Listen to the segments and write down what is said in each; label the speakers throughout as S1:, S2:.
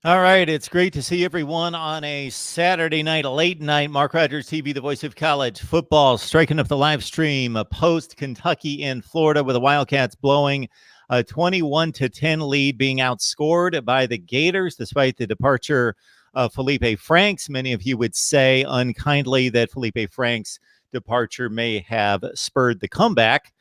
S1: All right, it's great to see everyone on a Saturday night, a late night. Mark Rogers TV, the voice of college football, striking up the live stream post Kentucky and Florida with the Wildcats blowing a 21-10 lead, being outscored by the Gators despite the departure of Felipe Franks. Many of you would say unkindly that Felipe Franks' departure may have spurred the comeback,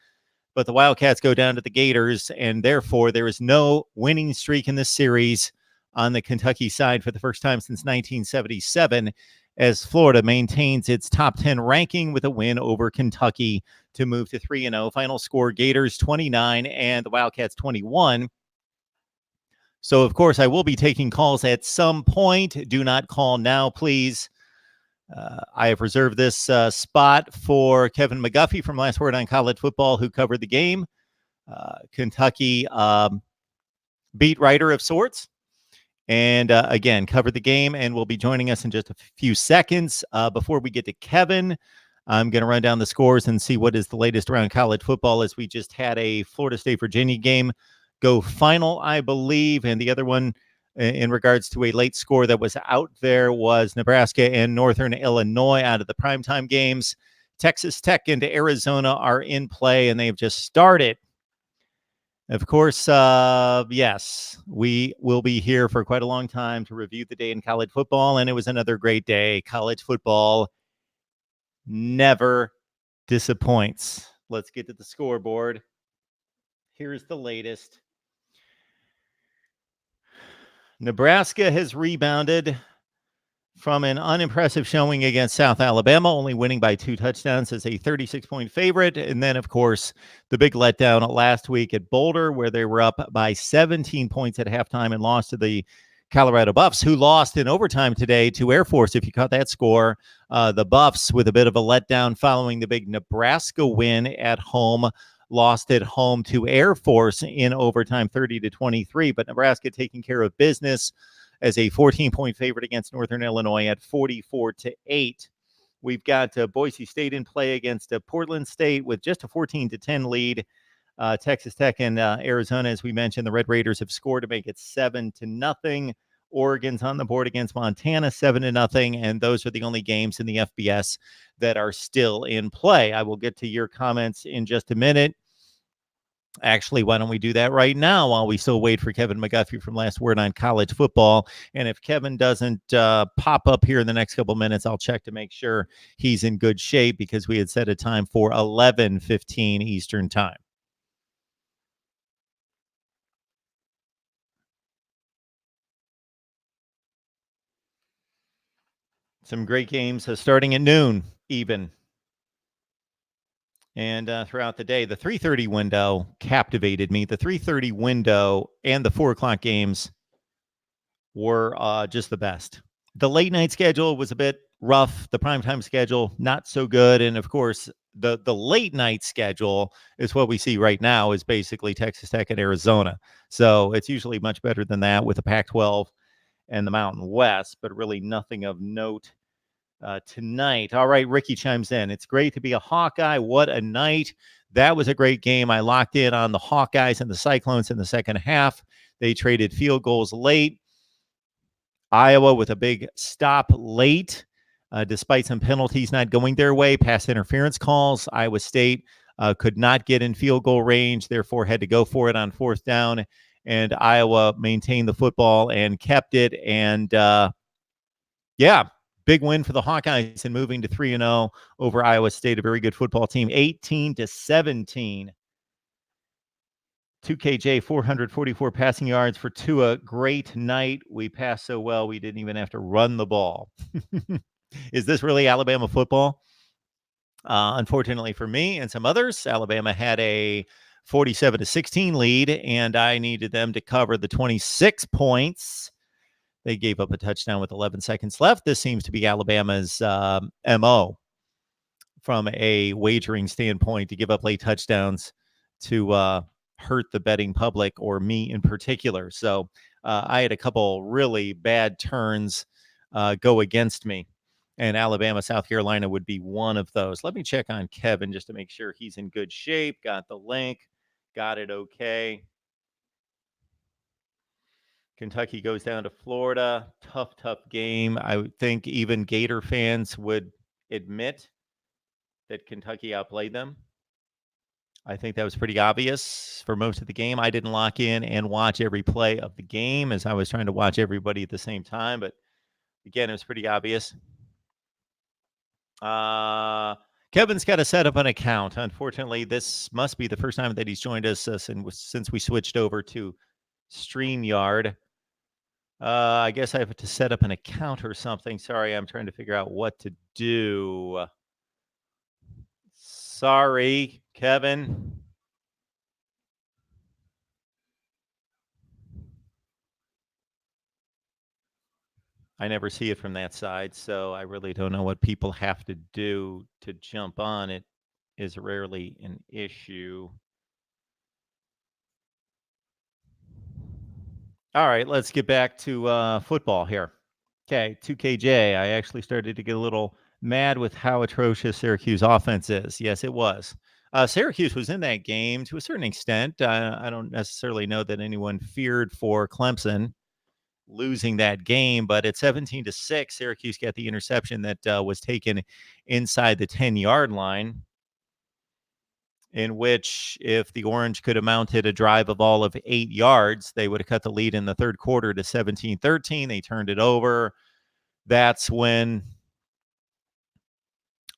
S1: but the Wildcats go down to the Gators, and therefore there is no winning streak in this series on the Kentucky side for the first time since 1977, as Florida maintains its top 10 ranking with a win over Kentucky to move to 3-0. Final score, Gators 29 and the Wildcats 21. So, of course, I will be taking calls at some point. Do not call now, please. I have reserved this spot for Kevin McGuffey from Last Word on College Football, who covered the game. Kentucky beat writer of sorts. And again, covered the game and will be joining us in just a few seconds. Before we get to Kevin, I'm going to run down the scores and see what is the latest around college football, as we just had a Florida State-Virginia game go final, I believe. And the other one, in regards to a late score that was out there, was Nebraska and Northern Illinois out of the primetime games. Texas Tech and Arizona are in play, and they've just started. Of course, yes, we will be here for quite a long time to review the day in college football, and it was another great day. College football never disappoints. Let's get to the scoreboard. Here's the latest. Nebraska has rebounded from an unimpressive showing against South Alabama, only winning by 2 touchdowns as a 36-point favorite. And then, of course, the big letdown last week at Boulder, where they were up by 17 points at halftime and lost to the Colorado Buffs, who lost in overtime today to Air Force. If you caught that score, the Buffs, with a bit of a letdown following the big Nebraska win at home, lost at home to Air Force in overtime 30-23. But Nebraska taking care of business as a 14-point favorite against Northern Illinois at 44-8. We've got Boise State in play against Portland State with just a 14-10 lead. Texas Tech and Arizona, as we mentioned, the Red Raiders have scored to make it 7-0. Oregon's on the board against Montana 7-0, and those are the only games in the FBS that are still in play. I will get to your comments in just a minute. Actually, why don't we do that right now while we still wait for Kevin McGuffey from Last Word on College Football? And if Kevin doesn't pop up here in the next couple minutes, I'll check to make sure he's in good shape, because we had set a time for 11:15 Eastern Time. Some great games starting at noon even. And throughout the day, the 3:30 window captivated me. The 3:30 window and the 4 o'clock games were just the best. The late night schedule was a bit rough. The primetime schedule, not so good. And of course, the late night schedule is what we see right now, is basically Texas Tech and Arizona. So it's usually much better than that with the Pac-12 and the Mountain West, but really nothing of note tonight. All right, Ricky chimes in. It's great to be a Hawkeye. What a night. That was a great game. I locked in on the Hawkeyes and the Cyclones in the second half. They traded field goals late. Iowa with a big stop late, despite some penalties not going their way, pass interference calls. Iowa State could not get in field goal range, therefore had to go for it on 4th down. And Iowa maintained the football and kept it. And yeah, big win for the Hawkeyes and moving to 3-0 over Iowa State, a very good football team, 18-17. 2KJ, 444 passing yards for Tua. Great night. We passed so well, we didn't even have to run the ball. Is this really Alabama football? Unfortunately for me and some others, Alabama had a 47-16 lead, and I needed them to cover the 26 points. They gave up a touchdown with 11 seconds left. This seems to be Alabama's MO from a wagering standpoint, to give up late touchdowns to hurt the betting public, or me in particular. So I had a couple really bad turns go against me, and Alabama, South Carolina would be one of those. Let me check on Kevin just to make sure he's in good shape. Got the link. Got it okay. Kentucky goes down to Florida. Tough game. I would think even Gator fans would admit that Kentucky outplayed them. I think that was pretty obvious for most of the game. I didn't lock in and watch every play of the game as I was trying to watch everybody at the same time. But again, it was pretty obvious. Kevin's got to set up an account. Unfortunately, this must be the first time that he's joined us since we switched over to StreamYard. I guess I have to set up an account or something. Sorry, I'm trying to figure out what to do. Sorry, Kevin. I never see it from that side, so I really don't know what people have to do to jump on. It is rarely an issue. All right, let's get back to football here. Okay, 2KJ. I actually started to get a little mad with how atrocious Syracuse offense is. Yes, it was. Syracuse was in that game to a certain extent. I don't necessarily know that anyone feared for Clemson losing that game, but at 17-6, Syracuse got the interception that was taken inside the 10-yard line, in which if the Orange could have mounted a drive of all of 8 yards, they would have cut the lead in the third quarter to 17-13. They turned it over. That's when,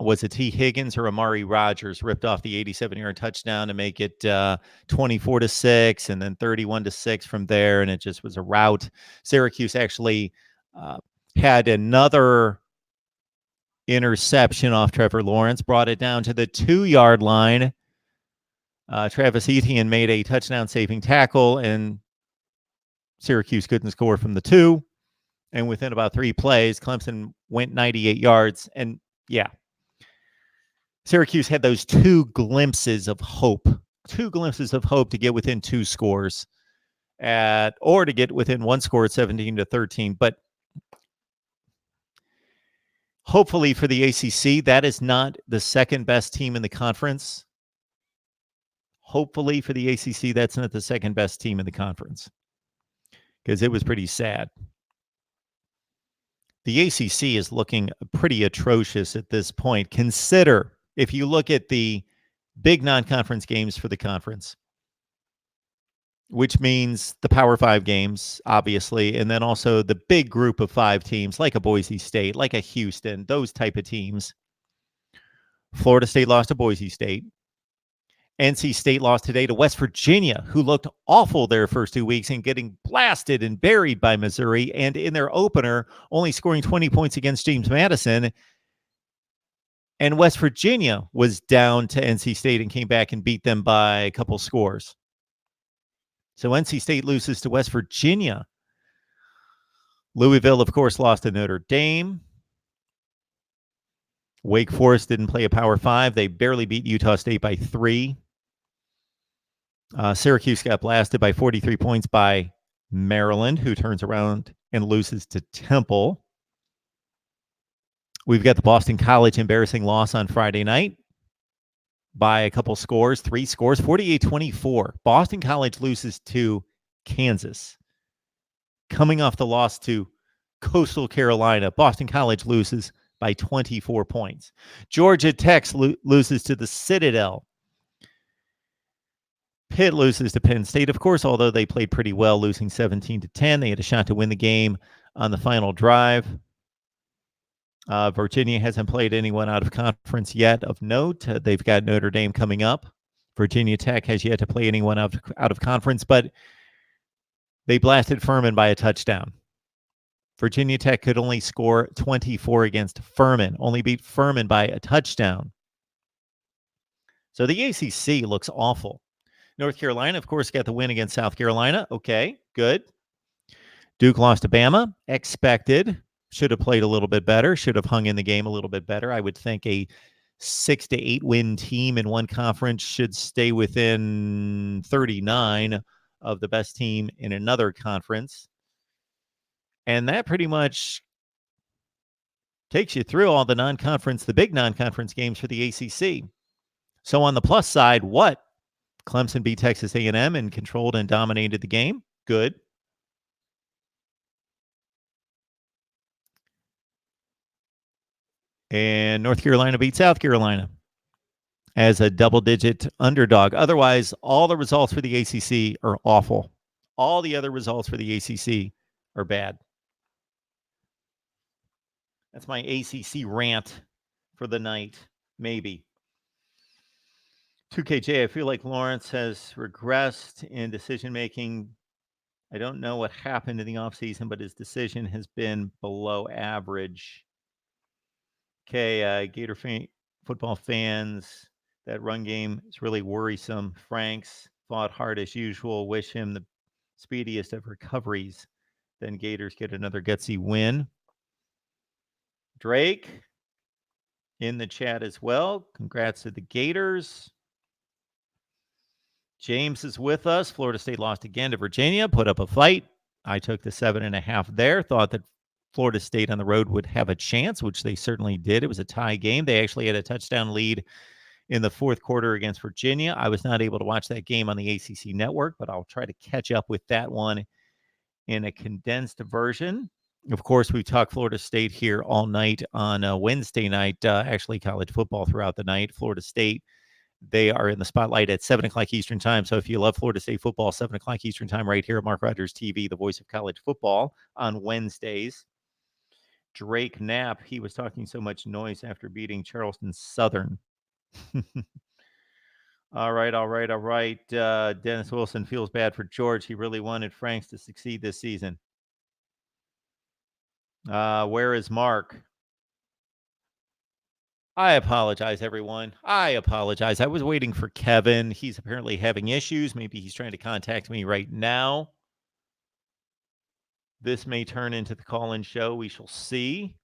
S1: was it T. Higgins or Amari Rogers ripped off the 87-yard touchdown to make it 24-6 and then 31-6 from there, and it just was a rout. Syracuse actually had another interception off Trevor Lawrence, brought it down to the 2-yard line. Travis Etienne made a touchdown-saving tackle, and Syracuse couldn't score from the 2. And within about 3 plays, Clemson went 98 yards. And yeah, Syracuse had those 2 glimpses of hope to get within 2 scores or to get within 1 score at 17-13. But hopefully for the ACC, that is not the second best team in the conference. Hopefully for the ACC, that's not the second best team in the conference, because it was pretty sad. The ACC is looking pretty atrocious at this point. Consider, if you look at the big non-conference games for the conference, which means the Power 5 games, obviously, and then also the big group of 5 teams like a Boise State, like a Houston, those type of teams. Florida State lost to Boise State. NC State lost today to West Virginia, who looked awful their first 2 weeks and getting blasted and buried by Missouri. And in their opener, only scoring 20 points against James Madison. And West Virginia was down to NC State and came back and beat them by a couple scores. So NC State loses to West Virginia. Louisville, of course, lost to Notre Dame. Wake Forest didn't play a Power 5. They barely beat Utah State by 3. Syracuse got blasted by 43 points by Maryland, who turns around and loses to Temple. We've got the Boston College embarrassing loss on Friday night by a couple scores, 3 scores, 48-24. Boston College loses to Kansas. Coming off the loss to Coastal Carolina, Boston College loses by 24 points. Georgia Tech loses to the Citadel. Pitt loses to Penn State, of course, although they played pretty well, losing 17-10. They had a shot to win the game on the final drive. Virginia hasn't played anyone out of conference yet of note. They've got Notre Dame coming up. Virginia Tech has yet to play anyone out of conference, but they blasted Furman by a touchdown. Virginia Tech could only score 24 against Furman, only beat Furman by a touchdown. So the ACC looks awful. North Carolina, of course, got the win against South Carolina. Okay, good. Duke lost to Bama. Expected. Should have played a little bit better. Should have hung in the game a little bit better. I would think a 6 to 8 win team in one conference should stay within 39 of the best team in another conference. And that pretty much takes you through all the the big non-conference games for the ACC. So on the plus side, what? Clemson beat Texas A&M and controlled and dominated the game. Good. And North Carolina beat South Carolina as a double-digit underdog. Otherwise, all the results for the ACC are awful. All the other results for the ACC are bad. That's my ACC rant for the night, maybe. 2KJ, I feel like Lawrence has regressed in decision making. I don't know what happened in the offseason, but his decision has been below average. Okay, Gator football fans, that run game is really worrisome. Franks fought hard as usual. Wish him the speediest of recoveries. Then Gators get another gutsy win. Drake in the chat as well. Congrats to the Gators. James is with us. Florida State lost again to Virginia, put up a fight. I took the 7.5 there. Thought that Florida State on the road would have a chance, which they certainly did. It was a tie game. They actually had a touchdown lead in the fourth quarter against Virginia. I was not able to watch that game on the ACC network, but I'll try to catch up with that one in a condensed version. Of course, we talked Florida State here all night on Wednesday night, actually college football throughout the night. Florida State, they are in the spotlight at 7 o'clock Eastern time. So if you love Florida State football, 7 o'clock Eastern time right here at Mark Rogers TV, the voice of college football on Wednesdays. Drake Knapp, he was talking so much noise after beating Charleston Southern. All right. Dennis Wilson feels bad for George. He really wanted Franks to succeed this season. Where is Mark? I apologize, everyone. I apologize. I was waiting for Kevin. He's apparently having issues. Maybe he's trying to contact me right now. This may turn into the call-in show. We shall see.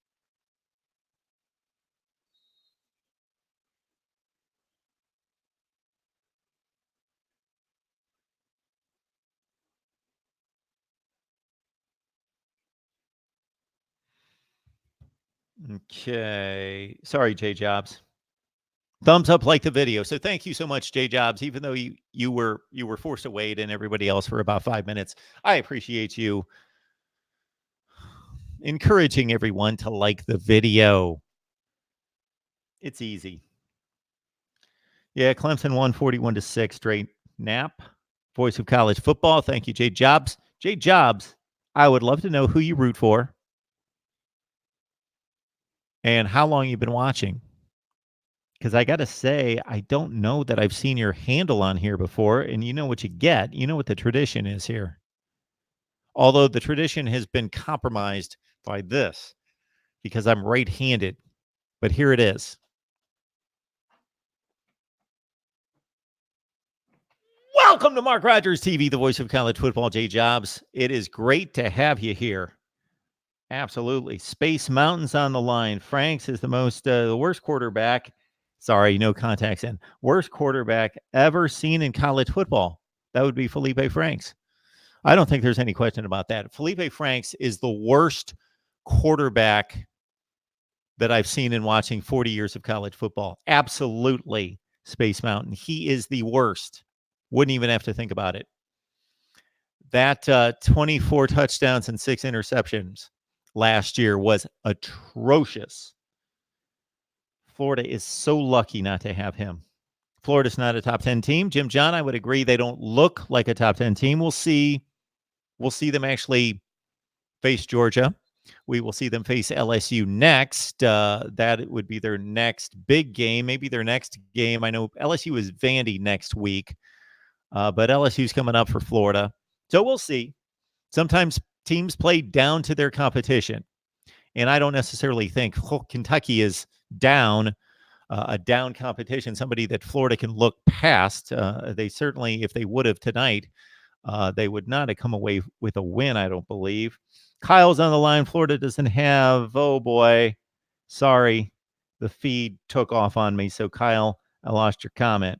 S1: Okay. Sorry, J Jobs. Thumbs up, like the video. So thank you so much, J Jobs. Even though you were forced to wait and everybody else for about 5 minutes, I appreciate you encouraging everyone to like the video. It's easy. Yeah, Clemson won 41-6 straight. Knapp, voice of college football. Thank you, J Jobs. J Jobs, I would love to know who you root for and how long you've been watching. Because I got to say, I don't know that I've seen your handle on here before. And you know what you get. You know what the tradition is here. Although the tradition has been compromised by this because I'm right-handed. But here it is. Welcome to Mark Rogers TV, the voice of college football, J Jobs. It is great to have you here. Absolutely. Space Mountains on the line. Franks is the worst quarterback. Sorry, no contacts in. Worst quarterback ever seen in college football. That would be Felipe Franks. I don't think there's any question about that. Felipe Franks is the worst quarterback that I've seen in watching 40 years of college football. Absolutely, Space Mountain. He is the worst. Wouldn't even have to think about it. That 24 touchdowns and 6 interceptions last year was atrocious. Florida is so lucky not to have him. Florida's not a top 10 team. Jim John, I would agree they don't look like a top 10 team. We'll see them actually face Georgia. We will see them face LSU next. That would be their next big game, maybe their next game. I know LSU is Vandy next week, but LSU's coming up for Florida. So we'll see. Sometimes teams play down to their competition. And I don't necessarily think Kentucky is down, a down competition, somebody that Florida can look past. They certainly, if they would have tonight, they would not have come away with a win, I don't believe. Kyle's on the line. Florida doesn't have, oh boy, sorry. The feed took off on me. So, Kyle, I lost your comment.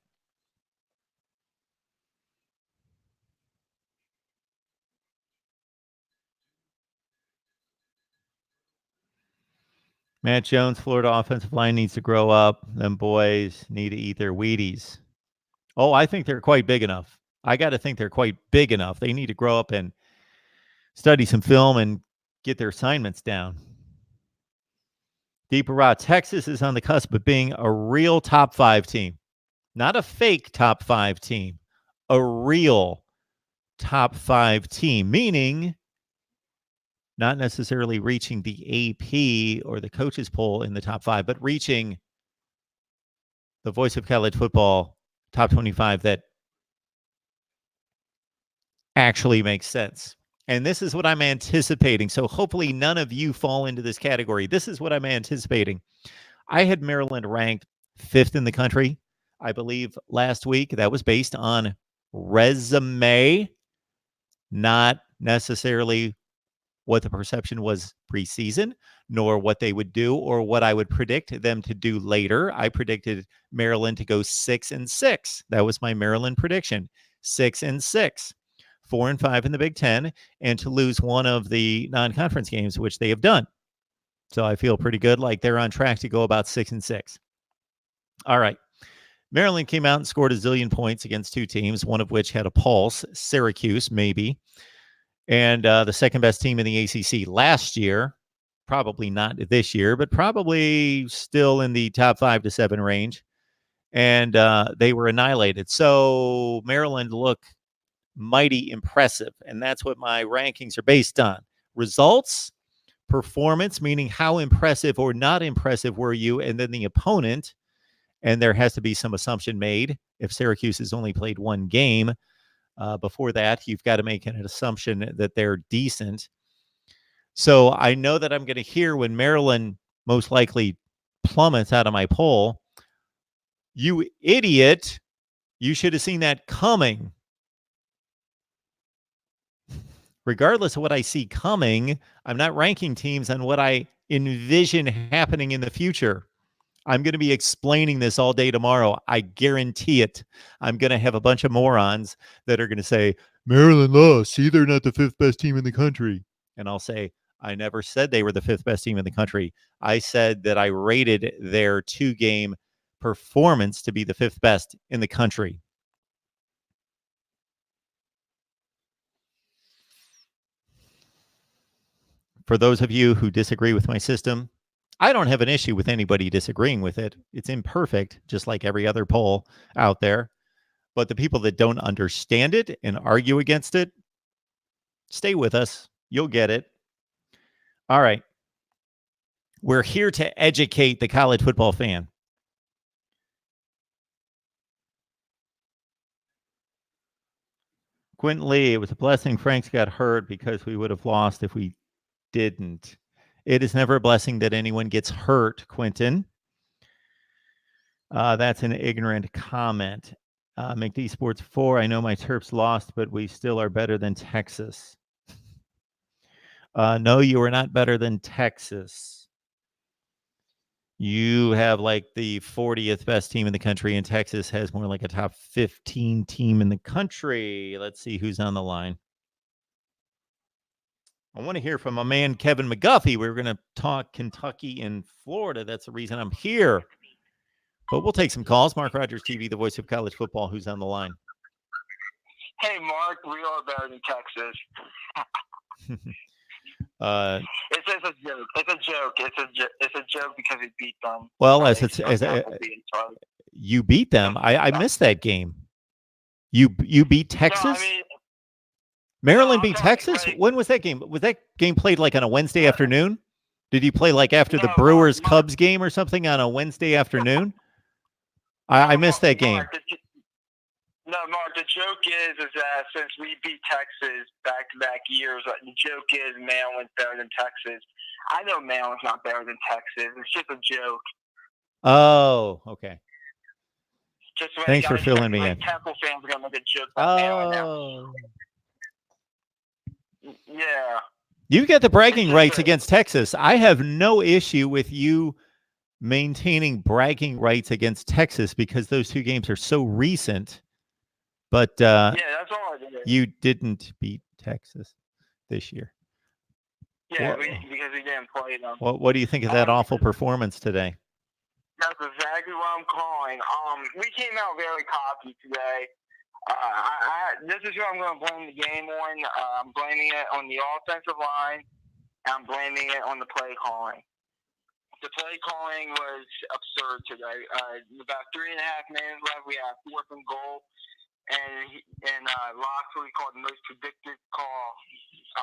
S1: Matt Jones, Florida offensive line needs to grow up. Them boys need to eat their Wheaties. Oh, I think they're quite big enough. I got to think they're quite big enough. They need to grow up and study some film and get their assignments down. Deeper Raw, Texas is on the cusp of being a real top 5 team. Not a fake top 5 team. A real top 5 team, meaning not necessarily reaching the AP or the coaches poll in the top 5, but reaching the Voice of College Football top 25 that actually makes sense. And this is what I'm anticipating. So hopefully none of you fall into this category. This is what I'm anticipating. I had Maryland ranked 5th in the country, I believe, last week. That was based on resume, not necessarily what the perception was preseason, nor what they would do or what I would predict them to do later. I predicted Maryland to go 6-6. That was my Maryland prediction. 6-6, 4-5 in the Big Ten, and to lose one of the non-conference games, which they have done. So I feel pretty good, like they're on track to go about 6-6. All right. Maryland came out and scored a zillion points against 2 teams, one of which had a pulse, Syracuse, maybe. And the second best team in the ACC last year, probably not this year, but probably still in the top 5 to 7 range. And they were annihilated. So Maryland looked mighty impressive. And that's what my rankings are based on. Results, performance, meaning how impressive or not impressive were you, and then the opponent. And there has to be some assumption made. If Syracuse has only played 1 game, before that, you've got to make an assumption that they're decent. So I know that I'm going to hear when Maryland most likely plummets out of my poll, you idiot, you should have seen that coming. Regardless of what I see coming, I'm not ranking teams on what I envision happening in the future. I'm going to be explaining this all day tomorrow. I guarantee it. I'm going to have a bunch of morons that are going to say, Maryland lost. See, they're not the 5th best team in the country. And I'll say, I never said they were the 5th best team in the country. I said that I rated their 2-game performance to be the 5th best in the country. For those of you who disagree with my system, I don't have an issue with anybody disagreeing with it. It's imperfect, just like every other poll out there. But the people that don't understand it and argue against it, stay with us. You'll get it. All right. We're here to educate the college football fan. Quentin Lee, it was a blessing Franks got hurt because we would have lost if we didn't. It is never a blessing that anyone gets hurt, Quentin. That's an ignorant comment. McD Sports 4, I know my Terps lost, but we still are better than Texas. No, you are not better than Texas. You have like the 40th best team in the country, and Texas has more like a top 15 team in the country. Let's see who's on the line. I want to hear from my man, Kevin McGuffey. We're going to talk Kentucky and Florida. That's the reason I'm here. But we'll take some calls. MarkRogersTV, the voice of college football. Who's on the line?
S2: Hey, Mark, we are better than Texas. It's just a joke. It's a joke. It's a joke because we beat them.
S1: Well, you beat them. I missed that game. You beat Texas?
S2: No, I mean,
S1: Maryland beat Texas? When was that game? Was that game played like on a Wednesday afternoon? Did you play like after the Brewers-Cubs game or something on a Wednesday afternoon? I missed that game.
S2: Mark, the joke is that since we beat Texas back-to-back years, the joke is Maryland's better than Texas. I know Maryland's not better than Texas. It's just a joke.
S1: Oh, okay.
S2: Thanks
S1: for filling me in.
S2: Temple fans are going to make a joke about Maryland now. Yeah.
S1: You get the bragging rights against Texas. I have no issue with you maintaining bragging rights against Texas because those 2 games are so recent. But
S2: yeah, that's all I did.
S1: You didn't beat Texas this year.
S2: Yeah, because we didn't play them.
S1: What do you think of that awful performance today?
S2: That's exactly what I'm calling. We came out very cocky today. This is who I'm going to blame the game on. I'm blaming it on the offensive line, and I'm blaming it on the play calling. The play calling was absurd today. About 3.5 minutes left. We had 4th and goal, and Loxley called the most predictive call.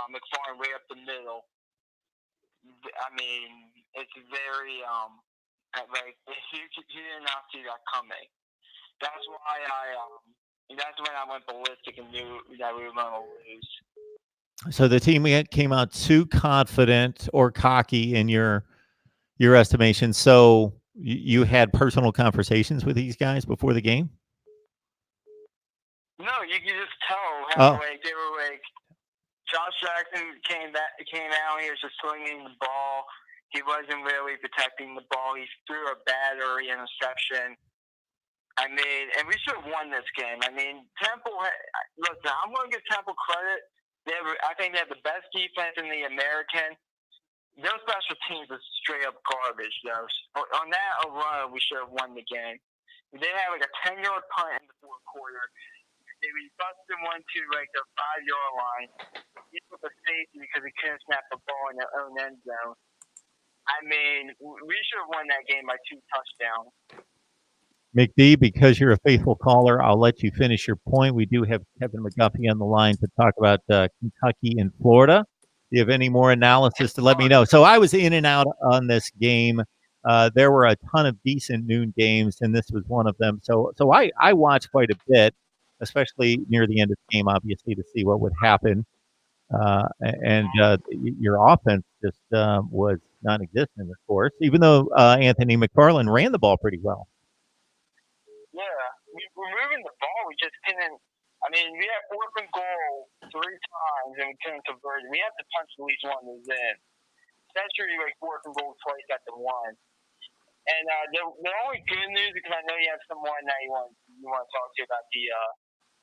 S2: McFarland way up the middle. I mean, it's very like he did not see that coming. That's why that's when I went ballistic and knew that we were going to lose.
S1: So the team came out too confident or cocky in your estimation. So you had personal conversations with these guys before the game?
S2: No, you can just tell how like they were like. Josh Jackson came out. He was just swinging the ball. He wasn't really protecting the ball. He threw a bad early interception. I mean, and we should have won this game. I mean, Temple. Listen, I'm going to give Temple credit. I think they have the best defense in the American. Their special teams is straight up garbage, though. On that alone, we should have won the game. They had like a 10-yard punt in the 4th quarter. They busted one to like the 5-yard line. He took a safety because he couldn't snap the ball in their own end zone. I mean, we should have won that game by 2 touchdowns.
S1: McD, because you're a faithful caller, I'll let you finish your point. We do have Kevin McGuffey on the line to talk about Kentucky and Florida. Do you have any more analysis to let me know? So I was in and out on this game. There were a ton of decent noon games, and this was one of them. So I watched quite a bit, especially near the end of the game, obviously, to see what would happen. Your offense just was non-existent, of course, even though Anthony McFarland ran the ball pretty well.
S2: Yeah, we were moving the ball. We just couldn't. I mean, we had 4th and goal 3 times, and we couldn't convert. We had to punch at least one of those in. Essentially, like 4th and goal twice at the one. And the only good news, because I know you have someone that you want to talk to about the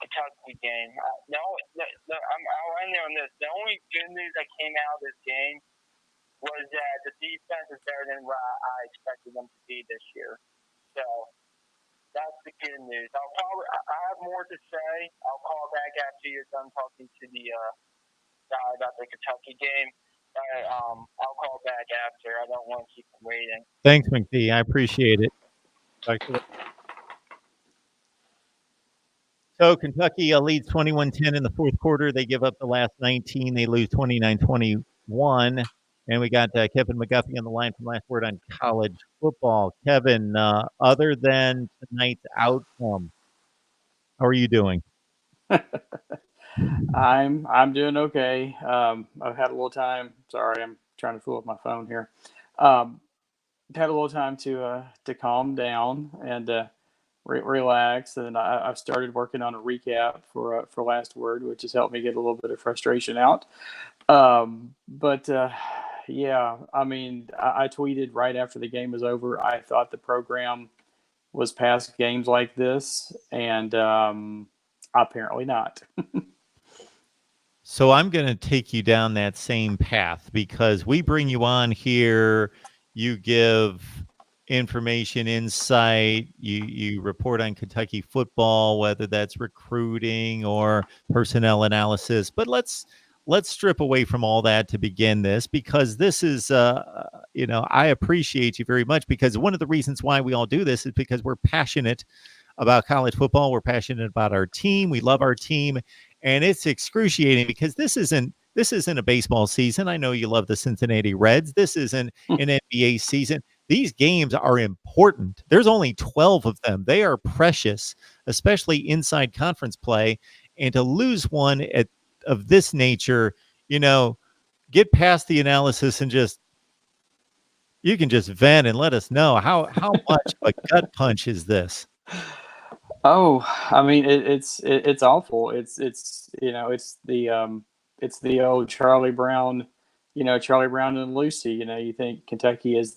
S2: Kentucky game. I'll end there on this. The only good news that came out of this game was that the defense is better than what I expected them to be this year. So that's the good news. I have more to say. I'll call back after you're done talking to the guy about the Kentucky game. I'll call back after. I don't want to keep him waiting.
S1: Thanks, McD. I appreciate it. So Kentucky leads 21-10 in the 4th quarter. They give up the last 19. They lose 29-21. And we got Kevin McGuffey on the line from Last Word on College Football. Kevin, other than tonight's outcome, how are you doing?
S3: I'm doing okay. I've had a little time. Sorry, I'm trying to fool with my phone here. Had a little time to calm down and relax, and I've started working on a recap for Last Word, which has helped me get a little bit of frustration out. Yeah, I mean, I tweeted right after the game was over. I thought the program was past games like this, and apparently not.
S1: So I'm going to take you down that same path because we bring you on here. You give information, insight. You report on Kentucky football, whether that's recruiting or personnel analysis. But let's strip away from all that to begin this, because this is, I appreciate you very much, because one of the reasons why we all do this is because we're passionate about college football. We're passionate about our team. We love our team. And it's excruciating because this isn't a baseball season. I know you love the Cincinnati Reds. This isn't an NBA season. These games are important. There's only 12 of them. They are precious, especially inside conference play. And to lose one of this nature, get past the analysis and you can just vent and let us know how much of a gut punch is this.
S3: Oh, I mean, it's awful. It's the old Charlie Brown, Charlie Brown and Lucy. You think Kentucky is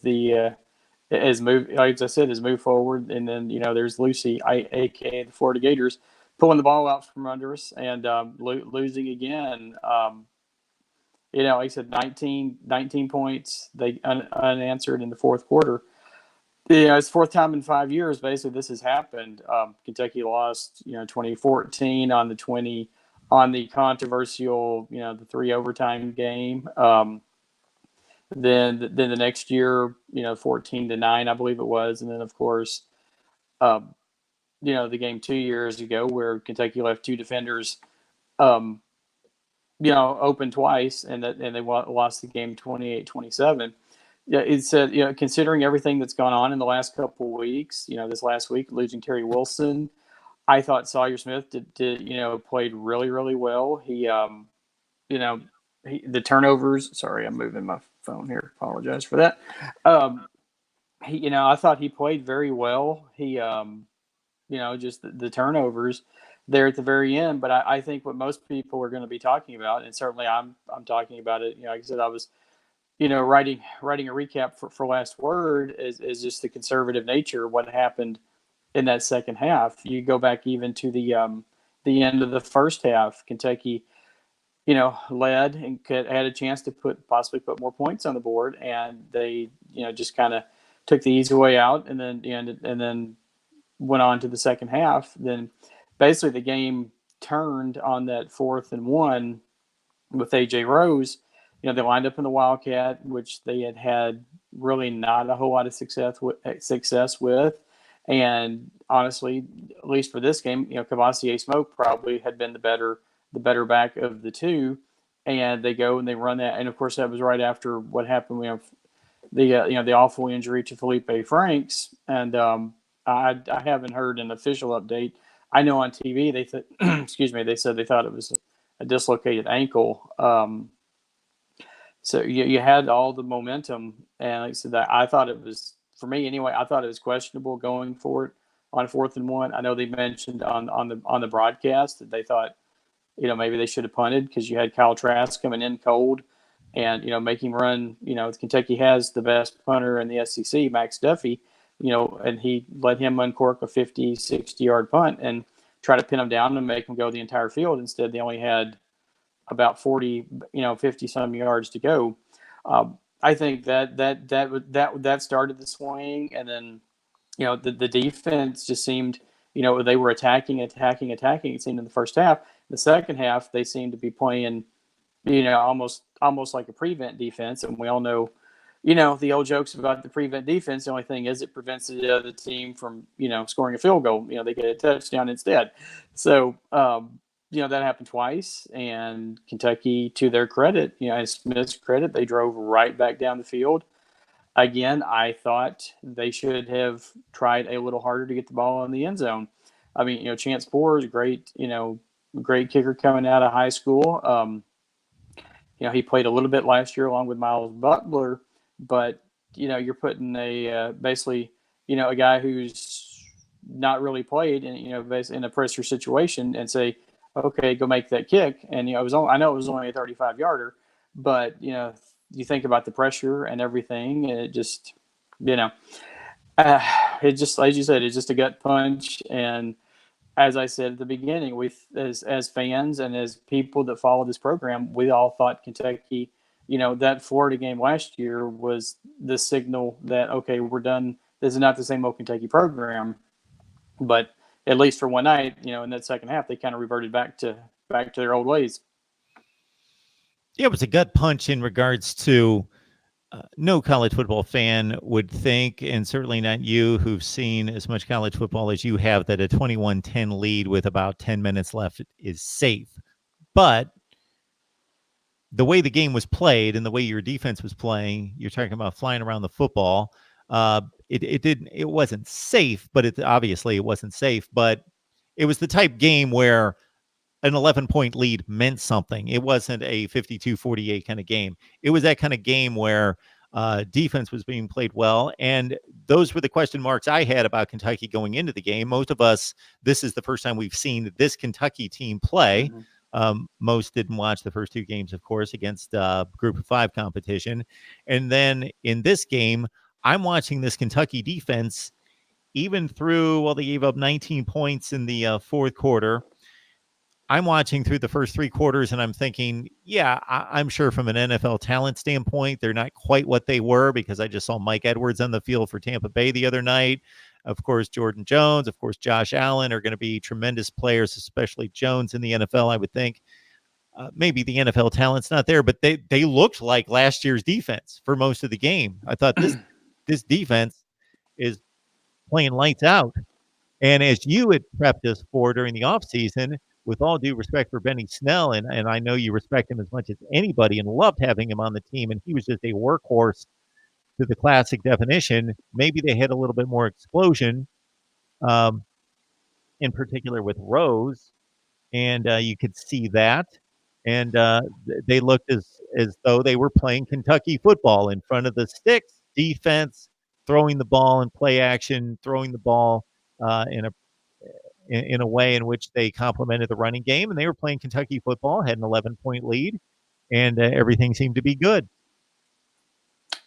S3: has moved, like I said, has moved forward, and then there's Lucy, aka the Florida Gators, pulling the ball out from under us and losing again. Like I said, 19 points they unanswered in the 4th quarter. It's the 4th time in 5 years, basically, this has happened. Kentucky lost, 2014 on the controversial, the 3 overtime game. Then the next year, 14-9, I believe it was, and then of course, the game 2 years ago where Kentucky left two defenders, open twice, and they lost the game 28-27. Yeah, it said, considering everything that's gone on in the last couple of weeks, this last week losing Terry Wilson, I thought Sawyer Smith played really, really well. The turnovers. Sorry, I'm moving my phone here. Apologize for that. I thought he played very well. He, just the turnovers there at the very end. But I think what most people are going to be talking about, and certainly I'm talking about it. Like I said, I was, writing a recap for Last Word is just the conservative nature of what happened in that second half. You go back even to the end of the first half, Kentucky, led and had a chance to possibly put more points on the board, and they, just kind of took the easy way out, and then went on to the second half. Then basically the game turned on that 4th and 1 with AJ Rose. They lined up in the Wildcat, which they had really not a whole lot of success with. And honestly, at least for this game, Cavassier Smoke probably had been the better back of the two. And they go and they run that. And of course, that was right after what happened. We have the awful injury to Felipe Franks. And I haven't heard an official update. I know on TV they they said they thought it was a dislocated ankle. So you had all the momentum, and like I said, I thought it was, for me anyway, I thought it was questionable going for it on 4th and 1. I know they mentioned on the broadcast that they thought, maybe they should have punted because you had Kyle Trask coming in cold and, make him run. Kentucky has the best punter in the SEC, Max Duffy, and he let him uncork a 50, 60-yard punt and try to pin him down and make him go the entire field. Instead, they only had about 40, 50 some yards to go. I think that started the swing, and then, the defense just seemed, they were attacking. It seemed in the first half. The second half, they seemed to be playing, almost like a prevent defense, and we all know, the old jokes about the prevent defense. The only thing is it prevents the other team from, scoring a field goal. They get a touchdown instead. So, that happened twice, and Kentucky, to their credit, and Smith's credit, they drove right back down the field. Again, I thought they should have tried a little harder to get the ball in the end zone. I mean, Chance Poore is great kicker coming out of high school. He played a little bit last year along with Miles Butler, but, you're putting basically, a guy who's not really played in a pressure situation and say, okay, go make that kick. And, I know it was only a 35-yarder, but, you think about the pressure and everything, and it just, it just, like you said, it's just a gut punch. And as I said at the beginning, as fans and as people that follow this program, we all thought Kentucky, that Florida game last year was the signal that, okay, we're done. This is not the same old Kentucky program. But at least for one night, in that second half, they kind of reverted back to their old ways.
S1: Yeah, it was a gut punch in regards to no college football fan would think, and certainly not you who've seen as much college football as you have, that a 21-10 lead with about 10 minutes left is safe. But the way the game was played and the way your defense was playing, you're talking about flying around the football. It wasn't safe, but it wasn't safe. But it was the type game where an 11-point lead meant something. It wasn't a 52-48 kind of game. It was that kind of game where defense was being played well. And those were the question marks I had about Kentucky going into the game. Most of us, this is the first time we've seen this Kentucky team play. Mm-hmm. Most didn't watch the first two games, of course, against Group of 5 competition. And then in this game, I'm watching this Kentucky defense even through, they gave up 19 points in the fourth quarter. I'm watching through the first 3 quarters, and I'm thinking, I'm sure from an NFL talent standpoint, they're not quite what they were, because I just saw Mike Edwards on the field for Tampa Bay the other night. Of course, Jordan Jones, of course, Josh Allen are going to be tremendous players, especially Jones in the NFL, I would think. maybe the NFL talent's not there, but they looked like last year's defense for most of the game. I thought this defense is playing lights out. And as you had prepped us for during the offseason, with all due respect for Benny Snell, and I know you respect him as much as anybody and loved having him on the team, and he was just a workhorse to the classic definition. Maybe they had a little bit more explosion, um, in particular with Rose, and you could see that. And they looked as though they were playing Kentucky football in front of the sticks, defense, throwing the ball in play action, throwing the ball in a way in which they complemented the running game, and they were playing Kentucky football, had an 11-point lead, and everything seemed to be good.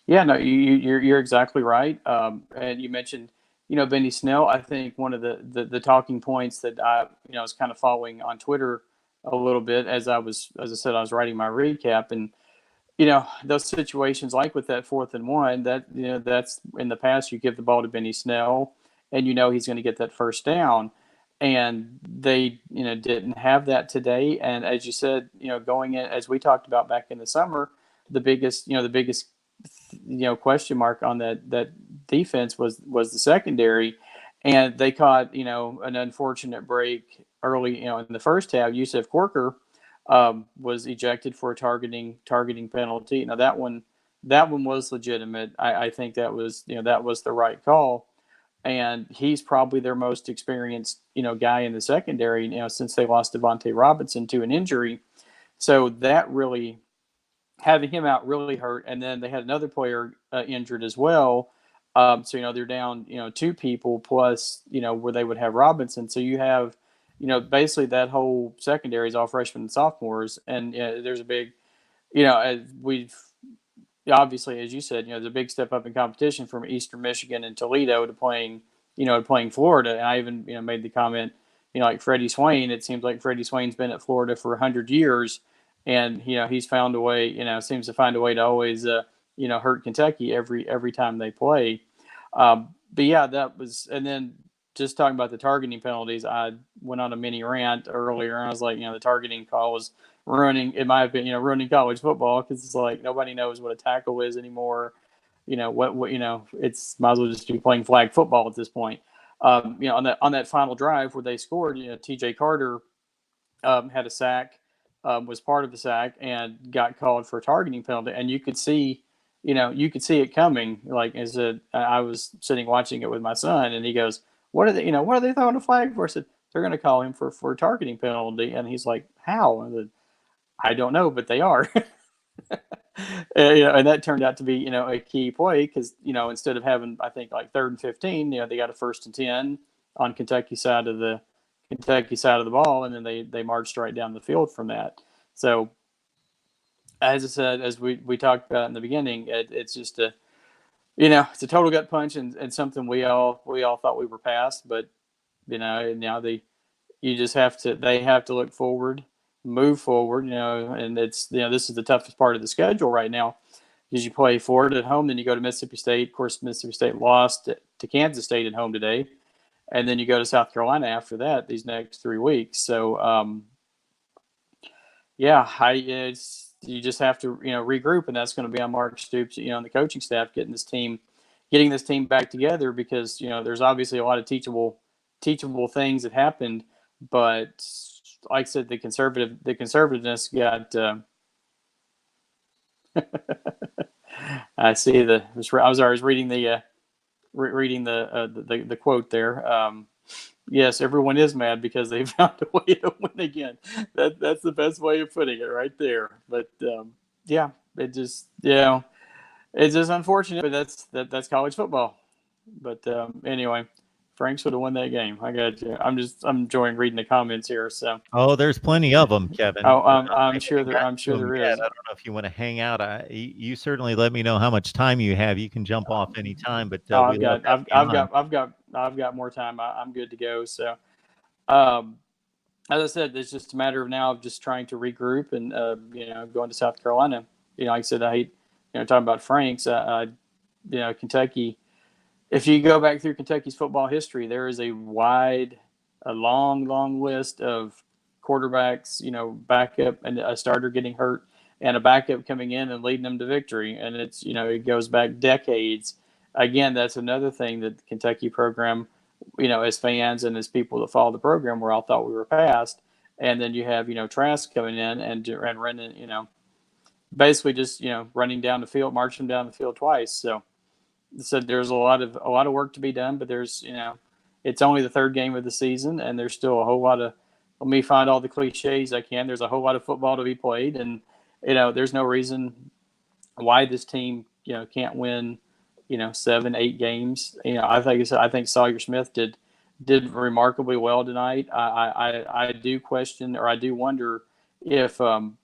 S3: Yeah, no, you're exactly right. And you mentioned, Benny Snell. I think one of the talking points that I, was kind of following on Twitter a little bit as I said, I was writing my recap, and those situations like with that 4th and 1, that that's in the past you give the ball to Benny Snell, and he's going to get that first down, and they didn't have that today. And as you said, going in, as we talked about back in the summer, the biggest question mark on that defense was the secondary, and they caught an unfortunate break early in the first half. Yusuf Corker was ejected for a targeting penalty. Now that one was legitimate. I think that was the right call, and he's probably their most experienced guy in the secondary since they lost Devontae Robinson to an injury. So that really, having him out really hurt. And then they had another player injured as well. So they're down 2 people plus where they would have Robinson. So you have basically that whole secondary is all freshmen and sophomores, and there's a big as we've obviously, as you said, there's a big step up in competition from Eastern Michigan and Toledo to playing Florida. And I even made the comment, like Freddie Swain. It seems like Freddie Swain's been at Florida for 100 years, and he's found a way. Seems to find a way to always hurt Kentucky every time they play. But yeah, that was. And then just talking about the targeting penalties, I went on a mini rant earlier, and I was like, the targeting call was ruining, in my opinion, ruining college football, because it's like nobody knows what a tackle is anymore. What it's might as well just be playing flag football at this point. On that final drive where they scored, T.J. Carter had a sack, was part of the sack, and got called for a targeting penalty, and you could see it coming. Like I was sitting watching it with my son, and he goes, "What are they throwing a flag for?" I said, "They're going to call him for a targeting penalty," and he's like, "How?" I said, "I don't know, but they are." And that turned out to be a key play, because instead of having, I think, like 3rd and 15, they got a 1st and 10 on Kentucky side of the ball, and then they marched right down the field from that. So as I said, as we talked about in the beginning, it's just it's a total gut punch, and something we all thought we were past. But now they have to look forward, move forward, and it's this is the toughest part of the schedule right now, because you play Florida at home, then you go to Mississippi State. Of course, Mississippi State lost to Kansas State at home today, and then you go to South Carolina after that these next 3 weeks. So you just have to regroup, and that's going to be on Mark Stoops and the coaching staff, getting this team back together, because there's obviously a lot of teachable things that happened, but like I said, the conservativeness got. I see I was reading the quote there. Yes, everyone is mad because they found a way to win again. That's the best way of putting it right there. But it's just unfortunate, but that's college football. But anyway, Franks would have won that game. I got you. I'm enjoying reading the comments here. So
S1: there's plenty of them, Kevin.
S3: I'm sure there is.
S1: I don't know if you want to hang out. You certainly let me know how much time you have. You can jump off anytime, but
S3: I've got more time. I'm good to go. So, as I said, it's just a matter of now of just trying to regroup and going to South Carolina. Like I said, I hate talking about Franks. Kentucky. If you go back through Kentucky's football history, there is a long list of quarterbacks, backup and a starter getting hurt and a backup coming in and leading them to victory. And it's, it goes back decades. Again, that's another thing that the Kentucky program, as fans and as people that follow the program, we all thought we were past. And then you have, Trask coming in and running, basically just, running down the field, marching down the field twice. So there's a lot of work to be done, but there's, it's only the third game of the season, and there's still a whole lot of, let me find all the cliches I can. There's a whole lot of football to be played, and, there's no reason why this team, can't win, 7-8 games. I think Sawyer Smith did remarkably well tonight. I do question, or I do wonder if on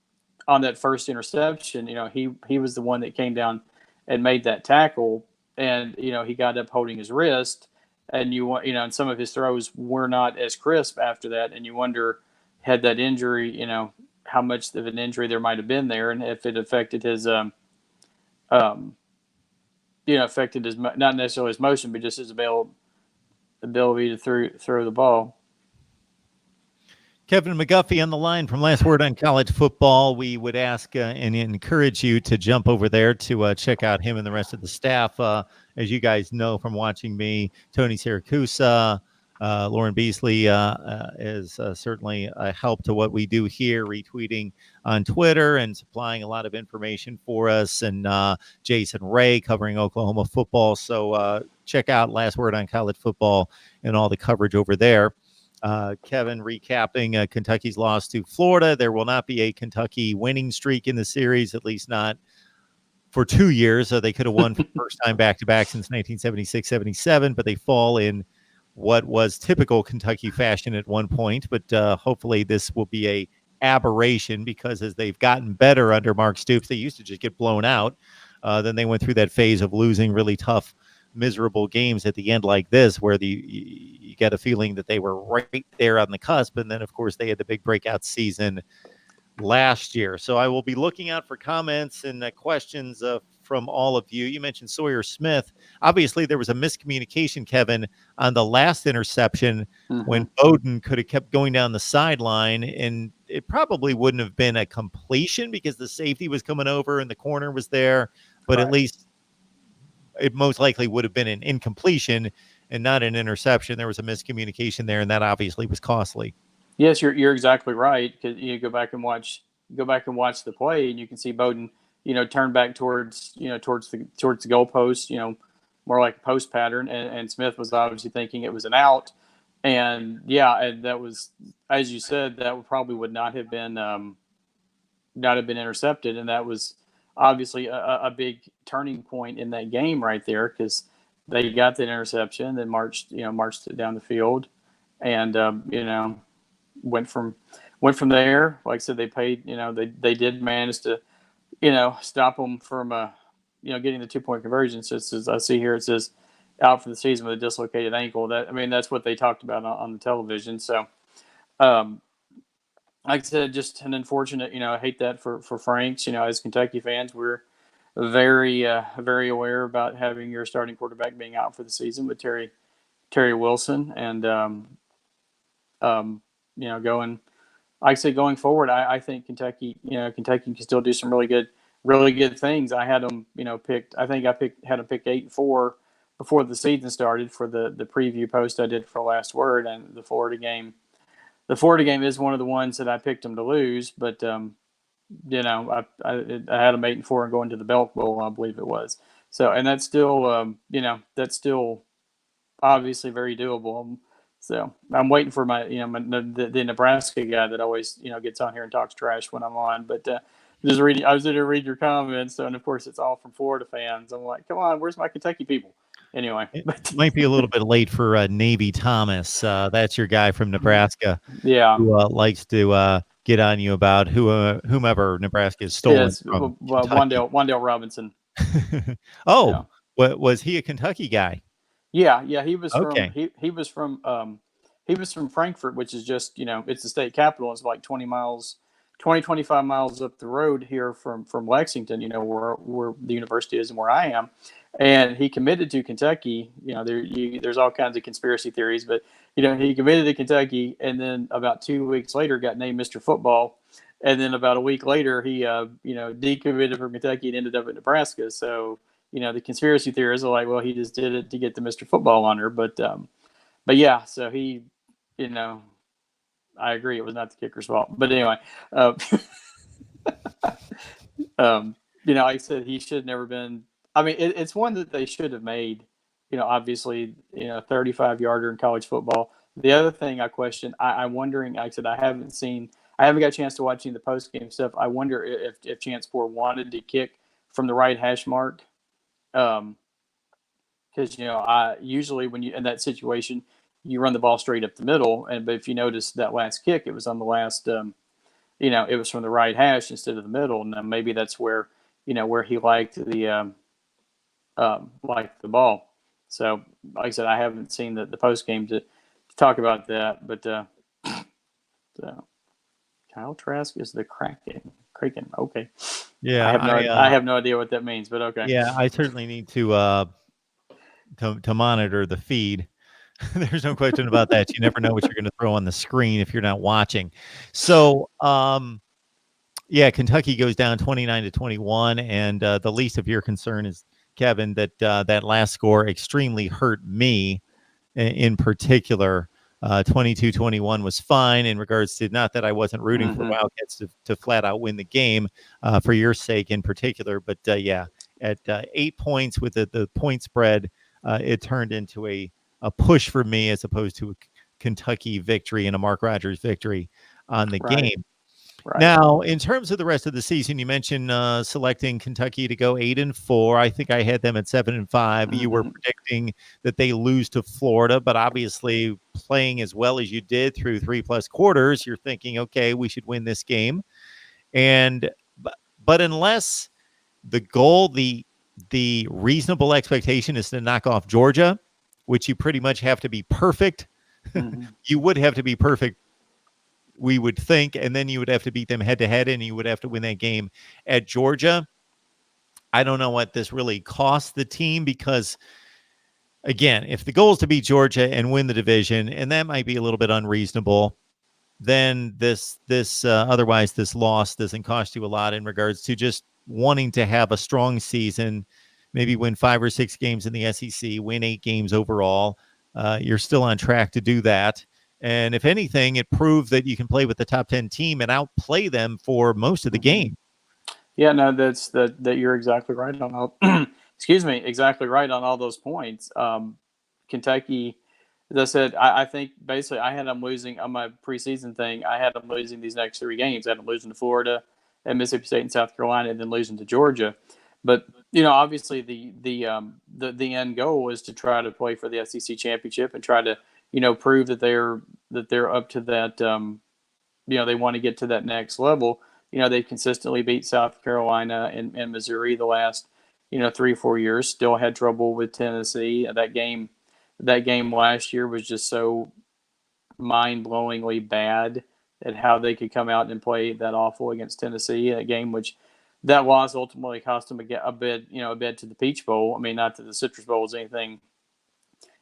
S3: that first interception, he was the one that came down and made that tackle, and he got up holding his wrist, and and some of his throws were not as crisp after that, and you wonder, had that injury, how much of an injury there might have been there, and if it affected his affected his, not necessarily his motion, but just his ability to throw the ball.
S1: Kevin McGuffey on the line from Last Word on College Football. We would ask and encourage you to jump over there to check out him and the rest of the staff. As you guys know from watching me, Tony Siracusa, Lauren Beasley is certainly a help to what we do here, retweeting on Twitter and supplying a lot of information for us, and Jason Ray covering Oklahoma football. So check out Last Word on College Football and all the coverage over there. Kevin recapping Kentucky's loss to Florida. There will not be a Kentucky winning streak in the series, at least not for 2 years. They could have won for the first time back-to-back since 1976-77, but they fall in what was typical Kentucky fashion at one point. But hopefully this will be a aberration, because as they've gotten better under Mark Stoops, they used to just get blown out. Then they went through that phase of losing really tough, miserable games at the end like this, where you get a feeling that they were right there on the cusp. And then, of course, they had the big breakout season last year. So I will be looking out for comments and questions from all of you. You mentioned Sawyer Smith. Obviously, there was a miscommunication, Kevin, on the last interception when Bowden could have kept going down the sideline, and it probably wouldn't have been a completion because the safety was coming over and the corner was there, but at least it most likely would have been an incompletion and not an interception. There was a miscommunication there, and that obviously was costly.
S3: Yes, you're exactly right. Because you go back and watch the play, and you can see Bowden, turn back towards the goalpost, more like a post pattern, and Smith was obviously thinking it was an out, and and that was, as you said, that probably would not have been intercepted, and that was obviously a big turning point in that game right there, because they got the interception, then marched it down the field, and went from there. Like I said, they paid. They did manage to stop them from getting the 2-point conversion. So I see here it says out for the season with a dislocated ankle. That's what they talked about on the television. So like I said, just an unfortunate, I hate that for Franks. As Kentucky fans, we're very, very aware about having your starting quarterback being out for the season with Terry Wilson. And, going forward, I think Kentucky can still do some really good things. I had them, picked. I think had them picked 8-4 before the season started for the preview post I did for Last Word, and the Florida game. The Florida game is one of the ones that I picked them to lose, but I had them 8-4 and going to the Belk Bowl, I believe it was. So, and that's still, that's still obviously very doable. So I'm waiting for the Nebraska guy that always gets on here and talks trash when I'm on. But just reading, I was going to read your comments, and of course it's all from Florida fans. I'm like, come on, where's my Kentucky people? Anyway,
S1: it might be a little bit late for Navy Thomas. That's your guy from Nebraska.
S3: Yeah,
S1: who likes to get on you about whomever Nebraska is stolen from.
S3: Wandale Robinson.
S1: Oh, yeah. Was he a Kentucky guy?
S3: Yeah, he was from he was from Frankfurt, which is just it's the state capital. It's like 20 miles 20, 25 miles up the road here from Lexington, where the university is and where I am. And he committed to Kentucky. There's all kinds of conspiracy theories, but he committed to Kentucky, and then about 2 weeks later got named Mr. Football, and then about a week later he decommitted from Kentucky and ended up at Nebraska. So the conspiracy theorists are like, well, he just did it to get the Mr. Football honor, but yeah, so he, I agree, it was not the kicker's fault. But anyway, like I said, he should never been. I mean, it's one that they should have made. Obviously, 35-yarder in college football. The other thing I question, I'm wondering. Like I said, I haven't got a chance to watch any of the post game stuff. I wonder if Chance Poore wanted to kick from the right hash mark, because I usually when you in that situation, you run the ball straight up the middle, but if you notice that last kick, it was on the last. It was from the right hash instead of the middle, and maybe that's where where he liked the ball. So, like I said, I haven't seen the post game to talk about that, but so Kyle Trask is the Kraken. Okay.
S1: Yeah,
S3: I have no idea what that means, but okay.
S1: Yeah, I certainly need to monitor the feed. There's no question about that. You never know what you're going to throw on the screen if you're not watching. So, yeah, Kentucky goes down 29-21, and the least of your concern is, Kevin, that that last score extremely hurt me in particular. 22-21 was fine in regards to, not that I wasn't rooting for Wildcats to flat out win the game for your sake in particular, but yeah, at 8 points with the point spread, it turned into a push for me as opposed to a Kentucky victory and a Mark Rogers victory on the game. Right. Now, in terms of the rest of the season, you mentioned selecting Kentucky to go 8-4. I think I had them at 7-5. You were predicting that they lose to Florida, but obviously playing as well as you did through 3+ quarters, you're thinking, okay, we should win this game. But unless the goal, the reasonable expectation is to knock off Georgia, which you pretty much have to be perfect. You would have to be perfect, we would think, and then you would have to beat them head-to-head, and you would have to win that game at Georgia. I don't know what this really costs the team because, again, if the goal is to beat Georgia and win the division, and that might be a little bit unreasonable, then this otherwise this loss doesn't cost you a lot in regards to just wanting to have a strong season, maybe win 5 or 6 games in the SEC, win 8 games overall. You're still on track to do that. And if anything, it proved that you can play with the top 10 team and outplay them for most of the game.
S3: Yeah, no, that you're exactly right on all. Exactly right on all those points. Kentucky, as I said, I think basically I had them losing on my preseason thing. I had them losing these next 3 games. I had them losing to Florida, and Mississippi State and South Carolina, and then losing to Georgia. But obviously the end goal is to try to play for the SEC championship and try to prove that they're up to that. They want to get to that next level. They consistently beat South Carolina and Missouri the last 3 or 4 years. Still had trouble with Tennessee. That game last year was just so mind-blowingly bad at how they could come out and play that awful against Tennessee. A game which that loss ultimately cost them a bid to the Peach Bowl. I mean, not that the Citrus Bowl is anything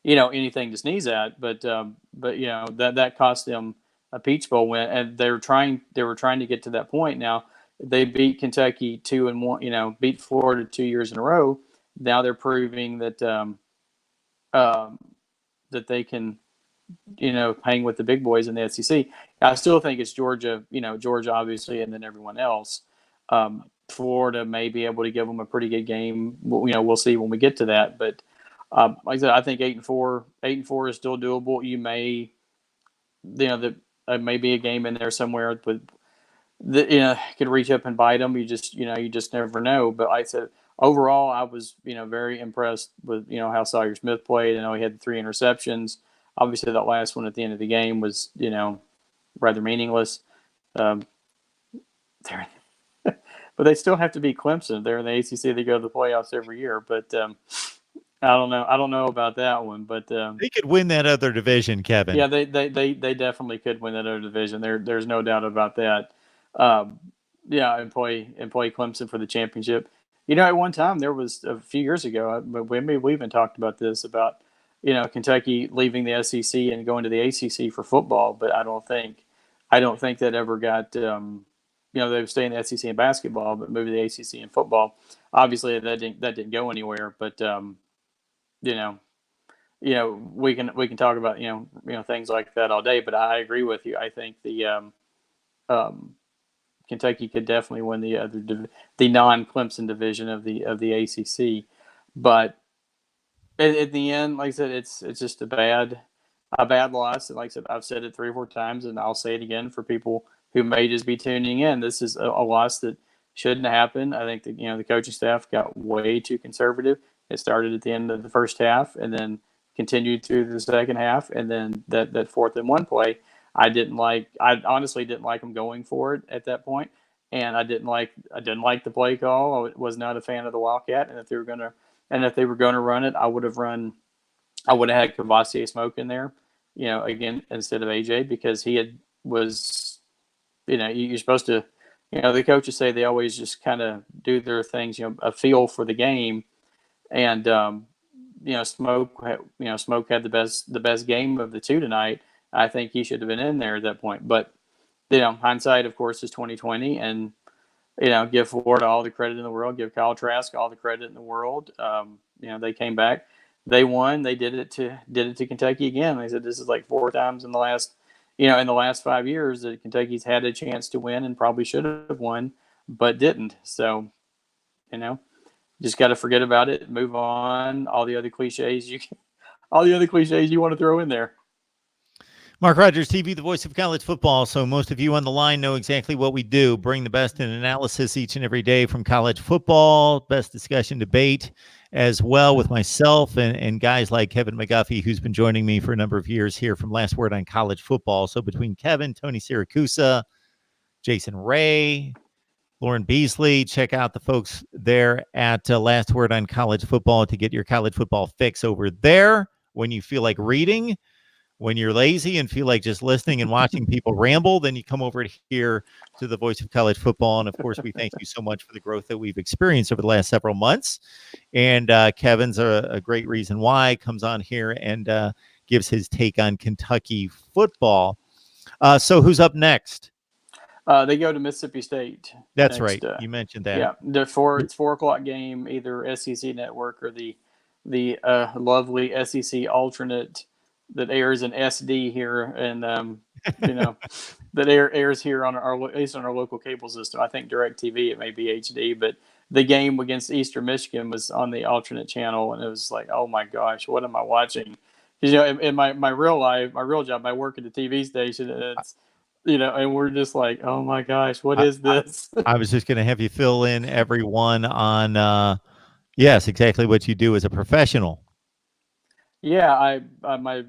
S3: to sneeze at, but that cost them a Peach Bowl win, and they were trying to get to that point. Now they beat Kentucky 2-1, beat Florida 2 years in a row. Now they're proving that that they can hang with the big boys in the SEC. I still think it's Georgia, Georgia obviously, and then everyone else. Florida may be able to give them a pretty good game. We'll see when we get to that. But like I said, I think 8-4 is still doable. You may, there may be a game in there somewhere with could reach up and bite them. You just never know. But like I said, overall, I was very impressed with how Sawyer Smith played. I know he had 3 interceptions. Obviously, that last one at the end of the game was rather meaningless. But they still have to beat Clemson. They're in the ACC. They go to the playoffs every year. But I don't know. I don't know about that one. But
S1: they could win that other division, Kevin.
S3: Yeah, they definitely could win that other division. There's no doubt about that. Um, yeah, and play Clemson for the championship. At one time there was a few years ago, but we even talked about this about Kentucky leaving the SEC and going to the ACC for football. But I don't think that ever got. They would stay in the SEC in basketball, but move to the ACC in football. Obviously, that didn't go anywhere. But you know, we can talk about things like that all day. But I agree with you. I think um, Kentucky could definitely win the non-Clemson division of the ACC, but at the end, like I said, it's just a bad loss. And like I said, I've said it 3 or 4 times, and I'll say it again for people who may just be tuning in. This is a loss that shouldn't happen. I think that the coaching staff got way too conservative. It started at the end of the first half, and then continued through the second half, and then that 4th and 1 play. I honestly didn't like them going for it at that point, and I didn't like the play call. I was not a fan of the Wildcat, and if they were going to run it, I would have had Cavassier Smoke in there, again instead of AJ, because you're supposed to, the coaches say they always just kind of do their things, a feel for the game, and Smoke had the best game of the 2 tonight. I think he should have been in there at that point. But hindsight, of course, is 2020, and give Florida all the credit in the world. Give Kyle Trask all the credit in the world. They came back, they won. They did it to Kentucky again. They said this is like 4 times in the last 5 years that Kentucky's had a chance to win and probably should have won, but didn't. So, just got to forget about it, move on. All the other cliches you want to throw in there.
S1: Mark Rogers TV, the voice of college football. So most of you on the line know exactly what we do. Bring the best in analysis each and every day from college football, best discussion, debate as well with myself and guys like Kevin McGuffey, who's been joining me for a number of years here from Last Word on College Football. So between Kevin, Tony Siracusa, Jason Ray, Lauren Beasley, check out the folks there at Last Word on College Football to get your college football fix over there when you feel like reading. When you're lazy and feel like just listening and watching people ramble, then you come over here to the voice of college football. And of course, we thank you so much for the growth that we've experienced over the last several months. And Kevin's a great reason why. Comes on here and gives his take on Kentucky football. So who's up next?
S3: They go to Mississippi State.
S1: That's next, right. You mentioned that.
S3: Yeah, it's 4:00 game, either SEC Network or the lovely SEC alternate that airs in SD here, and that airs here on at least on our local cable system. I think DirecTV, it may be HD, but the game against Eastern Michigan was on the alternate channel, and it was like, oh my gosh, what am I watching? Because in my real life, my real job, I work at a TV station, and it's and we're just like, oh my gosh, what is this?
S1: I was just going to have you fill in everyone on, yes, exactly what you do as a professional.
S3: Yeah, my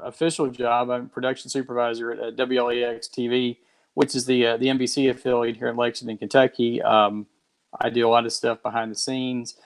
S3: official job, I'm production supervisor at WLEX TV, which is the NBC affiliate here in Lexington, Kentucky. I do a lot of stuff behind the scenes.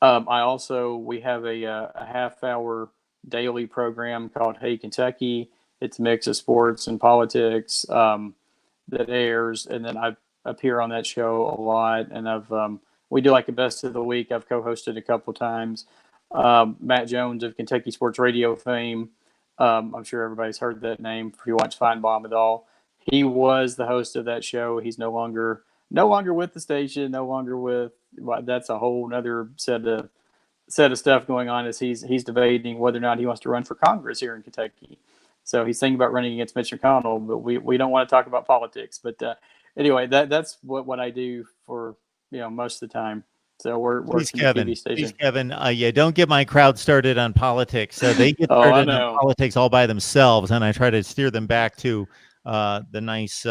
S3: We have a half-hour daily program called Hey Kentucky. It's a mix of sports and politics that airs, and then I appear on that show a lot. And we do like a best of the week. I've co-hosted a couple times. Matt Jones of Kentucky Sports Radio fame. I'm sure everybody's heard that name if you watch Feinbaum at all. He was the host of that show. He's no longer with the station. No longer with. Well, that's a whole other set of stuff going on. As he's debating whether or not he wants to run for Congress here in Kentucky. So he's thinking about running against Mitch McConnell, but we don't want to talk about politics. But anyway, that's what I do for most of the time. So we're
S1: please, Kevin. TV station. Please, Kevin. Don't get my crowd started on politics. So they get started on politics all by themselves, and I try to steer them back to the nice.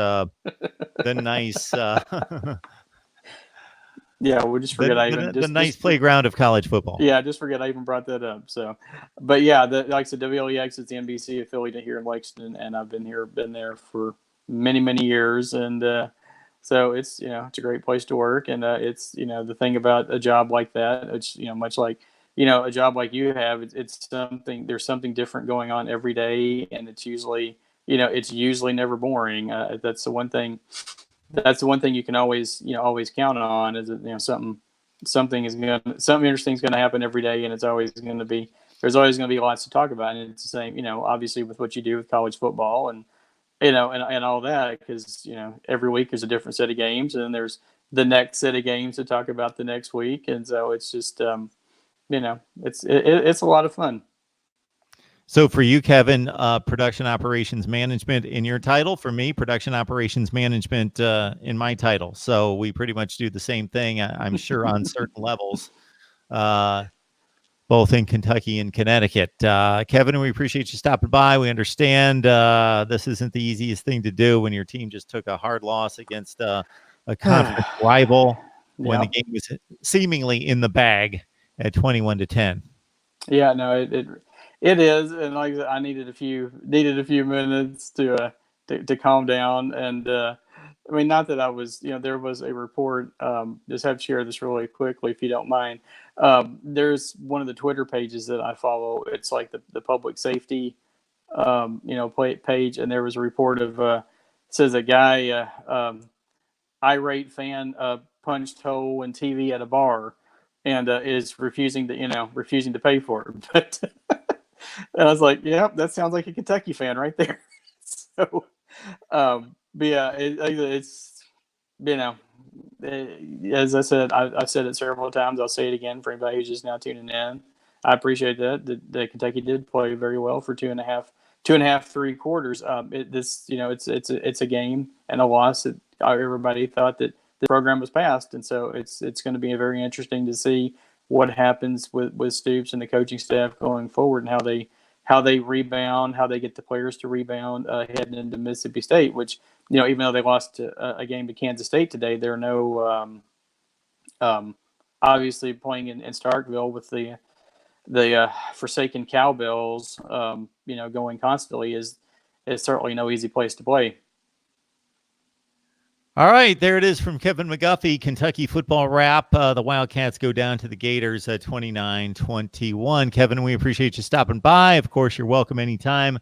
S3: Yeah, we'll just forget
S1: the nice playground of college football.
S3: Yeah, just forget I even brought that up. So, but yeah, like I said, WLEX is the NBC affiliate here in Lexington, and I've been there for many years, and so it's it's a great place to work, and it's the thing about a job like that, it's much like a job like you have, it's something, there's something different going on every day, and it's usually never boring. That's the one thing that's the one thing you can always count on is that something interesting is going to happen every day, and there's always going to be lots to talk about. And it's the same, obviously with what you do with college football and and all that, because every week there's a different set of games, and then there's the next set of games to talk about the next week, and so it's just it's a lot of fun.
S1: So for you, Kevin, production operations management in your title. For me, production operations management in my title. So we pretty much do the same thing, I'm sure, on certain levels, both in Kentucky and Connecticut. Kevin, we appreciate you stopping by. We understand this isn't the easiest thing to do when your team just took a hard loss against a conference rival when the game was seemingly in the bag at 21-10.
S3: Yeah, no, it is, and like I needed a few minutes to calm down, and I mean, not that I was, there was a report. Just have to share this really quickly, if you don't mind. There's one of the Twitter pages that I follow. It's like the public safety, page, and there was a report of says a guy, irate fan, punched hole in TV at a bar, and is refusing to pay for it. But and I was like, yeah, that sounds like a Kentucky fan right there. So, but yeah, it's as I said, I've said it several times. I'll say it again for anybody who's just now tuning in. I appreciate that Kentucky did play very well for 3 quarters. It's a game and a loss that everybody thought that the program was passed, and so it's going to be very interesting to see what happens with Stoops and the coaching staff going forward, and how they rebound, how they get the players to rebound heading into Mississippi State, which, even though they lost a game to Kansas State today, they're no obviously playing in Starkville with the Forsaken Cowbells, going constantly is certainly no easy place to play.
S1: All right, there it is from Kevin McGuffey, Kentucky football wrap. The Wildcats go down to the Gators at 29-21. Kevin, we appreciate you stopping by. Of course, you're welcome anytime.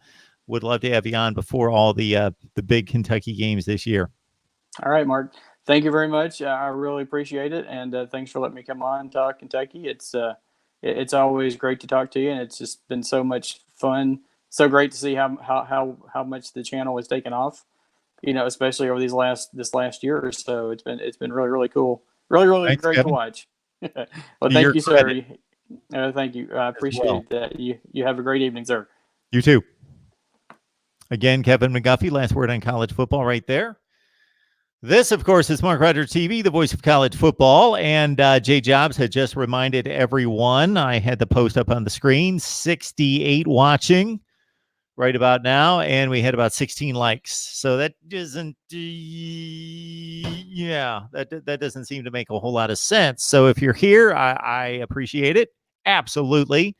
S1: Would love to have you on before all the big Kentucky games this year.
S3: All right, Mark. Thank you very much. I really appreciate it, and thanks for letting me come on and talk Kentucky. It's always great to talk to you, and it's just been so much fun. So great to see how much the channel has taken off. Especially over this last year or so. It's been really, really cool. Really Thanks, great Kevin. To watch. Well, thank you, sir. Thank you. I appreciate that. You have a great evening, sir.
S1: You too. Again, Kevin McGuffey, last word on college football right there. This, of course, is MarkRogersTV, the voice of college football. And Jay Jobs had just reminded everyone, I had the post up on the screen, 68 watching right about now, and we had about 16 likes. So that doesn't, that doesn't seem to make a whole lot of sense. So if you're here, I appreciate it, absolutely.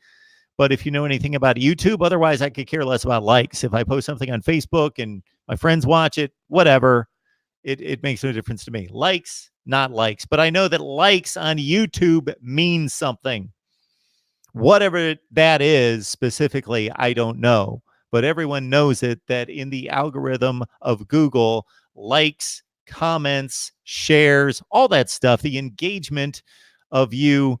S1: But if you know anything about YouTube, otherwise I could care less about likes. If I post something on Facebook and my friends watch it, whatever, it makes no difference to me. Likes, not likes. But I know that likes on YouTube means something. Whatever that is specifically, I don't know. But everyone knows it, that in the algorithm of Google, likes, comments, shares, all that stuff, the engagement of you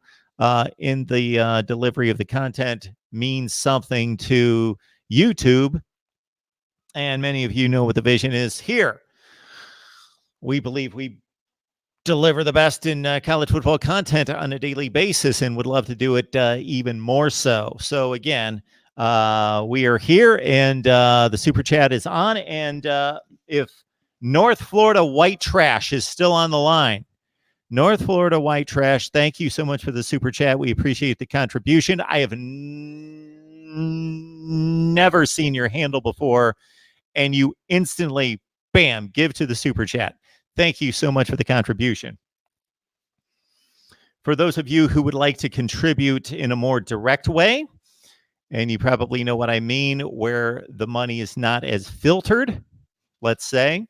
S1: in the delivery of the content means something to YouTube. And many of you know what the vision is here. We believe we deliver the best in college football content on a daily basis and would love to do it even more so. So again, we are here, and the super chat is on. And if North Florida White Trash is still on the line, North Florida White Trash, thank you so much for the super chat. We appreciate the contribution. I have never seen your handle before, and you instantly, bam, give to the super chat. Thank you so much for the contribution. For those of you who would like to contribute in a more direct way, and you probably know what I mean, where the money is not as filtered, let's say,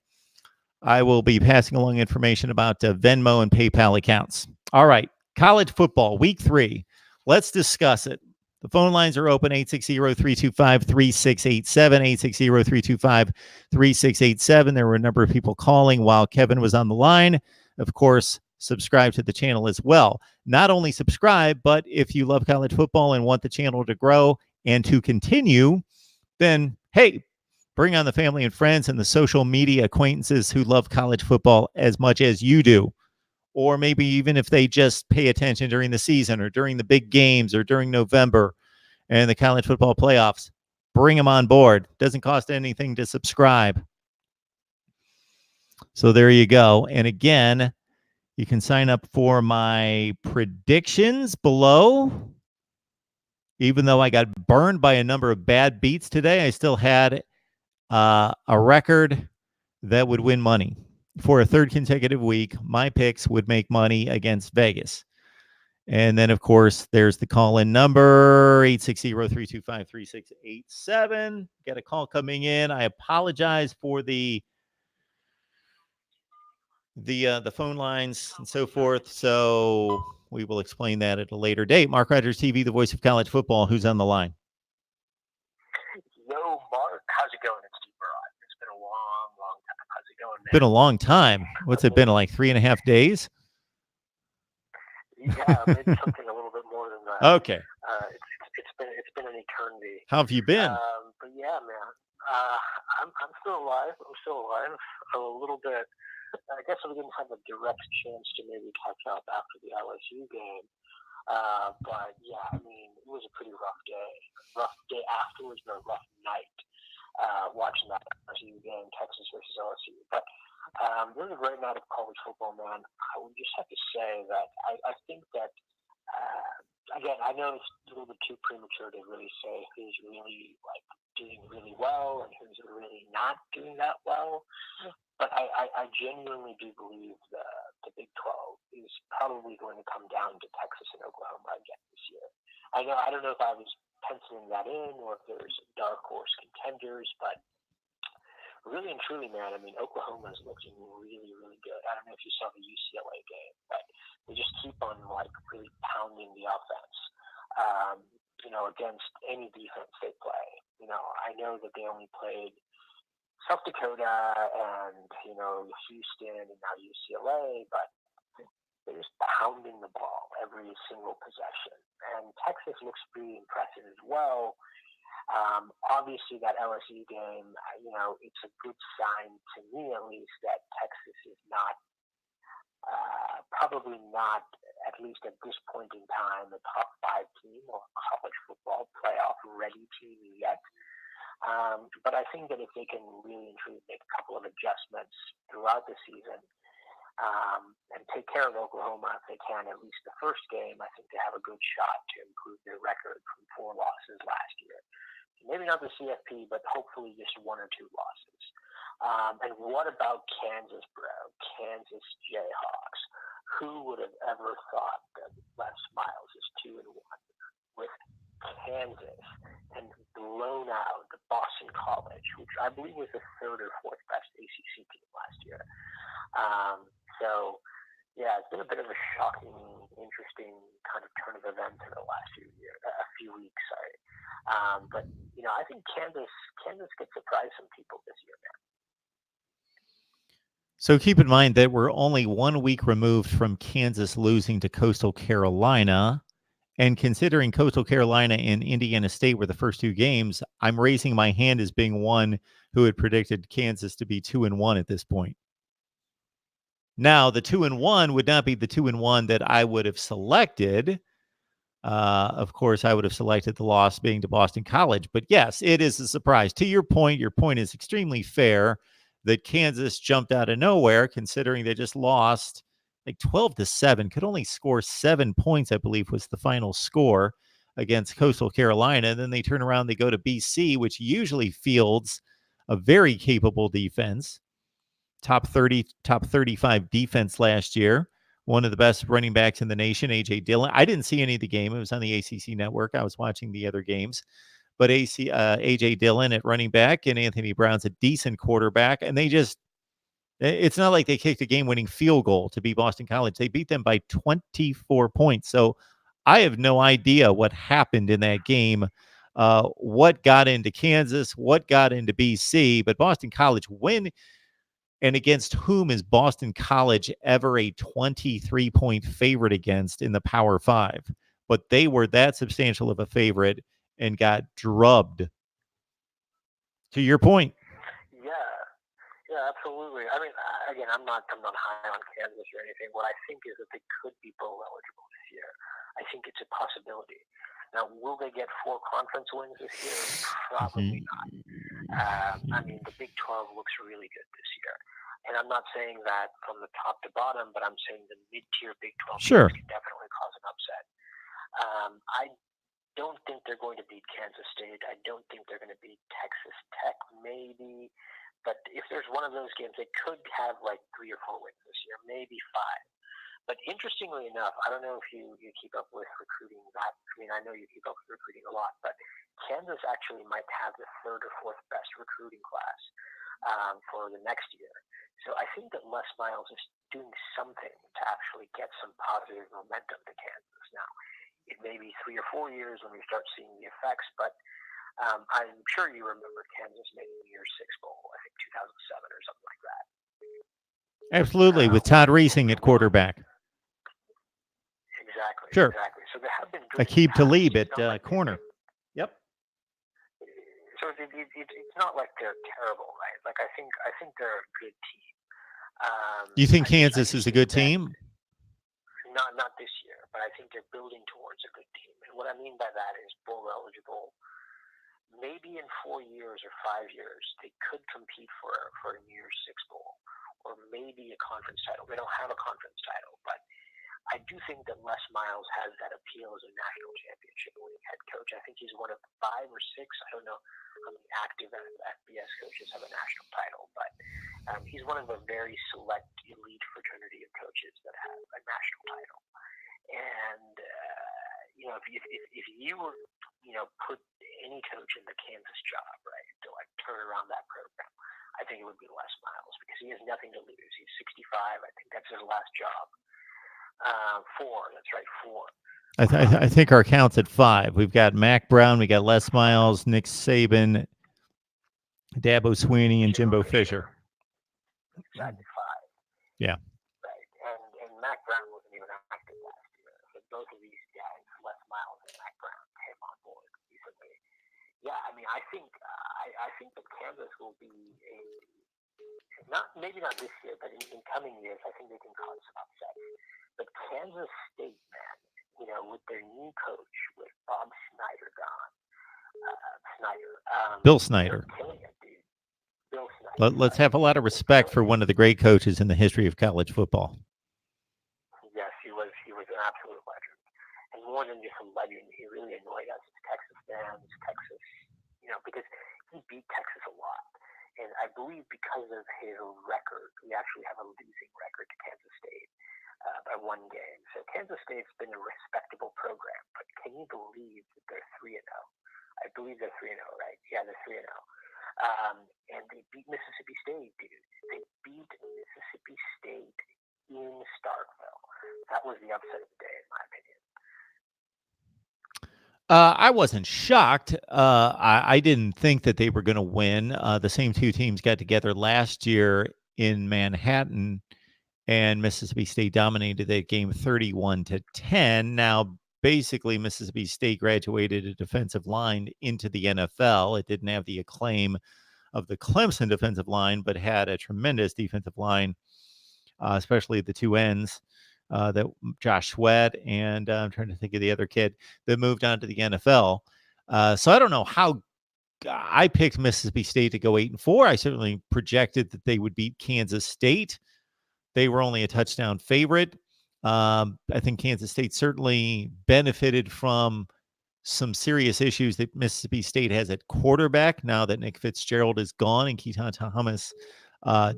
S1: I will be passing along information about Venmo and PayPal accounts. All right, college football, week 3. Let's discuss it. The phone lines are open, 860-325-3687, 860-325-3687. There were a number of people calling while Kevin was on the line. Of course, subscribe to the channel as well. Not only subscribe, but if you love college football and want the channel to grow and to continue, then, hey, bring on the family and friends and the social media acquaintances who love college football as much as you do. Or maybe even if they just pay attention during the season or during the big games or during November and the college football playoffs, bring them on board. Doesn't cost anything to subscribe. So there you go. And again, you can sign up for my predictions below. Even though I got burned by a number of bad beats today, I still had a record that would win money. For a third consecutive week, my picks would make money against Vegas. And then, of course, there's the call-in number, 860-325-3687. Got a call coming in. I apologize for the phone lines and so forth. So we will explain that at a later date. Mark Rogers TV, the voice of college football. Who's on the line?
S4: Yo, Mark. How's it going? It's Steve Barrett. It's been a long time. How's it going, man?
S1: Been a long time. What's it been, like 3.5 days?
S4: Yeah, maybe something a little bit more than that.
S1: Okay.
S4: It's been an eternity.
S1: How have you been?
S4: But yeah, man. I'm still alive. A little bit. I guess we didn't have a direct chance to maybe catch up after the LSU game. But yeah, I mean, it was a pretty rough day. Rough day afterwards, but a rough night. Watching that LSU game, Texas versus LSU. But it was a great night of college football, man. I would just have to say that I think that, again, I know it's a little bit too premature to really say who's really doing really well and who's really not doing that well. But I genuinely do believe the Big 12 is probably going to come down to Texas and Oklahoma again this year. I don't know if I was penciling that in or if there's dark horse contenders, but really and truly, man, I mean, Oklahoma is looking really, really good. I don't know if you saw the UCLA game, but they just keep on really pounding the offense. Against any defense they play. I know that they only played South Dakota and Houston and now UCLA, but they're just pounding the ball every single possession. And Texas looks pretty impressive as well. Obviously, that LSU game, it's a good sign to me at least that Texas is not, probably not, at least at this point in time, a top 5 team or college football playoff ready team yet. But I think that if they can really and truly make a couple of adjustments throughout the season and take care of Oklahoma if they can, at least the first game, I think they have a good shot to improve their record from 4 losses last year. Maybe not the CFP, but hopefully just 1 or 2 losses. And what about Kansas, bro? Kansas Jayhawks. Who would have ever thought that Les Miles is 2-1 with Kansas and blown out the Boston College, which I believe was the 3rd or 4th best ACC team last year. So, yeah, it's been a bit of a shocking, interesting kind of turn of events in the last few weeks. Sorry, but I think Kansas could surprise some people this year, man.
S1: So keep in mind that we're only 1 week removed from Kansas losing to Coastal Carolina. And considering Coastal Carolina and Indiana State were the first 2 games, I'm raising my hand as being one who had predicted Kansas to be 2-1 at this point. Now, the 2-1 would not be the 2-1 that I would have selected. Of course, I would have selected the loss being to Boston College. But yes, it is a surprise. To your point is extremely fair that Kansas jumped out of nowhere, considering they just lost like 12-7, could only score 7 points, I believe was the final score against Coastal Carolina. And then they turn around, they go to BC, which usually fields a very capable defense. Top 30, top 35 defense last year. One of the best running backs in the nation, A.J. Dillon. I didn't see any of the game. It was on the ACC network. I was watching the other games. But A.J. Dillon at running back and Anthony Brown's a decent quarterback. And it's not like they kicked a game-winning field goal to beat Boston College. They beat them by 24 points. So I have no idea what happened in that game, what got into Kansas, what got into BC, but Boston College win. And against whom is Boston College ever a 23-point favorite against in the Power Five? But they were that substantial of a favorite and got drubbed. To your point.
S4: Yeah, absolutely. I mean, again, I'm not high on Kansas or anything. What I think is that they could be bowl eligible this year. I think it's a possibility. Now, will they get 4 conference wins this year? Probably not. I mean, the Big 12 looks really good this year. And I'm not saying that from the top to bottom, but I'm saying the mid-tier Big 12
S1: Sure.
S4: teams can definitely cause an upset. I don't think they're going to beat Kansas State. I don't think they're going to beat Texas Tech, maybe. But if there's one of those games, they could have like 3 or 4 wins this year, maybe 5. But interestingly enough, I don't know if you keep up with recruiting that. I mean, I know you keep up with recruiting a lot, but Kansas actually might have the 3rd or 4th best recruiting class for the next year. So I think that Les Miles is doing something to actually get some positive momentum to Kansas. Now, it may be 3 or 4 years when we start seeing the effects, but I'm sure you remember Kansas making the Year 6 Bowl, I think 2007 or something like that.
S1: Absolutely, with Todd Reesing at quarterback.
S4: Exactly.
S1: Sure.
S4: Exactly. So they have been good.
S1: Aqib Talib at corner. Yep.
S4: So it's not like they're terrible, right? Like I think they're a good team.
S1: You think Kansas is a good team?
S4: Not this year, but I think they're building towards a good team. And what I mean by that is bowl eligible. Maybe in 4 years or 5 years, they could compete for a Year 6 Bowl or maybe a conference title. They don't have a conference title, but I do think that Les Miles has that appeal as a national championship winning head coach. I think he's one of 5 or 6. I don't know how many active FBS coaches have a national title, but he's one of a very select elite fraternity of coaches that have a national title. And if you were put any coach in the Kansas job, right, to like turn around that program, I think it would be Les Miles because he has nothing to lose. He's 65. I think that's his last job. 4. That's right, 4.
S1: I think our count's at 5. We've got Mac Brown, we got Les Miles, Nick Saban, Dabo Swinney, and Jimbo Fisher.
S4: Exactly 5.
S1: Yeah.
S4: Right, and Mac Brown wasn't even active last year. So both of these guys, Les Miles and Mac Brown, came on board recently. Yeah, I mean, I think that Kansas will be maybe not this year, but in coming years, I think they can cause some upset. But Kansas State, man, with their new coach, with Bob Snyder gone,
S1: Bill Snyder.
S4: Killing it, dude. Bill Snyder.
S1: Let's have a lot of respect for one of the great coaches in the history of college football.
S4: Yes, he was an absolute legend. And more than just a legend, he really annoyed us as Texas fans, because he beat Texas a lot. And I believe because of his record, we actually have a losing record to Kansas State by 1 game. So Kansas State's been a respectable program, but can you believe that they're 3-0? I believe they're 3-0, right? Yeah, they're 3-0. And they beat Mississippi State, dude. They beat Mississippi State in Starkville. That was the upset of the day, in my opinion.
S1: I wasn't shocked. I didn't think that they were going to win. The same 2 teams got together last year in Manhattan, and Mississippi State dominated that game 31-10. Now, basically, Mississippi State graduated a defensive line into the NFL. It didn't have the acclaim of the Clemson defensive line, but had a tremendous defensive line, especially the 2 ends. That Josh Sweat and I'm trying to think of the other kid that moved on to the NFL. So I don't know how I picked Mississippi State to go 8-4. I certainly projected that they would beat Kansas State. They were only a touchdown favorite. I think Kansas State certainly benefited from some serious issues that Mississippi State has at quarterback now that Nick Fitzgerald is gone and Keaton Thomas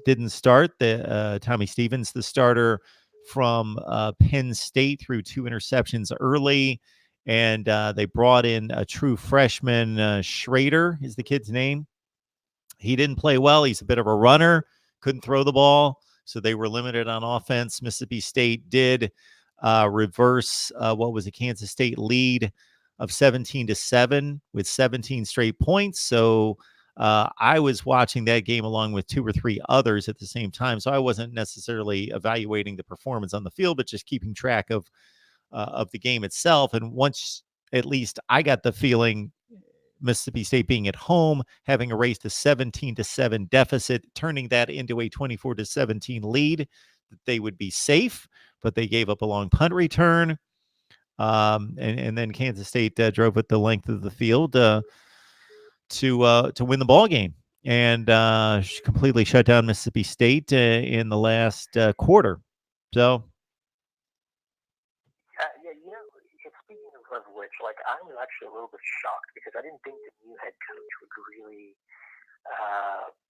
S1: didn't start. Tommy Stevens, the starter from Penn State, threw 2 interceptions early, and they brought in a true freshman. Schrader is the kid's name. He didn't play well. He's a bit of a runner, couldn't throw the ball, so they were limited on offense. Mississippi State did reverse what was a Kansas State lead of 17-7 with 17 straight points. So I was watching that game along with 2 or 3 others at the same time. So I wasn't necessarily evaluating the performance on the field, but just keeping track of the game itself. And once at least I got the feeling Mississippi State being at home, having erased a 17-7 deficit, turning that into a 24-17 lead, that they would be safe, but they gave up a long punt return. And then Kansas State drove it the length of the field to win the ball game and completely shut down Mississippi State in the last quarter. So,
S4: speaking of which, like, I was actually a little bit shocked because I didn't think the new head coach would really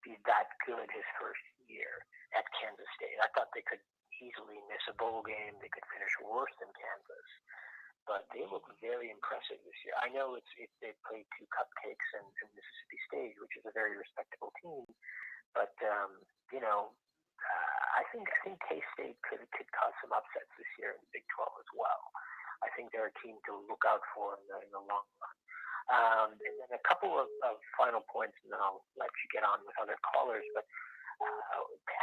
S4: be that good his first year at Kansas State. I thought they could easily miss a bowl game. They could finish worse than Kansas. But they look very impressive this year. I know they played 2 cupcakes in Mississippi State, which is a very respectable team. But I think K-State could cause some upsets this year in the Big 12 as well. I think they're a team to look out for in the long run. And then a couple of final points, and then I'll let you get on with other callers. But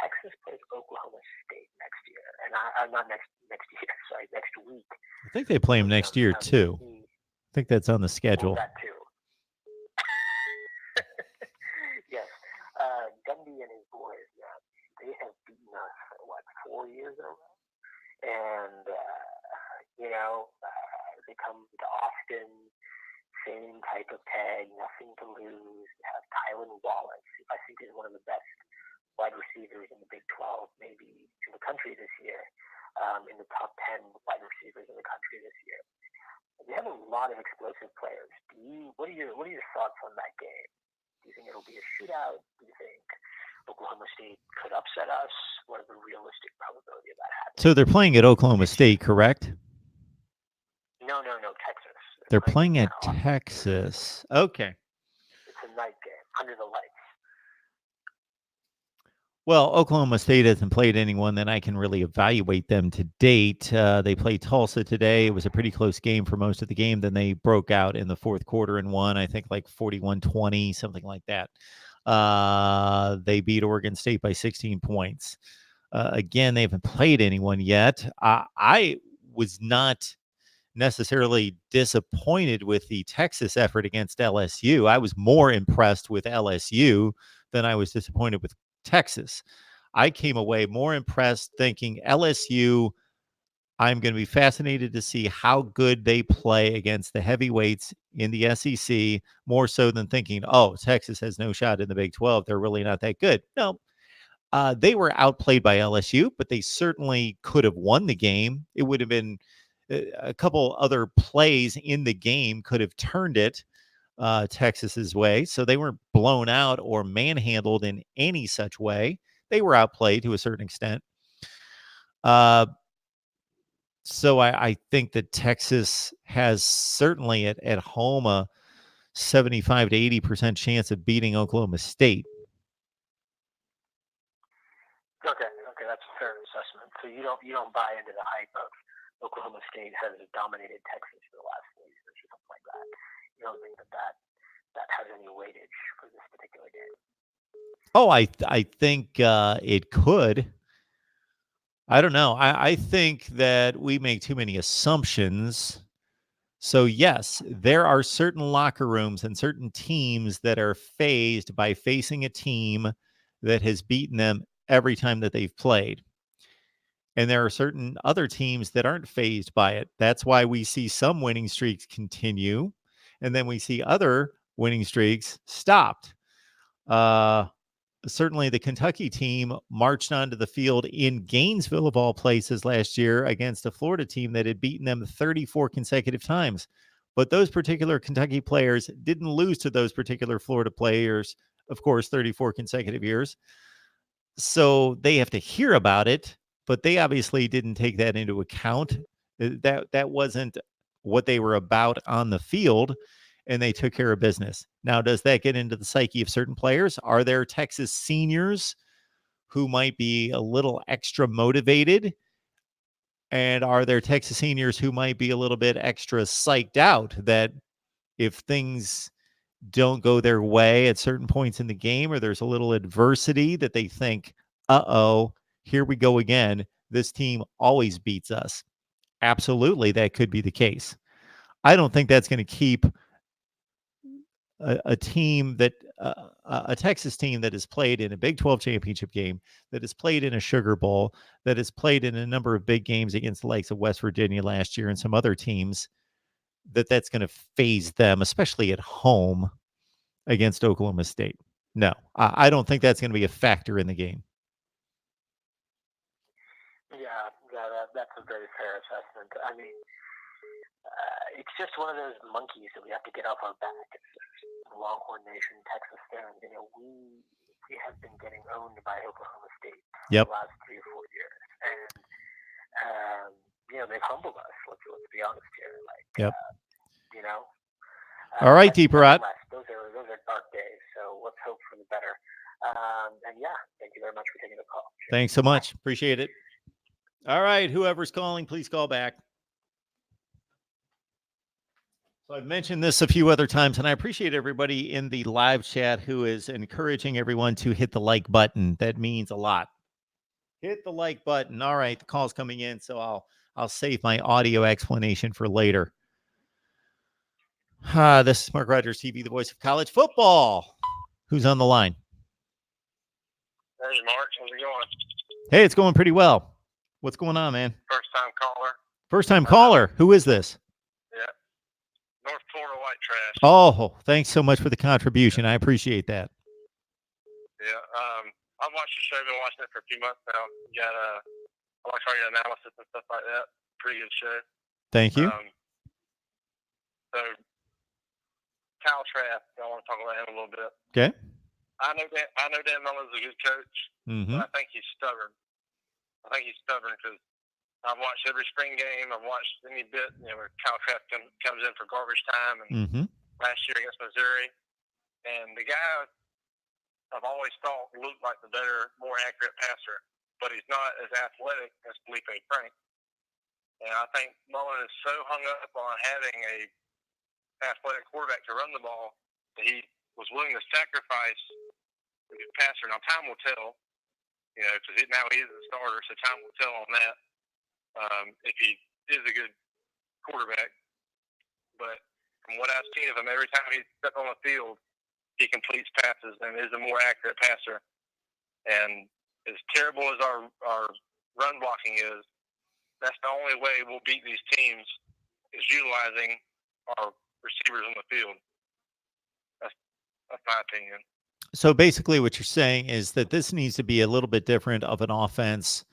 S4: Texas plays Oklahoma State next year, and not next year. Sorry, next week.
S1: I think they play them next year too. I think that's on the schedule.
S4: That too. Yes, Gundy and his boys. They have beaten us 4 years in a row, and they come to Austin, same type of tag, nothing to lose. They have Tylan Wallace, who I think is one of the best wide receivers in the Big 12, maybe in the country this year, in the top 10 wide receivers in the country this year. They have a lot of explosive players. What are your thoughts on that game? Do you think it'll be a shootout? Do you think Oklahoma State could upset us? What is the realistic probability of that happening?
S1: So they're playing at Oklahoma State, correct?
S4: No, Texas.
S1: They're playing at Texas. Okay.
S4: It's a night game, under the lights.
S1: Well, Oklahoma State hasn't played anyone that I can really evaluate them to date. They played Tulsa today. It was a pretty close game for most of the game. Then they broke out in the fourth quarter and won, I think, like 41-20, something like that. They beat Oregon State by 16 points. Again, they haven't played anyone yet. I was not necessarily disappointed with the Texas effort against LSU. I was more impressed with LSU than I was disappointed with Texas. I came away more impressed thinking LSU, I'm going to be fascinated to see how good they play against the heavyweights in the SEC, more so than thinking, oh, Texas has no shot in the Big 12. They're really not that good. No, they were outplayed by LSU, but they certainly could have won the game. It would have been a couple other plays in the game could have turned it Texas's way. So they weren't blown out or manhandled in any such way. They were outplayed to a certain extent. So I think that Texas has certainly at home a 75 to 80% chance of beating Oklahoma State.
S4: Okay, that's a fair assessment. So you don't buy into the hype of Oklahoma State has dominated Texas for the last 4 years or something like that. You don't think that has any weightage for this particular game?
S1: Oh, I think it could. I don't know. I think that we make too many assumptions. So, yes, there are certain locker rooms and certain teams that are fazed by facing a team that has beaten them every time that they've played. And there are certain other teams that aren't fazed by it. That's why we see some winning streaks continue, and then we see other winning streaks stopped. Certainly the Kentucky team marched onto the field in Gainesville, of all places, last year against a Florida team that had beaten them 34 consecutive times. But those particular Kentucky players didn't lose to those particular Florida players, of course, 34 consecutive years. So they have to hear about it, but they obviously didn't take that into account. That wasn't what they were about on the field, and they took care of business. Now, does that get into the psyche of certain players? Are there Texas seniors who might be a little extra motivated? And are there Texas seniors who might be a little bit extra psyched out that if things don't go their way at certain points in the game, or there's a little adversity, that they think, uh-oh, here we go again. This team always beats us. Absolutely, that could be the case. I don't think that's going to keep a team that a Texas team that has played in a Big 12 championship game, that has played in a Sugar Bowl, that has played in a number of big games against the likes of West Virginia last year and some other teams, that's going to phase them, especially at home against Oklahoma State. No, I don't think that's going to be a factor in the game.
S4: Yeah, that's a very fair assessment. I mean, it's just one of those monkeys that we have to get off our back. It's Longhorn Nation, Texas fans. You know, we have been getting owned by Oklahoma State for the last 3 or 4 years, and you know, they've humbled us. Let's be honest here. Like, you know.
S1: All right, Deeper Rot.
S4: Those are dark days. So let's hope for the better. And yeah, thank you very much for taking the call. Sure.
S1: Thanks so much. Appreciate it. All right, whoever's calling, please call back. So I've mentioned this a few other times, and I appreciate everybody in the live chat who is encouraging everyone to hit the like button. That means a lot. Hit the like button. All right, the call's coming in, so I'll save my audio explanation for later. This is MarkRogersTV, the voice of college football. Who's on the line?
S2: Hey, Mark. How's it going?
S1: Hey, it's going pretty well. What's going on, man?
S2: First-time caller.
S1: First-time caller. Who is this?
S2: Yeah. North Florida White Trash.
S1: Oh, thanks so much for the contribution. I appreciate that.
S2: Yeah. I've watched your show. Been watching it for a few months now. You got I watch all your analysis and stuff like that. Pretty good show.
S1: Thank you.
S2: So, Kyle Trask, I want to talk about him a little bit.
S1: Okay.
S2: I know Dan Mullen's a good coach, but I think he's stubborn. I think he's stubborn because I've watched every spring game. I've watched any bit, you know, where Kyle Trask comes in for garbage time, and last year against Missouri. And the guy I've always thought looked like the better, more accurate passer, but he's not as athletic as Felipe Franks. And I think Mullen is so hung up on having a athletic quarterback to run the ball that he was willing to sacrifice the passer. Now, time will tell, you know, because now he is a starter, so time will tell on that if he is a good quarterback. But from what I've seen of him, every time he steps on the field, he completes passes and is a more accurate passer. And as terrible as our run blocking is, that's the only way we'll beat these teams is utilizing our receivers on the field. That's my opinion.
S1: So basically what you're saying is that this needs to be a little bit different of an offense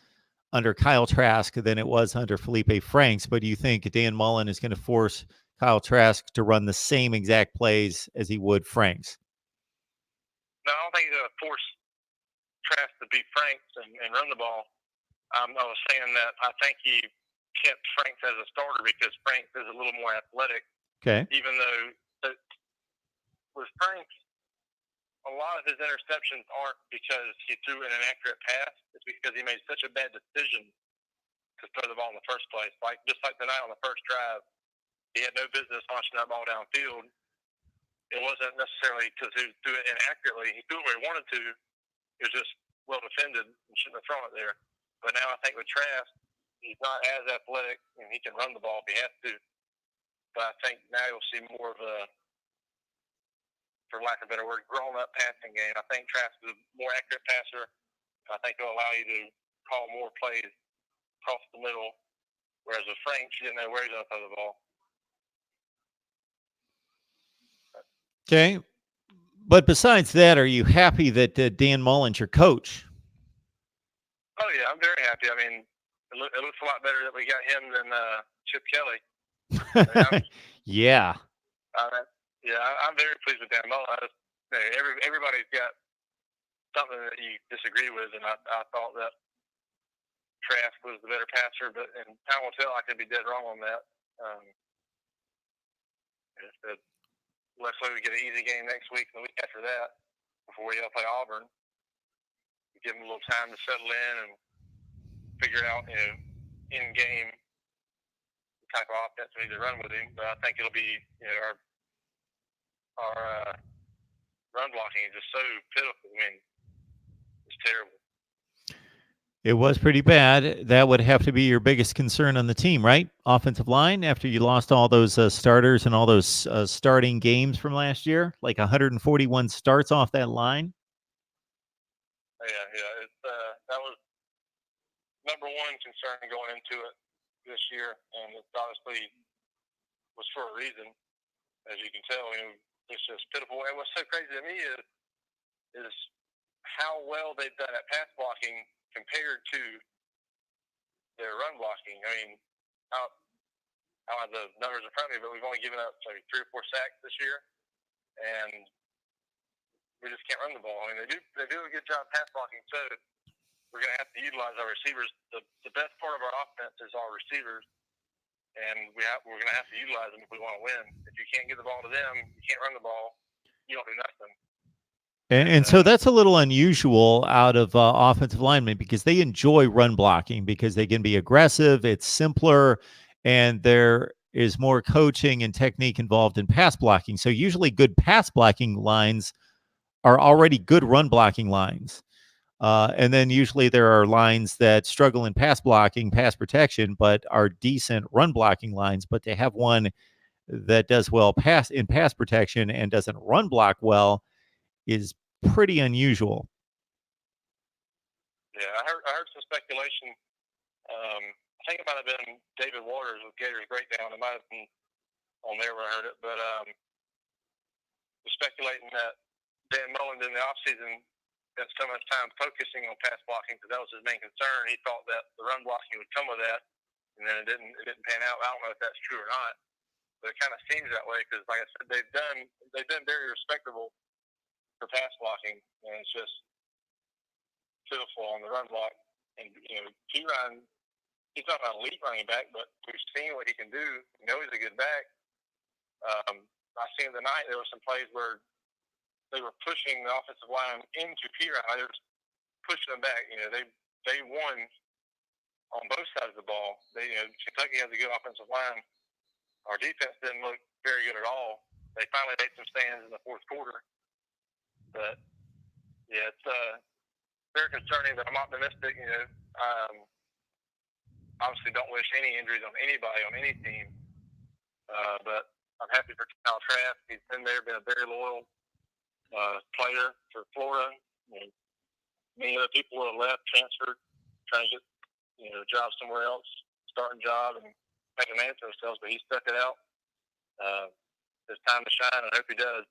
S1: under Kyle Trask than it was under Felipe Franks, but you think Dan Mullen is going to force Kyle Trask to run the same exact plays as he would Franks?
S2: No, I don't think he's going to force Trask to beat Franks and run the ball. I was saying that I think he kept Franks as a starter because Franks is a little more athletic.
S1: Okay.
S2: Even though with Franks, a lot of his interceptions aren't because he threw an inaccurate pass. It's because he made such a bad decision to throw the ball in the first place. Just like tonight on the first drive, he had no business launching that ball downfield. It wasn't necessarily because he threw it inaccurately. He threw it where he wanted to. It was just well defended and shouldn't have thrown it there. But now I think with Trask, he's not as athletic, and he can run the ball if he has to. But I think now you'll see more of a, for lack of a better word, grown-up passing game. I think Trask is a more accurate passer. I think it'll allow you to call more plays across the middle, whereas with Franks, you didn't know where he's going to throw the ball.
S1: Okay. But besides that, are you happy that Dan Mullen's your coach?
S2: Oh, yeah, I'm very happy. I mean, it looks a lot better that we got him than Chip Kelly.
S1: Yeah.
S2: I'm very pleased with Dan Mullen. Everybody's got something that you disagree with, and I thought that Trask was the better passer, but and time will tell. I could be dead wrong on that. Let's say we get an easy game next week and the week after that before we play Auburn. Give them a little time to settle in and figure out,
S4: in-game type of offense we need to run with him. But I think it'll be, our run blocking is just so pitiful. I mean, it's terrible.
S1: It was pretty bad. That would have to be your biggest concern on the team, right? Offensive line, after you lost all those starters and all those starting games from last year, like 141 starts off that line.
S4: Yeah. That was number one concern going into it this year, and it honestly was for a reason, as you can tell. It's just pitiful. And what's so crazy to me is how well they've done at pass blocking compared to their run blocking. I mean, I don't have the numbers in front of me, but we've only given up maybe 3 or 4 sacks this year, and we just can't run the ball. I mean, they do a good job pass blocking, so we're going to have to utilize our receivers. The best part of our offense is our receivers, and we're going to have to utilize them if we want to win. If you can't get the ball to them, you can't run the ball, you don't do nothing.
S1: And so that's a little unusual out of offensive linemen because they enjoy run blocking because they can be aggressive. It's simpler, and there is more coaching and technique involved in pass blocking. So usually good pass blocking lines are already good run blocking lines. And then usually there are lines that struggle in pass blocking, pass protection, but are decent run blocking lines. But to have one that does well pass protection and doesn't run block well is pretty unusual.
S4: Yeah, I heard some speculation. I think it might have been David Waters with Gators Breakdown. It might have been on there where I heard it, but was speculating that Dan Mullen in the offseason spent so much time focusing on pass blocking because that was his main concern. He thought that the run blocking would come with that, and then it didn't pan out. I don't know if that's true or not, but it kind of seems that way because, like I said, they've been very respectable for pass blocking, and it's just pitiful on the run block. And T-Ryan, he's not an elite running back, but we've seen what he can do. We know he's a good back. I seen tonight there were some plays where they were pushing the offensive line into T-Ryan. They were pushing them back. They won on both sides of the ball. Kentucky has a good offensive line. Our defense didn't look very good at all. They finally made some stands in the fourth quarter. But, yeah, it's very concerning, but I'm optimistic. Obviously don't wish any injuries on anybody on any team. But I'm happy for Kyle Trask. He's been there, been a very loyal player for Florida. Many other people have left, transferred, trying to get a job somewhere else, starting job, and make a name for themselves. But he stuck it out. It's time to shine, and I hope he does.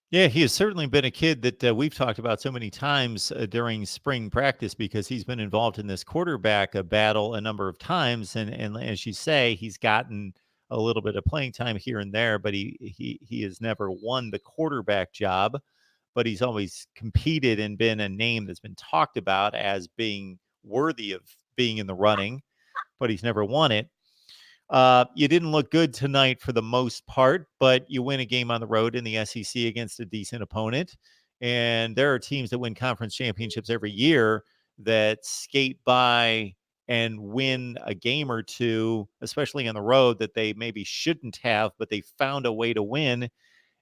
S1: Yeah, he has certainly been a kid that we've talked about so many times during spring practice because he's been involved in this quarterback battle a number of times. And as you say, he's gotten a little bit of playing time here and there, but he has never won the quarterback job. But he's always competed and been a name that's been talked about as being worthy of being in the running, but he's never won it. You didn't look good tonight for the most part, but you win a game on the road in the SEC against a decent opponent. And there are teams that win conference championships every year that skate by and win a game or two, especially on the road, that they maybe shouldn't have, but they found a way to win.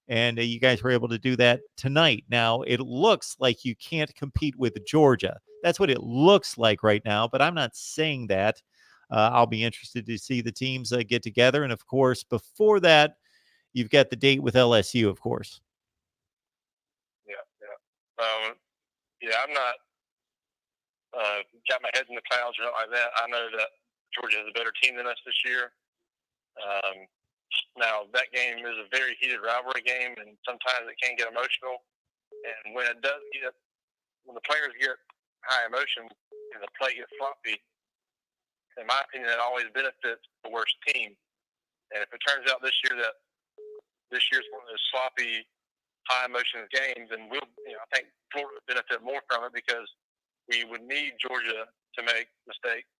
S1: And you guys were able to do that tonight. Now, it looks like you can't compete with Georgia. That's what it looks like right now, but I'm not saying that. I'll be interested to see the teams get together. And, of course, before that, you've got the date with LSU, of course.
S4: Yeah. I'm not got my head in the clouds or nothing like that. I know that Georgia is a better team than us this year. Now, that game is a very heated rivalry game, and sometimes it can get emotional. And when it does when the players get high emotion and the play gets sloppy, in my opinion, that always benefits the worst team. And if it turns out this year that this year's one of those sloppy, high emotion games, and I think Florida would benefit more from it because we would need Georgia to make mistakes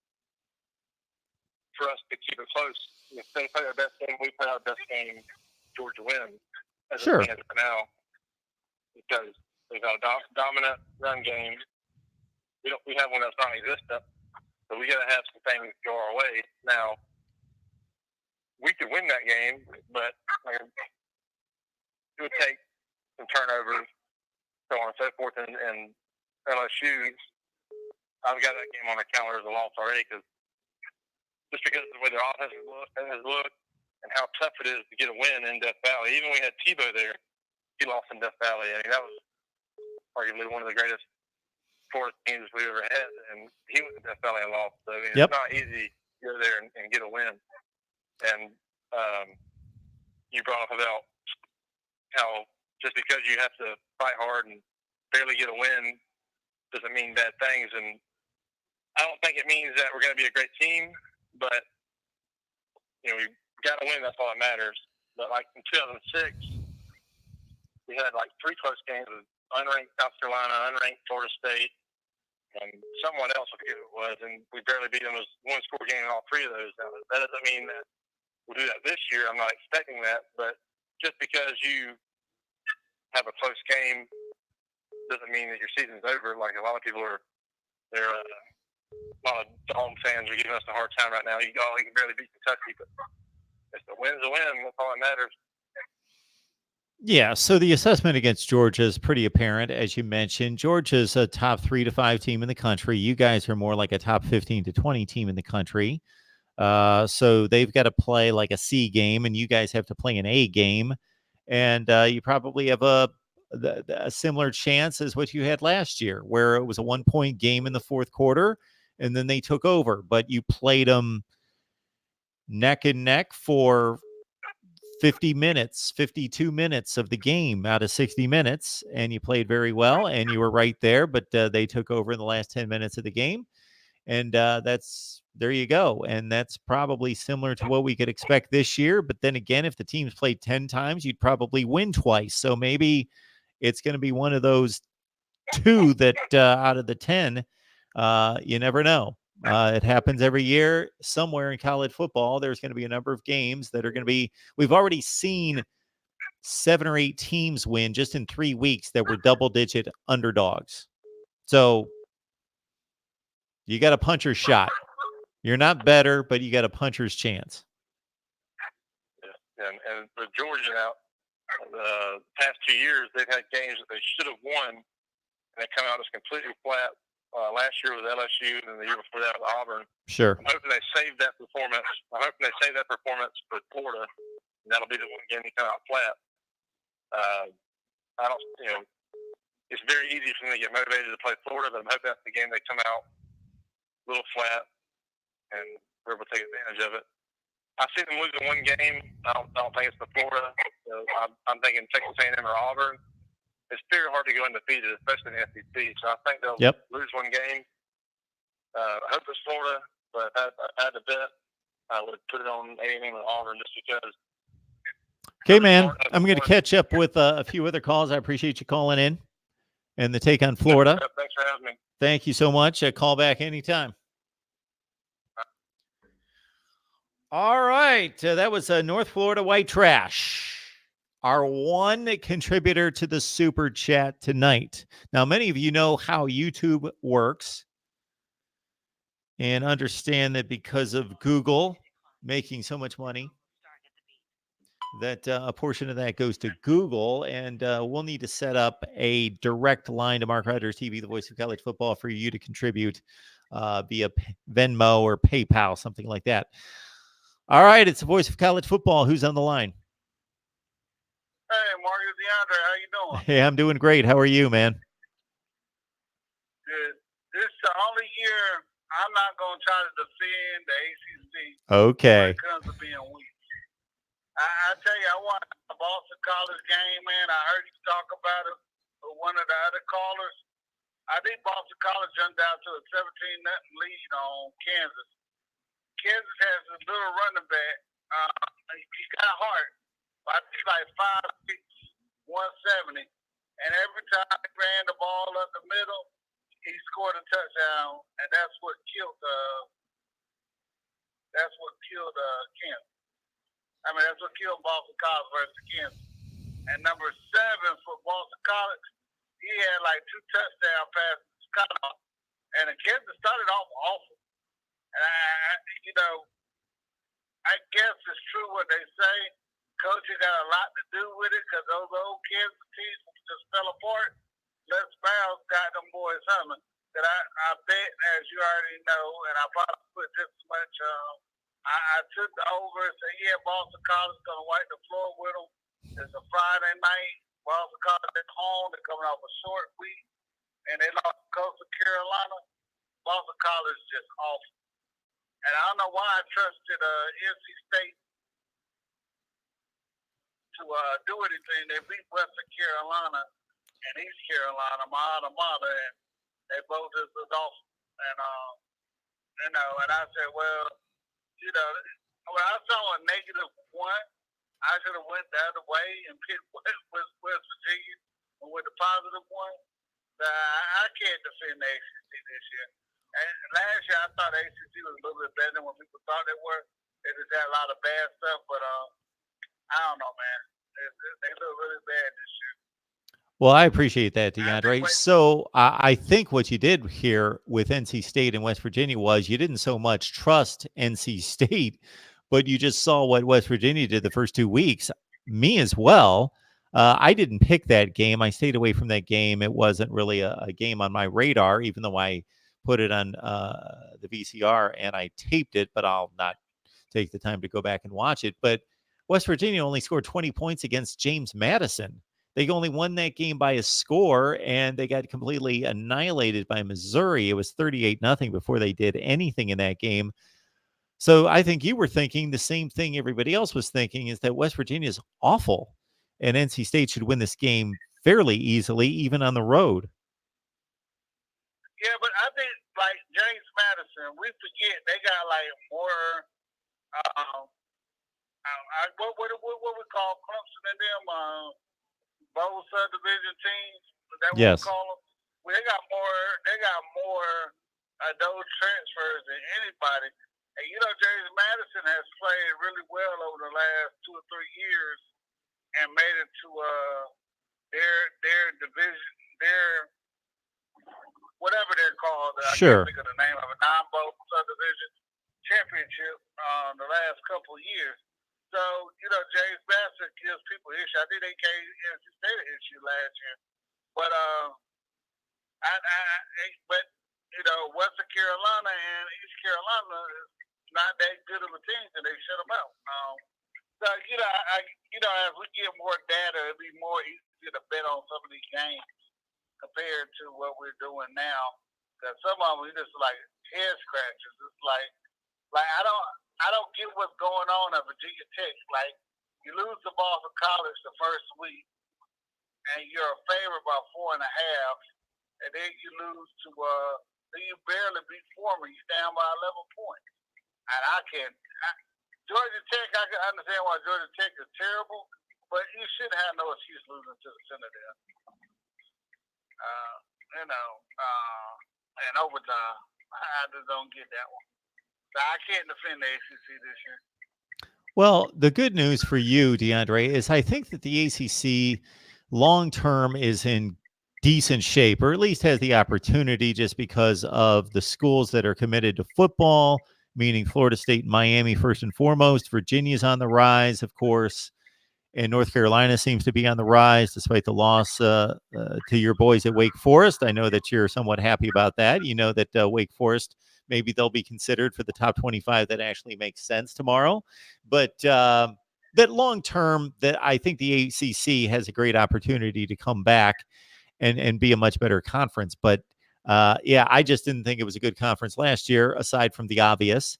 S4: for us to keep it close. If they play our best game, we play our best game, Georgia wins. As
S1: Sure.
S4: it stands for now, because they've got a dominant run game. We have one that's non-existent.
S5: So we got to have some things go our way. Now, we could win that game, but it would take some turnovers, so on and so forth. And LSU, I've got that game on the calendar as a loss already just because of the way their offense has looked and how tough it is to get a win in Death Valley. Even when we had Tebow there, he lost in Death Valley. I mean, that was arguably one of the greatest sports teams we've ever had, and he was in Death Valley and lost. So, I mean, It's not easy to go there and get a win. And you brought up about how just because you have to fight hard and barely get a win doesn't mean bad things. And I don't think it means that we're going to be a great team, but, we got to win. That's all that matters. But, like, in 2006, we had, like, 3 close games with unranked South Carolina, unranked Florida State, and someone else, I forget who it was, and we barely beat them. It was one-score game in all 3 of those. Now, that doesn't mean that we'll do that this year. I'm not expecting that, but just because you have a close game doesn't mean that your season's over. Like a lot of people a lot of Dalton fans are giving us a hard time right now. You can barely beat Kentucky, but if the win's a win, that's all that matters.
S1: Yeah, so the assessment against Georgia is pretty apparent, as you mentioned. Georgia's a top 3 to 5 team in the country. You guys are more like a top 15 to 20 team in the country. So they've got to play like a C game, and you guys have to play an A game. And you probably have a similar chance as what you had last year, where it was a 1-point game in the fourth quarter, and then they took over. But you played them neck and neck for 50 minutes, 52 minutes of the game out of 60 minutes, and you played very well, and you were right there, but they took over in the last 10 minutes of the game. And there you go. And that's probably similar to what we could expect this year. But then again, if the teams played 10 times, you'd probably win twice. So maybe it's going to be one of those 2 that out of the 10, you never know. It happens every year somewhere in college football. There's going to be a number of games that are going to be, we've already seen 7 or 8 teams win just in 3 weeks that were double-digit underdogs. So you got a puncher's shot. You're not better, but you got a puncher's chance.
S5: Yeah, and with Georgia now, the past 2 years, they've had games that they should have won, and they come out as completely flat. Last year was LSU, and the year before that was Auburn.
S1: Sure.
S5: I'm hoping they save that performance. I'm hoping they save that performance for Florida, and that'll be the one game they come out flat. It's very easy for them to get motivated to play Florida, but I'm hoping that's the game they come out a little flat, and we're able to take advantage of it. I see them losing one game. I don't think it's to Florida. So I'm thinking Texas A&M or Auburn. It's very hard to go undefeated, especially in the SEC. So I think they'll lose one game. I hope it's Florida, but if I had to bet, I would put it on A&M or Auburn just because.
S1: Okay, man. I'm going to catch up with a few other calls. I appreciate you calling in and the take on Florida.
S5: Thanks for having me.
S1: Thank you so much. Call back anytime. All right. That was North Florida White Trash, our one contributor to the Super Chat tonight. Now, many of you know how YouTube works and understand that because of Google making so much money, that a portion of that goes to Google, and we'll need to set up a direct line to MarkRogersTV, the voice of college football, for you to contribute via Venmo or PayPal, something like that. All right, it's the voice of college football. Who's on the line?
S6: Hey, Mark, it's DeAndre. How you doing?
S1: Hey, I'm doing great. How are you, man?
S6: Good. This is the only year I'm not going to try to defend the ACC.
S1: Okay.
S6: When it comes to being weak. I tell you, I watched the Boston College game, man. I heard you talk about it with one of the other callers. I think Boston College jumped out to a 17-0 lead on Kansas. Kansas has a little running back. He's got heart. I think like 5'6", 170. And every time he ran the ball up the middle, he scored a touchdown, and that's what killed Kansas. I mean, that's what killed Boston College versus Kansas. And number 7 for Boston College, he had like 2 touchdown passes cut off. And Kansas started off awful. And I guess it's true what they say. Coaching got a lot to do with it because those old kids teams just fell apart. Les Miles got them boys humming. That I bet, as you already know, and I probably put this much. I took the over and said, yeah, Boston College is going to wipe the floor with them. It's a Friday night. Boston College at home. They're coming off a short week, and they lost to Coastal Carolina. Boston College is just awful. And I don't know why I trusted NC State to do anything. They beat Western Carolina and East Carolina, my alma mater, and they both just was awful. And and I said, well, when I saw a -1, I should have went the other way and picked West Virginia and with the +1. I can't defend the ACC this year. And last year, I thought the ACC was a little bit better than what people thought they were. They just had a lot of bad stuff, but I don't know, man. They look really bad this year.
S1: Well, I appreciate that, DeAndre. So I think what you did here with NC State and West Virginia was you didn't so much trust NC State, but you just saw what West Virginia did the first 2 weeks. Me as well. I didn't pick that game. I stayed away from that game. It wasn't really a game on my radar, even though I put it on the VCR and I taped it, but I'll not take the time to go back and watch it. But West Virginia only scored 20 points against James Madison. They only won that game by a score, and they got completely annihilated by Missouri. It was 38-0 before they did anything in that game. So I think you were thinking the same thing everybody else was thinking, is that West Virginia is awful, and NC State should win this game fairly easily, even on the road.
S6: Yeah, but I think, like, James Madison, we forget they got, like, more, what we call Clemson and them, bowl subdivision teams. Is that what
S1: Yes.
S6: we call them? Well, they got more those transfers than anybody. And James Madison has played really well over the last 2 or 3 years and made it to their division, their whatever they're called.
S1: Sure.
S6: I can't think of the name of a non-bowl subdivision championship the last couple of years. So, James Madison gives people issue. I think they gave NC State an issue last year. But Western Carolina and East Carolina is not that good of a team, and they shut them out. So, as we get more data, it'll be more easy to bet on some of these games compared to what we're doing now. Because some of them, just like head scratches. It's like I don't get what's going on at Virginia Tech. Like, you lose to Boston College the first week, and you're a favorite by 4.5, and then you lose to then you barely beat Foreman. You're down by 11 points. And Georgia Tech, I can understand why Georgia Tech is terrible, but you shouldn't have no excuse losing to the Citadel. And overtime. I just don't get that one. So I can't defend the ACC this year.
S1: Well, the good news for you, DeAndre, is I think that the ACC long-term is in decent shape, or at least has the opportunity, just because of the schools that are committed to football, meaning Florida State and Miami first and foremost. Virginia's on the rise, of course, and North Carolina seems to be on the rise despite the loss to your boys at Wake Forest. I know that you're somewhat happy about that. You know that Wake Forest, maybe they'll be considered for the top 25. That actually makes sense tomorrow. But that long term, that I think the ACC has a great opportunity to come back and be a much better conference. But I just didn't think it was a good conference last year, aside from the obvious.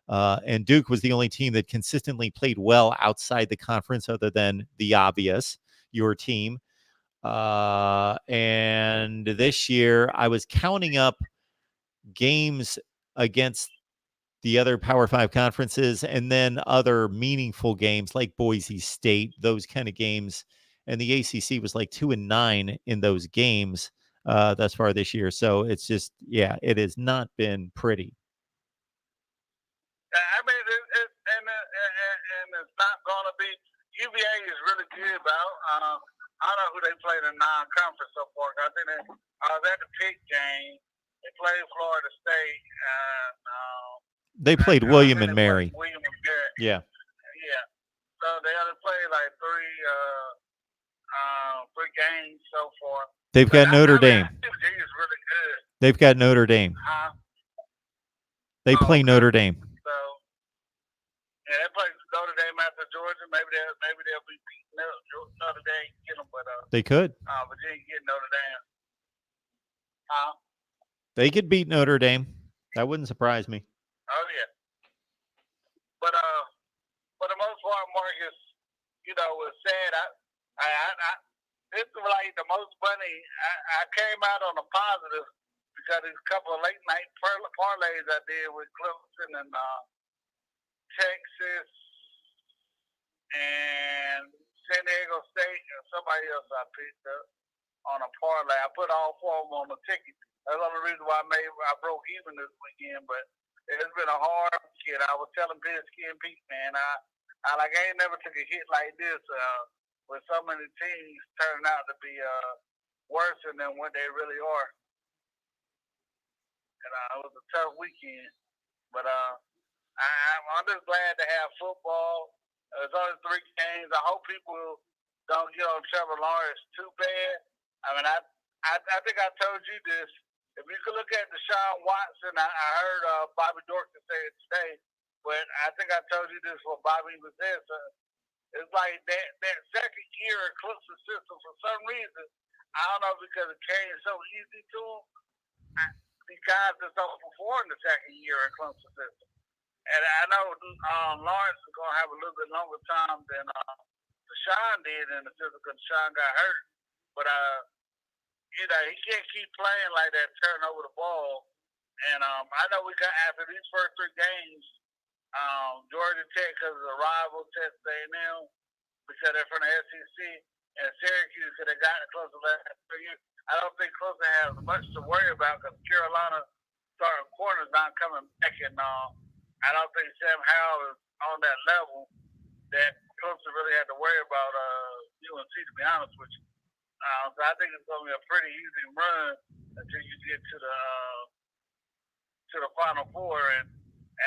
S1: And Duke was the only team that consistently played well outside the conference, other than the obvious, your team. And this year, I was counting up games against the other Power 5 conferences, and then other meaningful games like Boise State, those kind of games. And the ACC was like 2-9 in those games thus far this year. So it's just, it has not been pretty.
S6: I mean, and it's not going to be. UVA is really good, but I don't know who they played in non-conference so far. I think I was at the Pitt game. They played Florida State, and
S1: They played William and Mary.
S6: William and Mary.
S1: Yeah.
S6: Yeah. So they only played like three games so far.
S1: They've got Notre Dame.
S6: Virginia's really good.
S1: They've got Notre Dame.
S6: Huh?
S1: They play Notre Dame.
S6: So yeah, they play Notre Dame after Georgia. Maybe they'll be beating Notre Dame, get them, but
S1: they could.
S6: Virginia get Notre Dame. Huh?
S1: They could beat Notre Dame. That wouldn't surprise me.
S6: Oh yeah. But for the most part, Marcus, it's sad. This is like the most funny. I came out on a positive because there's a couple of late night parlays I did with Clemson and Texas and San Diego State and somebody else I picked up on a parlay. I put all four of them on the ticket. That's the only reason why I broke even this weekend. But it's been a hard weekend. I was telling Pinsky and Pete, man, I ain't never took a hit like this with so many teams turning out to be worse than what they really are. And it was a tough weekend. But I'm just glad to have football. There's only 3 games. I hope people don't get on Trevor Lawrence too bad. I mean, I think I told you this. If you could look at Deshaun Watson, I heard Bobby Dorkin say it today, but I think I told you this when Bobby was there. So it's like that second year in Clemson system, for some reason, I don't know, because it came so easy to them, these guys just don't perform the second year in Clemson system. And I know Lawrence is going to have a little bit longer time than Deshaun did in the system because Deshaun got hurt. But he can't keep playing like that, turning over the ball. And I know we got, after these first 3 games, Georgia Tech, because of the rival, Texas A&M, because they're from the SEC, and Syracuse, because they got Clemson last 3 years. I don't think Clemson has much to worry about because Carolina starting corners not coming back, and I don't think Sam Howell is on that level that Clemson really had to worry about UNC, to be honest with you. So I think it's going to be a pretty easy run until you get to the Final Four. And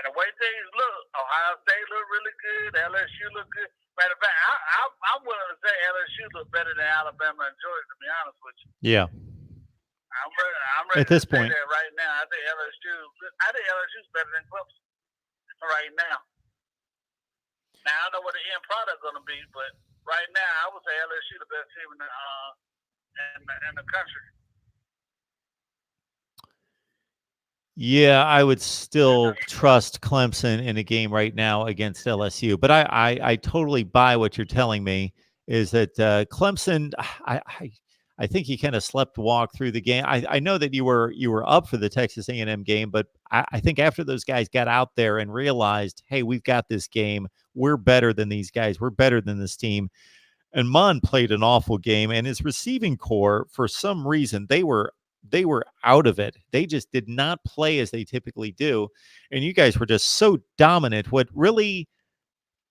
S6: the way things look, Ohio State look really good. LSU look good. Matter of fact, I'm willing to say LSU look better than Alabama and Georgia, to be honest with you.
S1: Yeah.
S6: I'm ready
S1: at this
S6: to say
S1: point
S6: that right now. I think LSU's better than Clemson right now. Now, I don't know what the end product is going to be, but right now, I would say LSU the best team in the country.
S1: Yeah, I would still trust Clemson in a game right now against LSU. But I totally buy what you're telling me is that Clemson, I think he kind of walk through the game. I know that you were up for the Texas A&M game, but I think after those guys got out there and realized, hey, we've got this game. We're better than these guys. We're better than this team. And Mon played an awful game, and his receiving core, for some reason, they were out of it. They just did not play as they typically do. And you guys were just so dominant. What really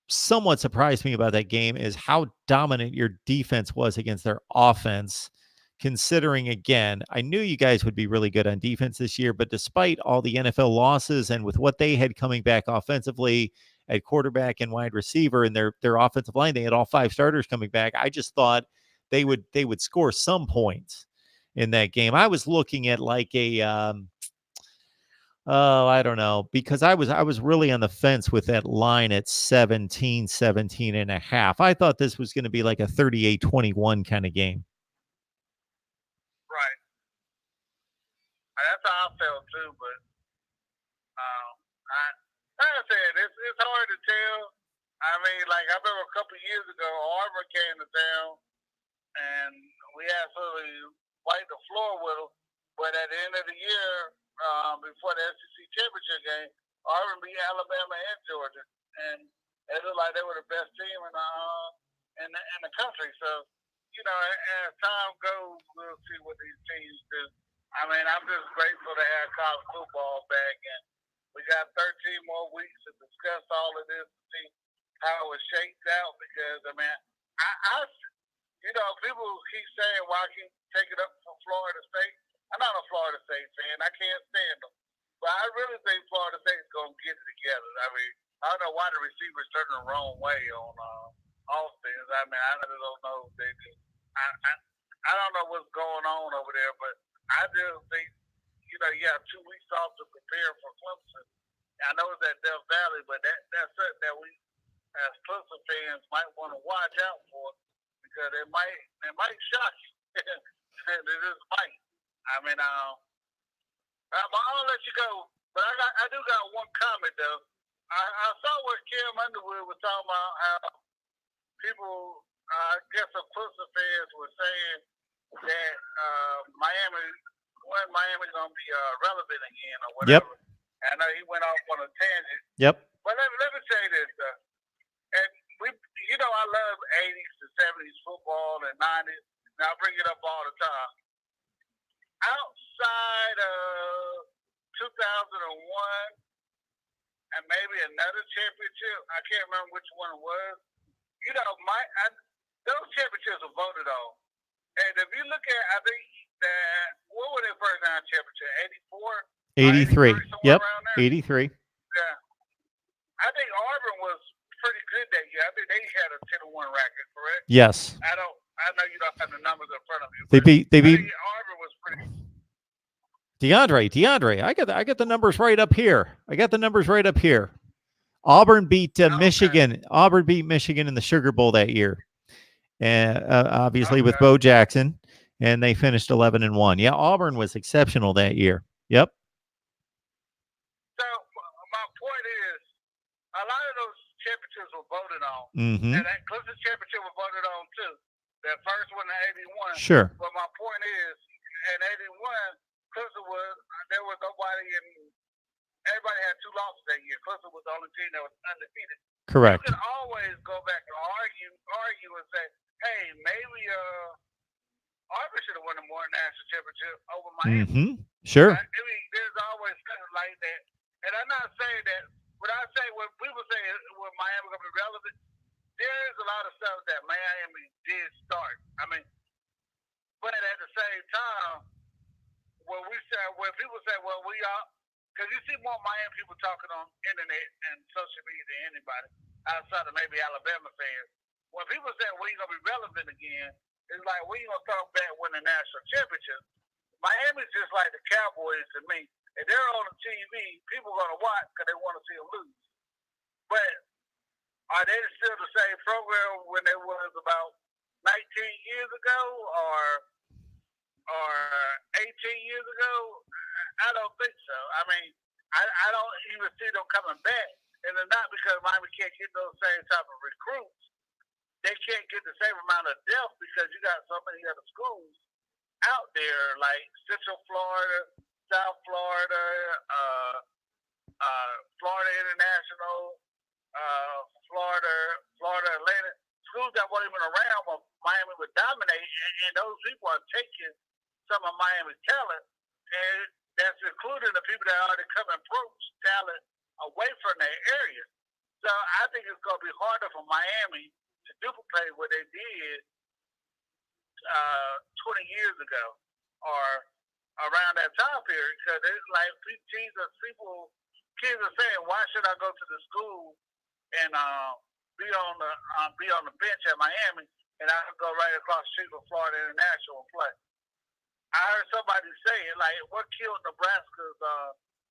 S1: somewhat surprised me about that game is how dominant your defense was against their offense. Considering, again, I knew you guys would be really good on defense this year, but despite all the NFL losses and with what they had coming back offensively at quarterback and wide receiver and their offensive line, they had all 5 starters coming back. I just thought they would score some points in that game. I was looking at like a I don't know, because I was really on the fence with that line at 17 and a half. I thought this was going to be like a 38-21 kind of game.
S6: Right. That's how I felt too, but like I said, it's hard to tell. I mean, like I remember a couple of years ago, Auburn came to town, and we absolutely wiped the floor with them. But at the end of the year, before the SEC championship game, Auburn beat Alabama and Georgia, and it looked like they were the best team in the country. So, as time goes, we'll see what these teams do. I mean, I'm just grateful to have college football back, and we got 13 more weeks to discuss all of this and see how it shakes out. Because I mean, people keep saying, "Why can't you take it up from Florida State?" I'm not a Florida State fan. I can't stand them. But I really think Florida State's going to get it together. I mean, I don't know why the receivers turning the wrong way on offense. I mean, I really don't know. I don't know what's going on over there, but I just think, you have 2 weeks off to prepare for Clemson. I know it's at Death Valley, but that's something that we, as Clemson fans, might want to watch out for because it might shock you. It just might. I mean, I'll let you go, but I do got one comment though. I saw what Kim Underwood was talking about how people, I guess, some Clemson fans were saying that Miami's gonna be relevant again or whatever.
S1: Yep.
S6: I know he went off on a tangent.
S1: Yep.
S6: But let me say this, and I love 80s to 70s football and 90s, and I bring it up all the time. Outside of 2001 and maybe another championship, I can't remember which one it was. Those championships were voted on. And if you look at, I think that, what were their first 9 championship? 84?
S1: 83. Yep.
S6: Around there?
S1: 83.
S6: Yeah. I think Auburn was pretty good that year. I think they had a 10-1 record, correct?
S1: Yes.
S6: I know you don't have the numbers in front of you.
S1: They beat
S6: Auburn was pretty.
S1: DeAndre. I got the numbers right up here. Auburn beat Michigan. Auburn beat Michigan in the Sugar Bowl that year. Obviously with Bo Jackson, and they finished 11-1. Yeah, Auburn was exceptional that year. Yep.
S6: So my point is, a lot of those championships were voted on,
S1: Mm-hmm.
S6: and that Clemson championship was voted on too. That first one in 81.
S1: Sure.
S6: But my point is, in 81, Clemson there was nobody everybody had 2 losses that year. Clemson was the only team that was undefeated.
S1: Correct.
S6: You can always go back and argue and say, hey, maybe Auburn should have won a more national championship over Miami.
S1: Mm-hmm. Sure.
S6: I mean, there's always something like that. And I'm not saying that, when people say when Miami going to be relevant, there is a lot of stuff that Miami did start. I mean, but at the same time, when people say, well, we are, because you see more Miami people talking on internet and social media than anybody outside of maybe Alabama fans. When people say we ain't gonna be relevant again, it's like we ain't gonna start back winning national championships. Miami's just like the Cowboys to me. If they're on the TV, people are gonna watch because they want to see them lose. But are they still the same program when they was about 19 years ago or 18 years ago? I don't think so. I mean, I don't even see them coming back. And it's not because Miami can't get those same type of recruits. They can't get the same amount of depth because you got so many other schools out there like Central Florida, South Florida, Florida International, Florida Atlantic, schools that weren't even around when Miami would dominate, and those people are taking some of Miami's talent, and that's including the people that already come and approach talent away from their area. So I think it's going to be harder for Miami to duplicate what they did 20 years ago or around that time period, because it's like kids are saying, why should I go to the school and be on the bench at Miami and I can go right across the street from Florida International and play? I heard somebody say it, like, what killed Nebraska's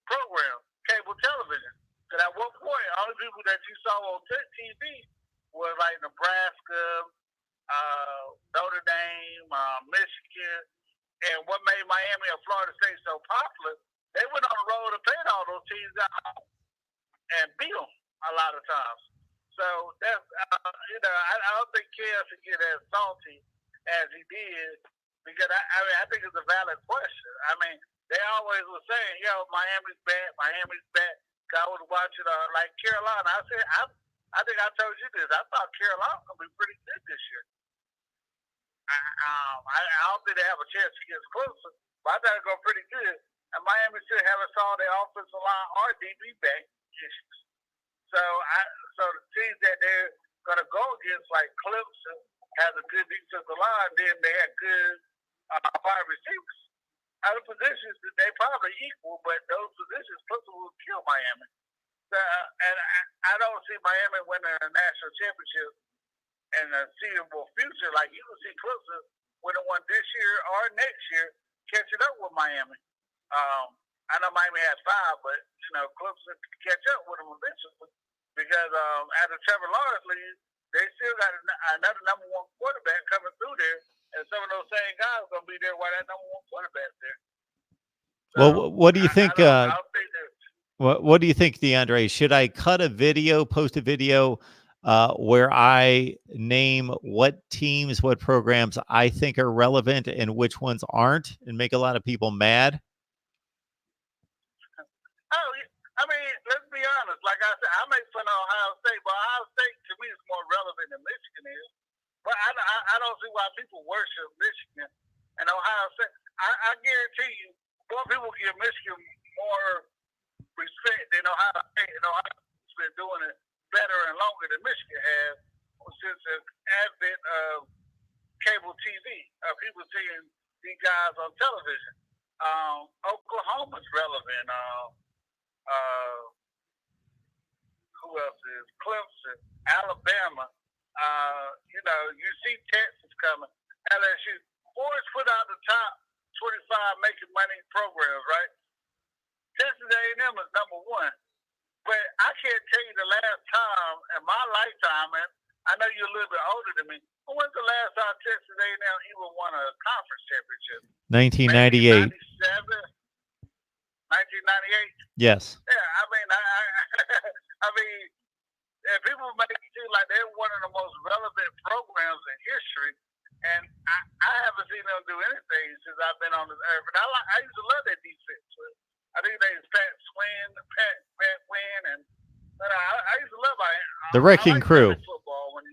S6: program? Cable television. Because at one point, all the people that you saw on TV were like Nebraska, Notre Dame, Michigan, and what made Miami and Florida State so popular, they went on the road and played all those teams out and beat them a lot of times. So that's, I don't think Kel should get as salty as he did, because I think it's a valid question. I mean, they always were saying, Miami's bad. I was watching like Carolina. I said, I think I told you this. I thought Carolina was going to be pretty good this year. I don't think they have a chance against Clemson, but I thought it would go pretty good. And Miami still haven't saw their offensive line or DB back issues. So the teams that they're going to go against, like Clemson, has a good defensive line, then they have good wide receivers. out of positions, they probably equal, but those positions Clemson will kill Miami. And I don't see Miami winning a national championship in the foreseeable future. Like you can see Clemson winning one this year or next year, catching up with Miami. I know Miami has 5, but Clemson can catch up with them eventually because after Trevor Lawrence leaves, they still got another number 1 quarterback coming through there, and some of those same guys are gonna be there while that number 1 quarterback's there. So,
S1: well, what do you think?
S6: I don't think that.
S1: What do you think, DeAndre? Should I cut a video, post a video where I name what teams, what programs I think are relevant and which ones aren't, and make a lot of people mad?
S6: Oh, I mean, let's be honest. Like I said, I make fun of Ohio State, but Ohio State to me is more relevant than Michigan is. But I don't see why people worship Michigan and Ohio State. I guarantee you, more people give Michigan more respect than Ohio State, and Ohio State's been doing it better and longer than Michigan has since the advent of cable TV, people seeing these guys on television. Oklahoma's relevant. Who else is? Clemson, Alabama. You see Texas coming. LSU. Forrest put out the top 25 making money programs, right? Texas A&M is number 1. But I can't tell you the last time in my lifetime, and I know you're a little bit older than me, but when's the last time Texas A&M even won a conference championship?
S1: 1998.
S6: 1998?
S1: Yes.
S6: Yeah, I mean, and people make it seem like they're one of the most relevant programs in history, and I haven't seen them do anything since I've been on this earth. But I used to love that defense. I think they Pat Wynn, and I used to love
S1: the Wrecking Crew.
S6: Football when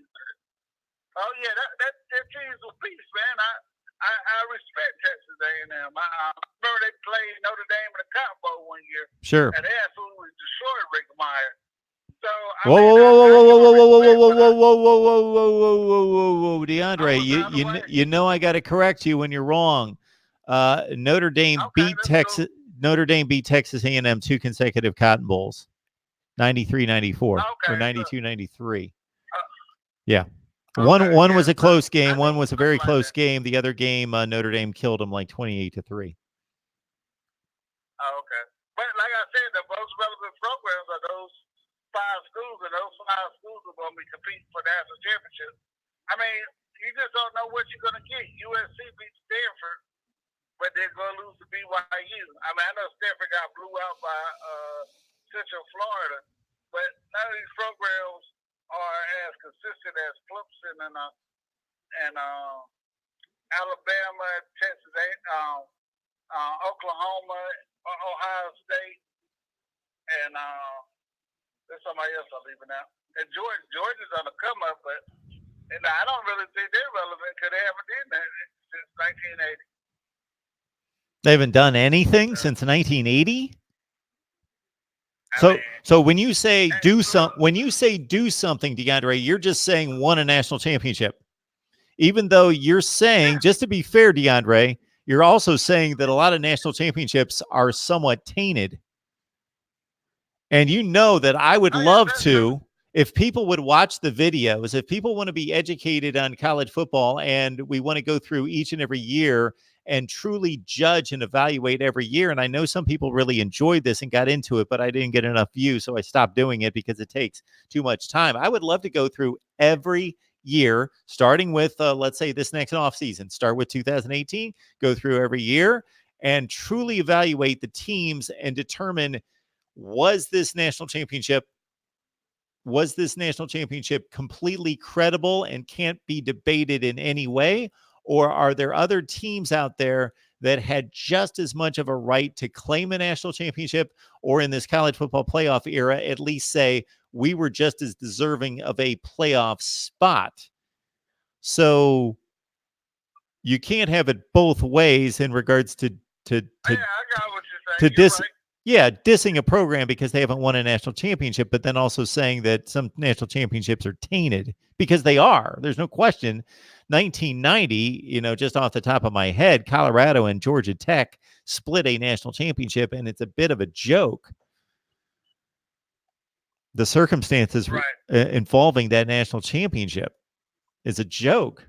S6: oh yeah, that team's a beast, man. I respect Texas A&M. I remember they played Notre Dame in the Cotton Bowl one year.
S1: Sure.
S6: And they absolutely destroyed Rick Meyer. So
S1: whoa, DeAndre, you know I got to correct you when you're wrong. Notre Dame beat Texas. Notre Dame beat Texas A&M 2 consecutive Cotton Bowls, 93-94 or 92-93. Yeah. One was a close game. One was a very close game. The other game, Notre Dame killed them like 28-3.
S6: Oh, okay. But like I said, the most relevant programs are those 5 schools, and those 5 schools are going to be competing for the national championship. I mean, you just don't know what you're going to get. USC beat Stanford, but they're going to lose to BYU. I mean, I know Stanford got blew out by Central Florida, but none of these programs are as consistent as Clemson and Alabama, Texas, Oklahoma, Ohio State, and there's somebody else I'm leaving out. And Georgia's on the come up, but I don't really think they're relevant because they haven't done that since 1980.
S1: They haven't done anything since 1980. So when you say do something, DeAndre, you're just saying won a national championship. Even though you're saying, just to be fair, DeAndre, you're also saying that a lot of national championships are somewhat tainted. And you know that I would love to, if people would watch the videos, if people want to be educated on college football and we want to go through each and every year and truly judge and evaluate every year. And I know some people really enjoyed this and got into it, but I didn't get enough views, so I stopped doing it because it takes too much time. I would love to go through every year, starting with, let's say, this next offseason. Start with 2018, go through every year, and truly evaluate the teams and determine, was this national championship completely credible and can't be debated in any way? Or are there other teams out there that had just as much of a right to claim a national championship, or in this college football playoff era, at least say we were just as deserving of a playoff spot? So you can't have it both ways in regards to
S6: I got what you're saying.
S1: dissing a program because they haven't won a national championship, but then also saying that some national championships are tainted. because they are. There's no question. 1990, just off the top of my head, Colorado and Georgia Tech split a national championship, and it's a bit of a joke. The circumstances involving that national championship is a joke.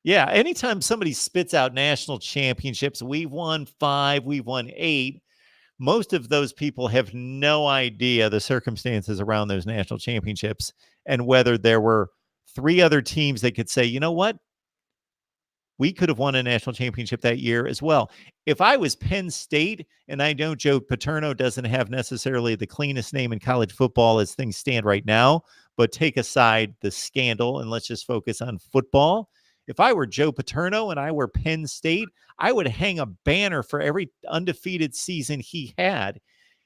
S1: Yeah, anytime somebody spits out national championships, we've won 5, we've won 8. Most of those people have no idea the circumstances around those national championships and whether there were 3 other teams that could say, you know what? We could have won a national championship that year as well. If I was Penn State, and I know Joe Paterno doesn't have necessarily the cleanest name in college football as things stand right now, but take aside the scandal and let's just focus on football. If I were Joe Paterno and I were Penn State, I would hang a banner for every undefeated season he had.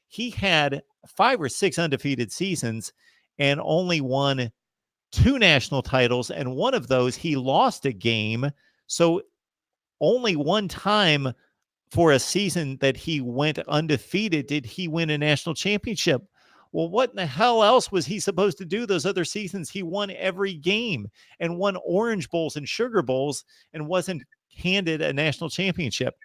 S1: He had 5 or 6 undefeated seasons and only won 2 national titles, and one of those he lost a game. So only one time for a season that he went undefeated did he win a national championship. Well, what in the hell else was he supposed to do those other seasons? He won every game and won Orange Bowls and Sugar Bowls and wasn't handed a national championship.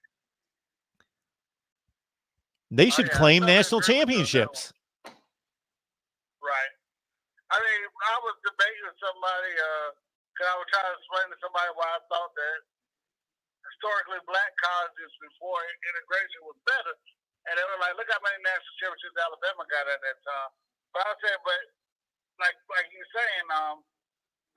S1: They should claim national championships.
S6: Right. I mean, I was debating with somebody, because I was trying to explain to somebody why I thought that historically black colleges before integration was better. And they were like, look how many national championships Alabama got at that time. But I said, but like you're saying,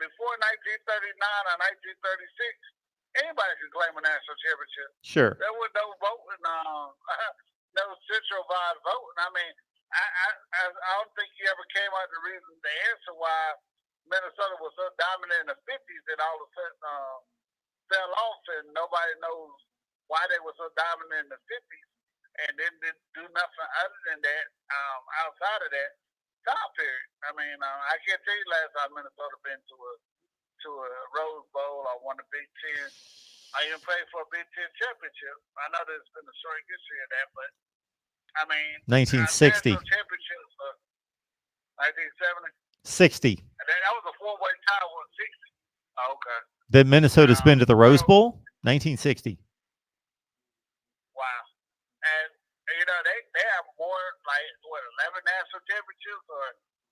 S6: before 1939 or 1936, anybody could claim a national championship.
S1: Sure.
S6: There was no voting, no centralized voting. I mean, I don't think he ever came out the reason, the answer why Minnesota was so dominant in the 50s and all of a sudden fell off, and nobody knows why they were so dominant in the 50s. And then didn't do nothing other than that outside of that time period. I mean, I can't tell you last time Minnesota been to a Rose Bowl or won a Big Ten. I even played for a Big Ten championship. I know there's been a short history of that, but I mean,
S1: 1960.
S6: National championships, 1970.
S1: 60.
S6: And then that was a 4-way tie. Was 60. Oh, okay.
S1: That Minnesota's been to the Rose Bowl? 1960.
S6: Wow. And they have more, like, 11 national championships or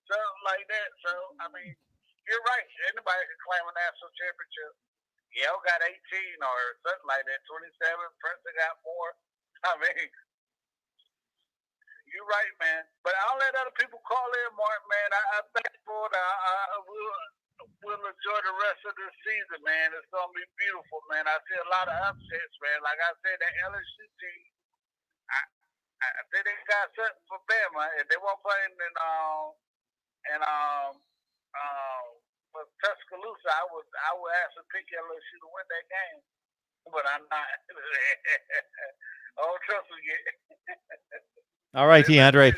S6: something like that. So, I mean, you're right. Anybody can claim a national championship. Yale got 18 or something like that, 27. Princeton got more. I mean, you're right, man. But I'll let other people call in, Mark, man. I'm thankful that we'll enjoy the rest of this season, man. It's going to be beautiful, man. I see a lot of upsets, man. Like I said, that LSU team, I think they got something for Bama. If they won't play for Tuscaloosa, I would actually pick LSU to win that game. But I'm not. I don't trust them yet.
S1: All right, DeAndre.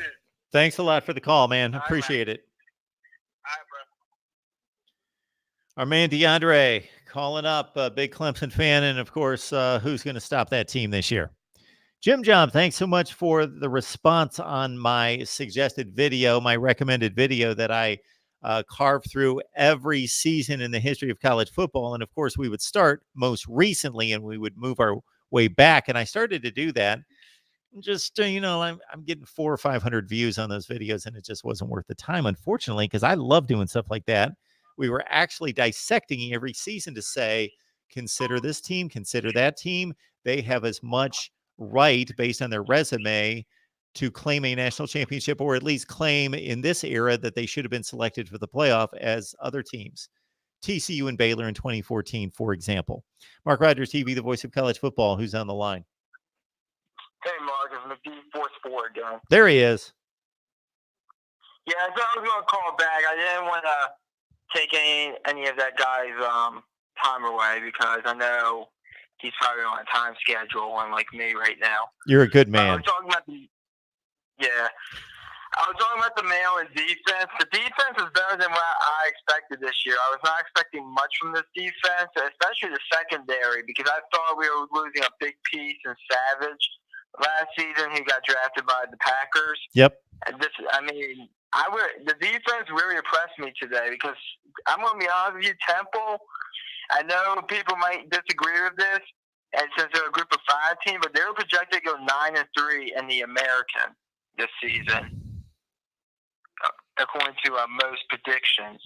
S1: Thanks a lot for the call, man. Appreciate it.
S6: All right, bro.
S1: Our man DeAndre calling up, a big Clemson fan, and of course, who's going to stop that team this year? Jim Job, thanks so much for the response on my suggested video, my recommended video that I carved through every season in the history of college football. And of course, we would start most recently and we would move our way back. And I started to do that. Just, I'm getting 400 or 500 views on those videos, and it just wasn't worth the time, unfortunately, because I love doing stuff like that. We were actually dissecting every season to say, consider this team, consider that team. They have as much right based on their resume to claim a national championship, or at least claim in this era that they should have been selected for the playoff as other teams. TCU and Baylor in 2014, for example. Mark Rogers TV, the voice of college football. Who's on the line?
S2: Hey, Mark, it's McGee, Fourth Sport again.
S1: There he is.
S2: Yeah, I thought I was going to call back. I didn't want to take any of that guy's time away because I know he's probably on a time schedule, unlike me right now.
S1: You're a good man.
S2: I was talking about the Maryland defense. The defense is better than what I expected this year. I was not expecting much from this defense, especially the secondary, because I thought we were losing a big piece in Savage last season. He got drafted by the Packers.
S1: Yep.
S2: And The defense really impressed me today because I'm going to be honest with you, Temple. I know people might disagree with this, and since they're a group of 5 team, but they're projected to go 9-3 in the American this season, according to most predictions.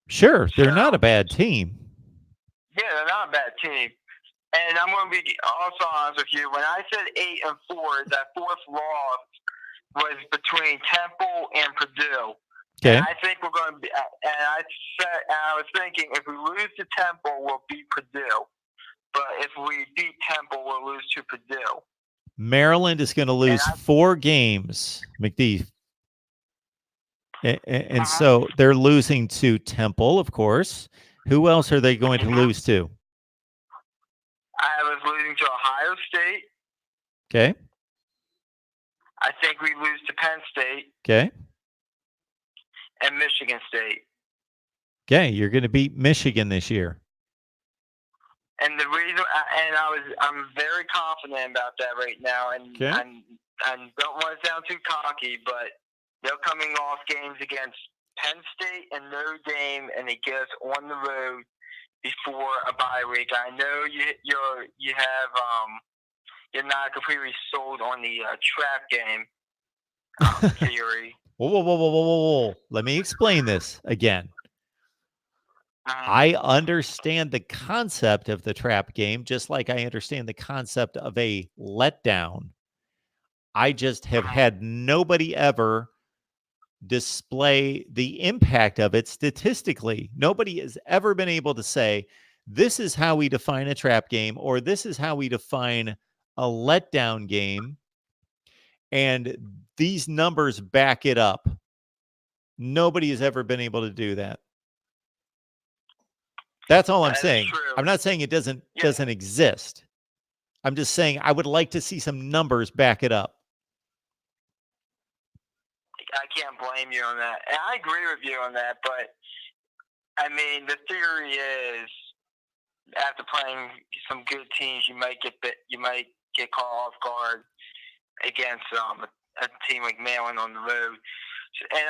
S1: Sure, they're not a bad team.
S2: Yeah, they're not a bad team. And I'm going to be also honest with you. When I said 8-4, that fourth loss was between Temple and Purdue.
S1: Okay.
S2: And I think we're going to be. And I was thinking, if we lose to Temple, we'll beat Purdue. But if we beat Temple, we'll lose to Purdue.
S1: Maryland is going to lose 4 games, McGee. And so they're losing to Temple, of course. Who else are they going to lose to?
S2: I was losing to Ohio State.
S1: Okay.
S2: I think we lose to Penn State.
S1: Okay.
S2: And Michigan State.
S1: Okay, you're going to beat Michigan this year.
S2: And the reason, I'm very confident about that right now, and I don't want to sound too cocky, but they're coming off games against Penn State and Notre Dame, and they get us on the road before a bye week. I know you're not completely sold on the trap game theory.
S1: Whoa. Let me explain this again. I understand the concept of the trap game, just like I understand the concept of a letdown. I just have had nobody ever display the impact of it statistically. Nobody has ever been able to say, this is how we define a trap game, or this is how we define a letdown game, and these numbers back it up. Nobody has ever been able to do that. That's all I'm saying. I'm not saying it doesn't exist. I'm just saying I would like to see some numbers back it up.
S2: I can't blame you on that. And I agree with you on that, but I mean, the theory is after playing some good teams, you might get caught off guard against a team like Maryland on the road. And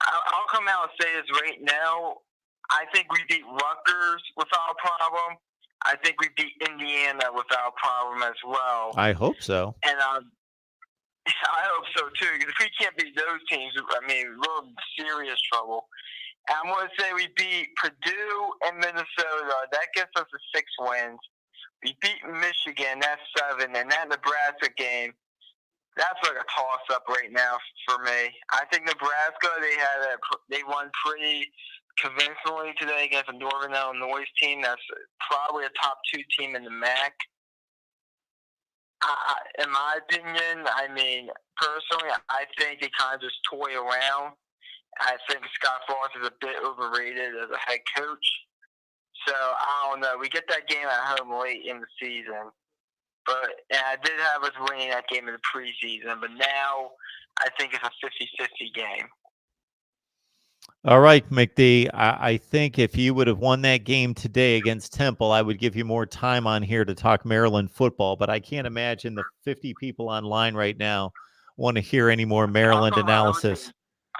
S2: I'll come out and say this right now. I think we beat Rutgers without a problem. I think we beat Indiana without a problem as well.
S1: I hope so.
S2: And I hope so too, because if we can't beat those teams, I mean, we're in serious trouble. And I'm going to say we beat Purdue and Minnesota. That gets us to 6 wins. We beat Michigan. That's 7. And that Nebraska game, that's like a toss-up right now for me. I think Nebraska, they won pretty convincingly today against a Northern Illinois team that's probably a top 2 team in the MAC. In my opinion, I mean, personally, I think they kind of just toy around. I think Scott Frost is a bit overrated as a head coach. So, I don't know. We get that game at home late in the season. And I did have us winning that game in the preseason. But now, I think it's a 50-50 game.
S1: All right, McD. I think if you would have won that game today against Temple, I would give you more time on here to talk Maryland football. But I can't imagine the 50 people online right now want to hear any more Maryland analysis.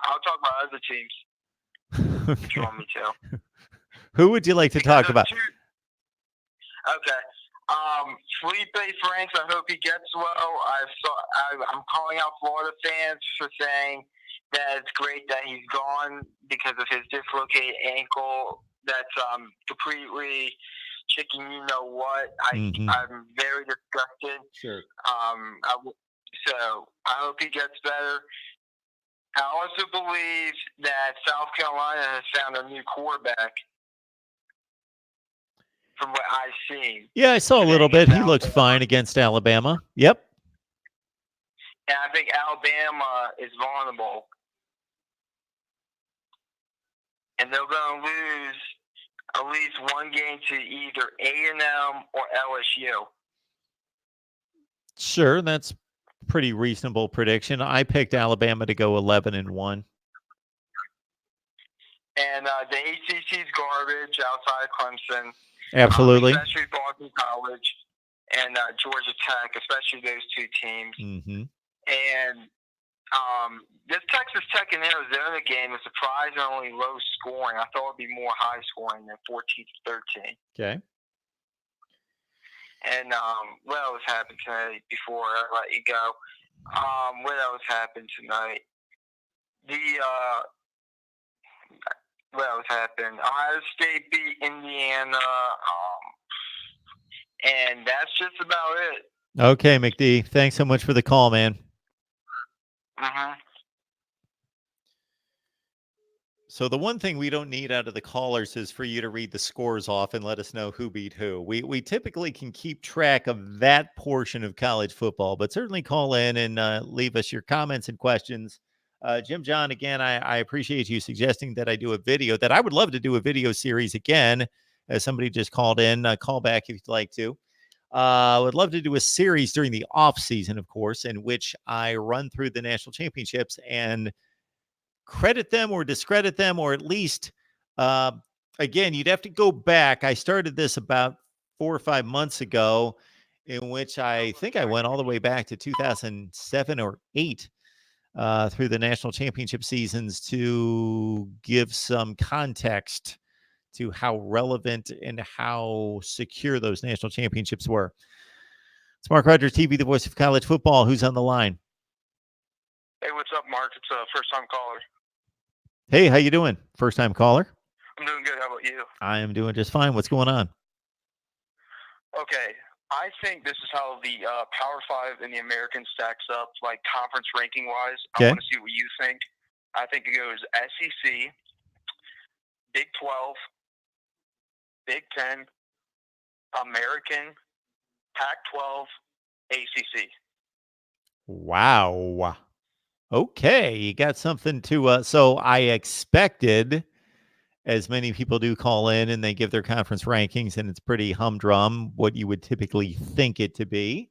S2: I'll talk about other teams if you want me to.
S1: Who would you like to talk about?
S2: Okay. Felipe Franks, I hope he gets well. I'm calling out Florida fans for saying that it's great that he's gone because of his dislocated ankle. That's completely chicken you know what. I'm very disgusted.
S1: Sure.
S2: So I hope he gets better. I also believe that South Carolina has found a new quarterback from what I've seen.
S1: Yeah, I saw a little bit. He looked fine against Alabama. Yep.
S2: And I think Alabama is vulnerable. And they're going to lose at least one game to either A&M or LSU.
S1: Sure, that's pretty reasonable prediction. I picked Alabama to go 11-1.
S2: And the ACC is garbage outside of Clemson.
S1: Absolutely.
S2: Especially Boston College and Georgia Tech, especially those 2 teams.
S1: Mm-hmm.
S2: And This Texas Tech and Arizona game is surprisingly low scoring. I thought it would be more high scoring than 14-13.
S1: Okay.
S2: And what else happened tonight before I let you go? What else happened tonight? What else happened? Ohio State beat Indiana, and that's just about it.
S1: Okay, McD. Thanks so much for the call, man.
S2: Mm-hmm.
S1: So the one thing we don't need out of the callers is for you to read the scores off and let us know who beat who. We typically can keep track of that portion of college football, but certainly call in and leave us your comments and questions. Jim John, again, I appreciate you suggesting that I do a video, that I would love to do a video series again, as somebody just called in. Call back if you'd like to. I would love to do a series during the off season, of course, in which I run through the national championships and credit them or discredit them, or at least, again, you'd have to go back. I started this about 4 or 5 months ago, in which I think I went all the way back to 2007 or 8 through the national championship seasons to give some context to how relevant and how secure those national championships were. It's Mark Rogers TV, the voice of college football. Who's on the line?
S5: Hey, what's up, Mark? It's a first-time caller.
S1: Hey, how you doing? First-time caller?
S5: I'm doing good. How about you?
S1: I am doing just fine. What's going on?
S5: Okay. I think this is how the Power 5 and the American stacks up, like conference ranking-wise.
S1: Okay.
S5: I want to see what you think. I think it goes SEC, Big 12, Big 10, American, Pac-12, ACC.
S1: Wow. Okay, you got something to so I expected, as many people do call in and they give their conference rankings, and it's pretty humdrum what you would typically think it to be.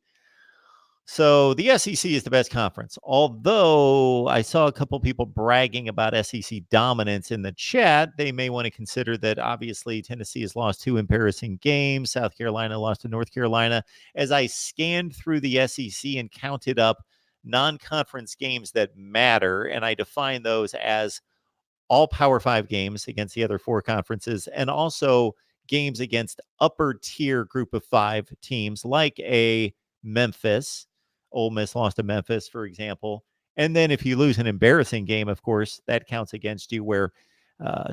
S1: So the SEC is the best conference, although I saw a couple people bragging about SEC dominance in the chat. They may want to consider that obviously Tennessee has lost 2 embarrassing games. South Carolina lost to North Carolina. As I scanned through the SEC and counted up non-conference games that matter, and I define those as all Power 5 games against the other 4 conferences, and also games against upper tier group of 5 teams like a Memphis. Ole Miss lost to Memphis, for example. And then if you lose an embarrassing game, of course, that counts against you, where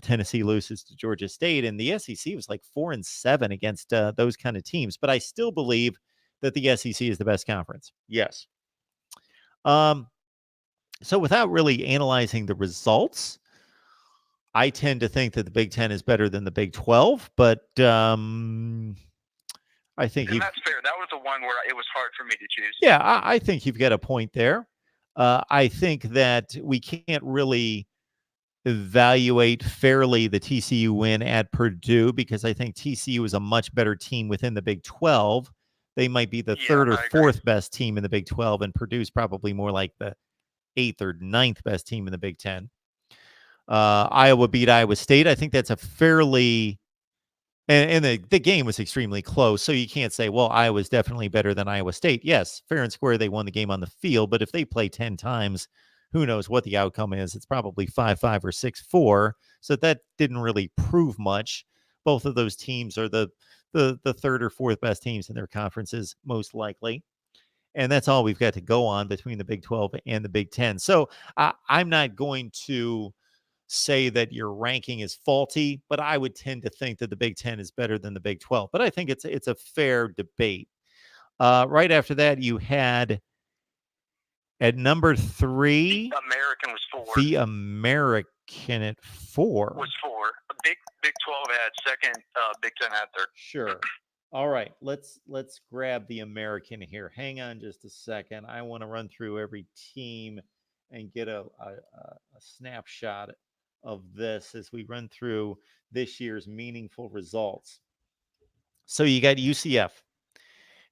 S1: Tennessee loses to Georgia State. And the SEC was like 4-7 against those kind of teams. But I still believe that the SEC is the best conference. Yes. So without really analyzing the results, I tend to think that the Big Ten is better than the Big 12, but I think
S5: And that's fair. That was the one where it was hard for me to choose.
S1: Yeah, I think you've got a point there. I think that we can't really evaluate fairly the TCU win at Purdue, because I think TCU is a much better team within the Big 12. They might be the third or fourth best team in the Big 12, and Purdue's probably more like the 8th or 9th best team in the Big 10. Iowa beat Iowa State. I think that's a fairly, and the game was extremely close, so you can't say, well, Iowa's definitely better than Iowa State. Yes, fair and square, they won the game on the field, but if they play 10 times, who knows what the outcome is? It's probably 5-5 or 6-4, so that didn't really prove much. Both of those teams are the third or fourth best teams in their conferences, most likely. And that's all we've got to go on between the Big 12 and the Big 10. So I'm not going to say that your ranking is faulty, but I would tend to think that the Big 10 is better than the Big 12. But I think it's a fair debate. Right after that, you had at number 3,
S5: The American was 4.
S1: The American at 4
S5: was 4. Big 12 had second. Big 10 had third.
S1: Sure. All right, let's grab the American here. Hang on just a second. I want to run through every team and get a snapshot of this as we run through this year's meaningful results. So you got UCF.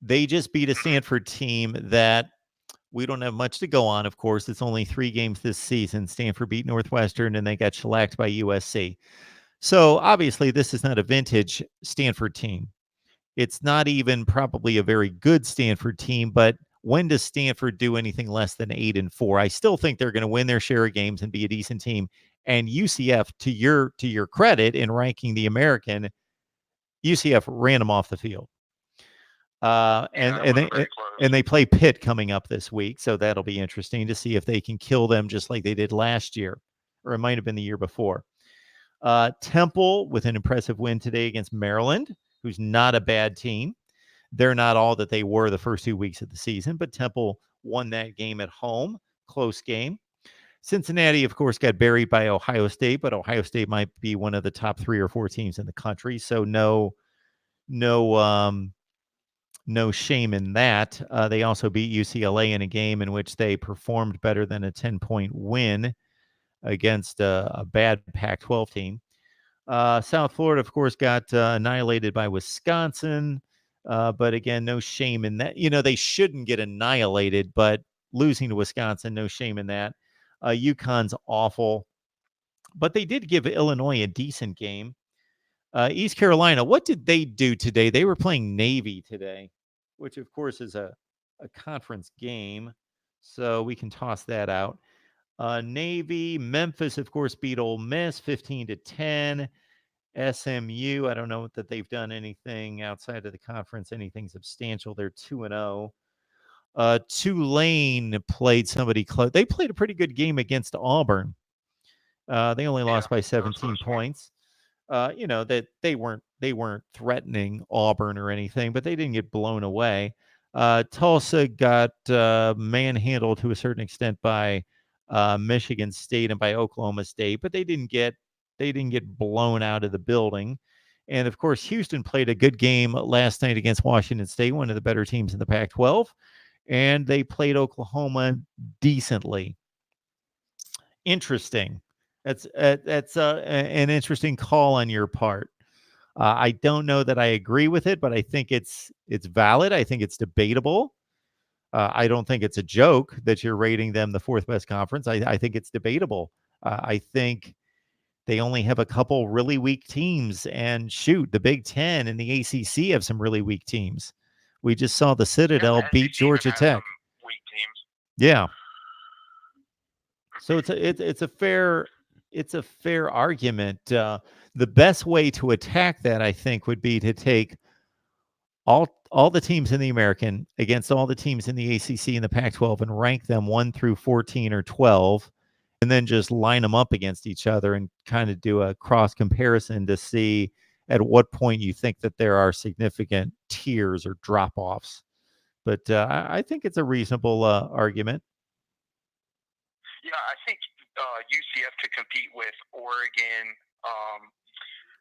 S1: They just beat a Stanford team that we don't have much to go on, of course. It's only 3 games this season. Stanford beat Northwestern, and they got shellacked by USC. So obviously this is not a vintage Stanford team. It's not even probably a very good Stanford team, but when does Stanford do anything less than 8-4? I still think they're going to win their share of games and be a decent team. And UCF, to your credit in ranking the American, UCF ran them off the field. And they play Pitt coming up this week, so that'll be interesting to see if they can kill them just like they did last year, or it might have been the year before. Temple with an impressive win today against Maryland, who's not a bad team. They're not all that they were the first 2 weeks of the season, but Temple won that game at home, close game. Cincinnati, of course, got buried by Ohio State, but Ohio State might be one of the top 3 or 4 teams in the country, so no shame in that. They also beat UCLA in a game in which they performed better than a 10-point win against a bad Pac-12 team. South Florida, of course, got annihilated by Wisconsin. But again, no shame in that. They shouldn't get annihilated, but losing to Wisconsin, no shame in that. UConn's awful. But they did give Illinois a decent game. East Carolina, what did they do today? They were playing Navy today, which, of course, is a conference game. So we can toss that out. Navy, Memphis, of course, beat Ole Miss 15-10. SMU, I don't know that they've done anything outside of the conference, anything substantial. They're 2-0. Tulane played somebody close. They played a pretty good game against Auburn. They only lost by 17 points. That they weren't threatening Auburn or anything, but they didn't get blown away. Tulsa got manhandled to a certain extent by Michigan State and by Oklahoma State, but they didn't get blown out of the building. And of course, Houston played a good game last night against Washington State, one of the better teams in the Pac-12, and they played Oklahoma decently. Interesting. That's an interesting call on your part. I don't know that I agree with it, but I think it's valid. I think it's debatable. I don't think it's a joke that you're rating them the 4th best conference. I think it's debatable. I think they only have a couple really weak teams, and shoot, the Big Ten and the ACC have some really weak teams. We just saw the Citadel beat Georgia Tech.
S5: Weak teams.
S1: Yeah. So it's a fair argument. The best way to attack that, I think, would be to take all the teams in the American against all the teams in the ACC and the Pac-12 and rank them 1 through 14 or 12, and then just line them up against each other and kind of do a cross comparison to see at what point you think that there are significant tiers or drop-offs. But I think it's a reasonable argument.
S5: Yeah, I think UCF could compete with Oregon,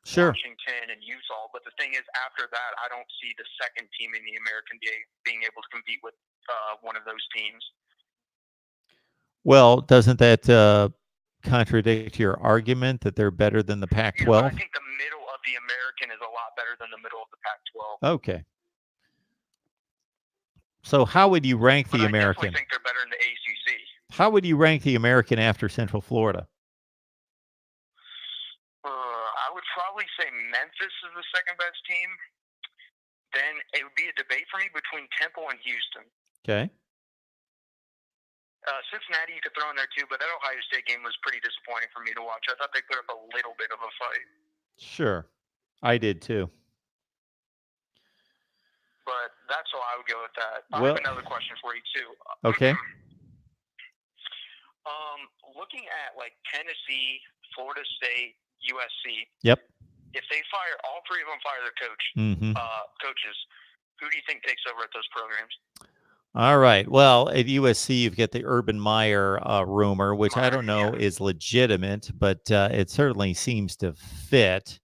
S1: Sure.
S5: Washington, and Utah. But the thing is, after that, I don't see the second team in the American being able to compete with one of those teams.
S1: Well, doesn't that contradict your argument that they're better than the Pac-12?
S5: Yeah, I think the middle of the American is a lot better than the middle of the Pac-12.
S1: Okay. So how would you rank the American?
S5: I definitely think they're better in the ACC.
S1: How would you rank the American after Central Florida?
S5: I would probably say Memphis is the second best team. Then it would be a debate for me between Temple and Houston.
S1: Okay.
S5: Cincinnati you could throw in there too, but that Ohio State game was pretty disappointing for me to watch. I thought they put up a little bit of a fight.
S1: Sure. I did too.
S5: But that's how I would go with that. I
S1: Well,
S5: have another question for you too.
S1: Okay.
S5: Looking at like Tennessee, Florida State, USC.
S1: Yep.
S5: If they fire all 3 of them, fire their coaches, who do you think takes over at those programs?
S1: All right. Well, at USC, you've got the Urban Meyer rumor, which I don't know is legitimate, but it certainly seems to fit.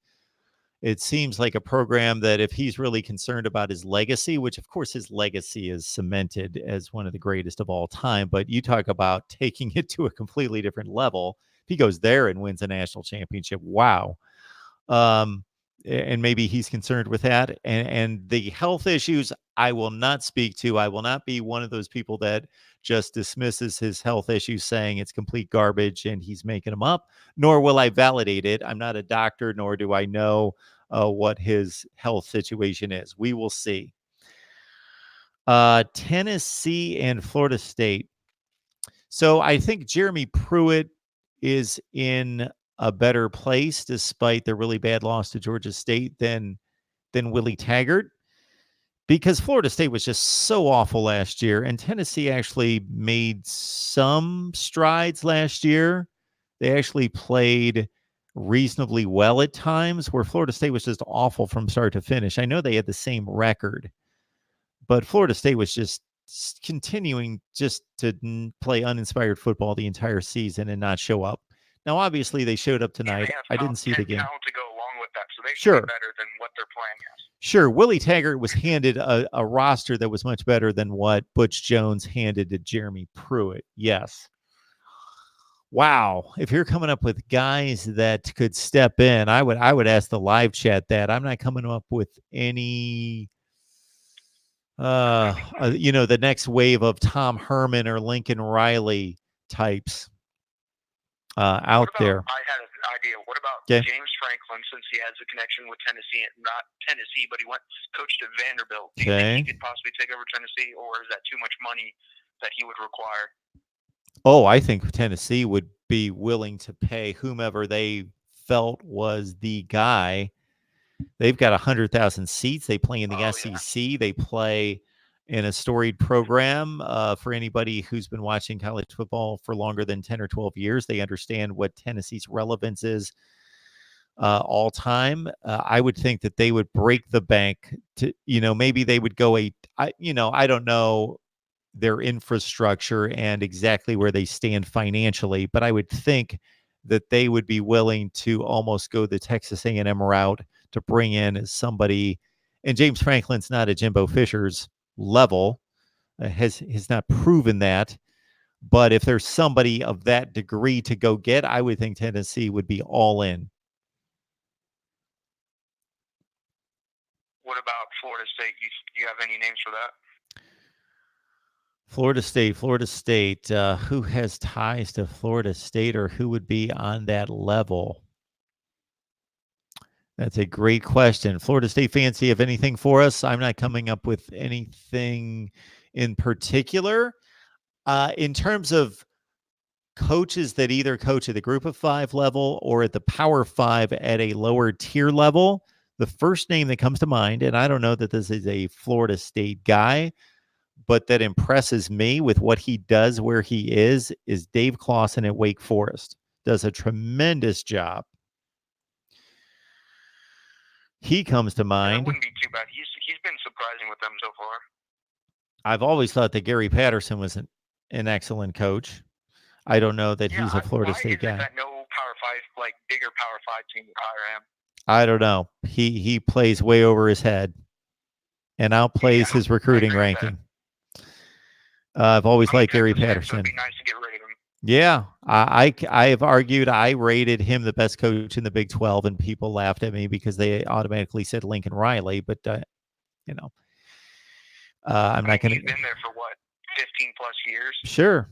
S1: It seems like a program that if he's really concerned about his legacy, which of course his legacy is cemented as one of the greatest of all time, but you talk about taking it to a completely different level. If he goes there and wins a national championship, wow. And maybe he's concerned with that. And the health issues, I will not speak to. I will not be one of those people that just dismisses his health issues saying it's complete garbage and he's making them up, nor will I validate it. I'm not a doctor, nor do I know what his health situation is. We will see. Tennessee and Florida State. So I think Jeremy Pruitt is in a better place despite the really bad loss to Georgia State than Willie Taggart, because Florida State was just so awful last year, and Tennessee actually made some strides last year. They actually played reasonably well at times, where Florida State was just awful from start to finish. I know they had the same record, but Florida State was just continuing just to play uninspired football the entire season and not show up. Now, obviously, they showed up tonight. I didn't see the game.
S5: Talent to go along with that, so they
S1: Sure.
S5: should be better than what they're playing as.
S1: Sure, Willie Taggart was handed a roster that was much better than what Butch Jones handed to Jeremy Pruitt. Yes. Wow, if you're coming up with guys that could step in, I would ask the live chat that. I'm not coming up with any the next wave of Tom Herman or Lincoln Riley types out there.
S5: I had an idea. What about
S1: Okay.
S5: James Franklin, since he has a connection with Tennessee, not Tennessee, but he coached at Vanderbilt? Do you
S1: Okay.
S5: think he could possibly take over Tennessee, or is that too much money that he would require?
S1: Oh, I think Tennessee would be willing to pay whomever they felt was the guy. They've got 100,000 seats. They play in the SEC. They play in a storied program. For anybody who's been watching college football for longer than 10 or 12 years, they understand what Tennessee's relevance is all time. I would think that they would break the bank to, maybe they would go I don't know their infrastructure and exactly where they stand financially, but I would think that they would be willing to almost go the Texas A&M route to bring in somebody. And James Franklin's not at Jimbo Fisher's level, has not proven that. But if there's somebody of that degree to go get, I would think Tennessee would be all in.
S5: What about Florida State? You have any names for that?
S1: Florida State. Who has ties to Florida State, or who would be on that level? That's a great question. Florida State fans, do you have anything for us? I'm not coming up with anything in particular. In terms of coaches that either coach at the Group of Five level or at the Power Five at a lower tier level, the first name that comes to mind, and I don't know that this is a Florida State guy, but that impresses me with what he does where he is Dave Clawson at Wake Forest. Does a tremendous job. He comes to mind.
S5: That wouldn't be too bad. He's been surprising with them so far.
S1: I've always thought that Gary Patterson was an excellent coach. I don't know that he's a Florida State guy.
S5: That no Power 5, bigger Power 5 team would hire him?
S1: I don't know. He plays way over his head and outplays his recruiting ranking. I've always liked Gary Patterson.
S5: It'd be nice to get rid of him.
S1: Yeah, I have argued I rated him the best coach in the Big 12, and people laughed at me because they automatically said Lincoln Riley. But I'm not going to.
S5: He's been there for what, 15 plus years?
S1: Sure.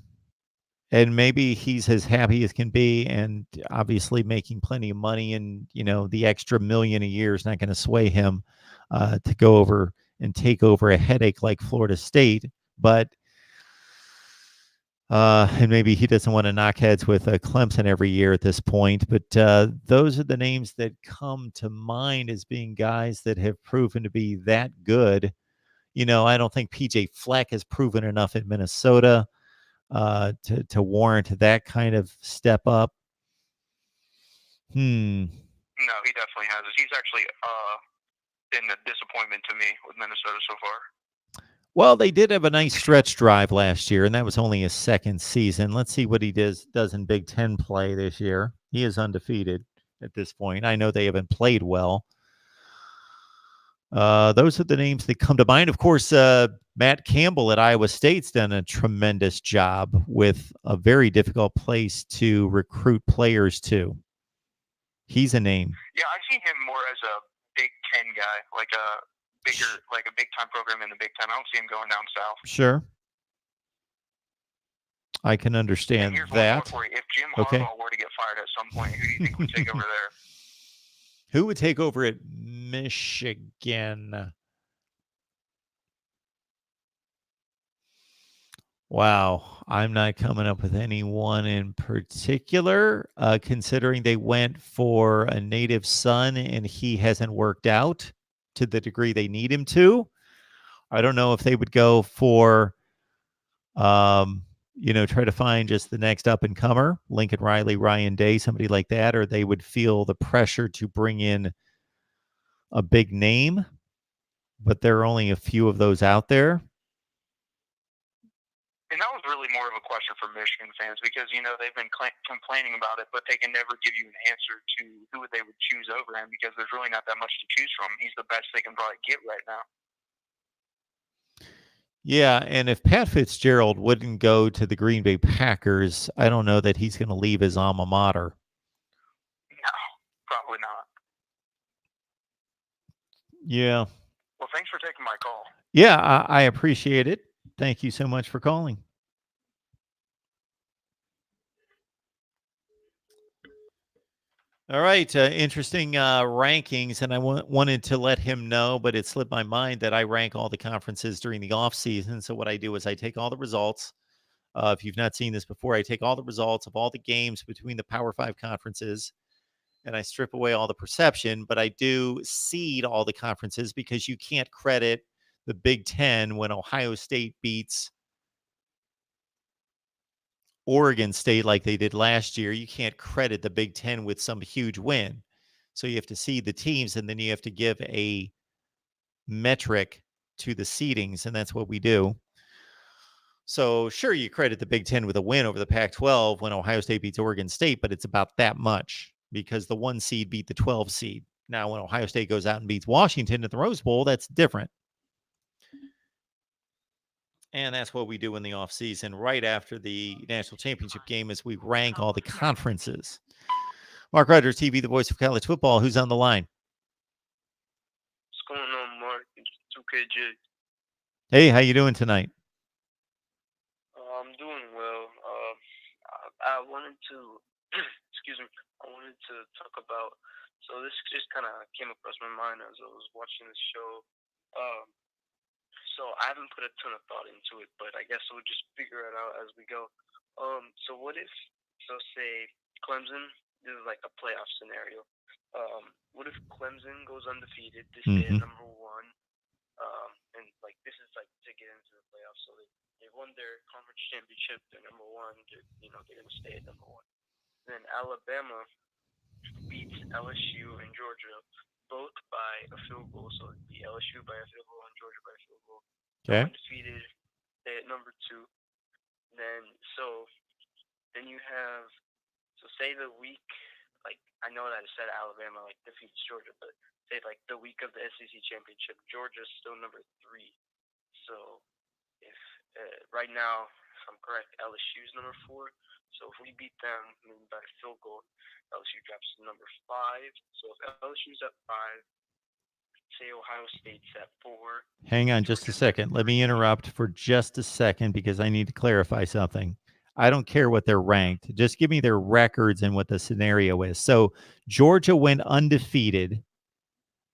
S1: And maybe he's as happy as can be, and obviously making plenty of money, and the extra $1 million a year is not going to sway him to go over and take over a headache like Florida State. But and maybe he doesn't want to knock heads with Clemson every year at this point. But those are the names that come to mind as being guys that have proven to be that good. I don't think PJ Fleck has proven enough at Minnesota to warrant that kind of step up.
S5: No, he definitely has. He's actually been a disappointment to me with Minnesota so far.
S1: Well, they did have a nice stretch drive last year, and that was only his second season. Let's see what he does in Big Ten play this year. He is undefeated at this point. I know they haven't played well. Those are the names that come to mind. Of course, Matt Campbell at Iowa State's done a tremendous job with a very difficult place to recruit players to. He's a name.
S5: Yeah, I see him more as a Big Ten guy, like a big time program in the Big Ten. I don't see him going down south.
S1: Sure. I can understand that.
S5: For you. If Jim Harbaugh were to get fired at some point, who do you think would take over there?
S1: Who would take over at Michigan? Wow. I'm not coming up with anyone in particular, considering they went for a native son and he hasn't worked out to the degree they need him to. I don't know if they would go for, try to find just the next up and comer, Lincoln Riley, Ryan Day, somebody like that, or they would feel the pressure to bring in a big name, but there are only a few of those out there.
S5: And that was really more of a question for Michigan fans because, they've been complaining about it, but they can never give you an answer to who they would choose over him because there's really not that much to choose from. He's the best they can probably get right now.
S1: Yeah, and if Pat Fitzgerald wouldn't go to the Green Bay Packers, I don't know that he's going to leave his alma mater.
S5: No, probably not.
S1: Yeah.
S5: Well, thanks for taking my call.
S1: Yeah, I appreciate it. Thank you so much for calling. All right, interesting rankings, and I wanted to let him know, but it slipped my mind that I rank all the conferences during the off season. So what I do is I take all the results. If you've not seen this before, I take all the results of all the games between the Power 5 conferences, and I strip away all the perception, but I do seed all the conferences because you can't credit the Big Ten when Ohio State beats Oregon State like they did last year. You can't credit the Big Ten with some huge win. So you have to seed the teams, and then you have to give a metric to the seedings, and that's what we do. So sure, you credit the Big Ten with a win over the Pac-12 when Ohio State beats Oregon State, but it's about that much because the 1 seed beat the 12 seed. Now, when Ohio State goes out and beats Washington at the Rose Bowl, that's different. And that's what we do in the offseason right after the national championship game is we rank all the conferences. MarkRogersTV, the voice of college football. Who's on the line?
S2: What's going on, Mark? It's 2KJ.
S1: Hey, how you doing tonight?
S2: I'm doing well. I wanted to, excuse me, I wanted to talk about, so this just kind of came across my mind as I was watching the show. So I haven't put a ton of thought into it, but I guess we'll just figure it out as we go. So what if, say Clemson, this is like a playoff scenario. What if Clemson goes undefeated, they stay at number 1, and like this is like to get into the playoffs, so they won their conference championship, they're number 1, they're gonna stay at number 1. Then Alabama beats LSU and Georgia both by a field goal, so it'd be LSU by a field goal and Georgia by a field goal.
S1: Okay.
S2: Undefeated, stay at number 2. Then you have, say the week, like I know that I said Alabama like defeats Georgia, but say like the week of the SEC championship, Georgia's still number 3. So if right now, if I'm correct, LSU's number 4. So if we beat them by field goal, LSU drops to number 5. So if LSU's at 5, say Ohio State's at 4.
S1: Hang on just a second. Let me interrupt for just a second because I need to clarify something. I don't care what they're ranked. Just give me their records and what the scenario is. So Georgia went undefeated,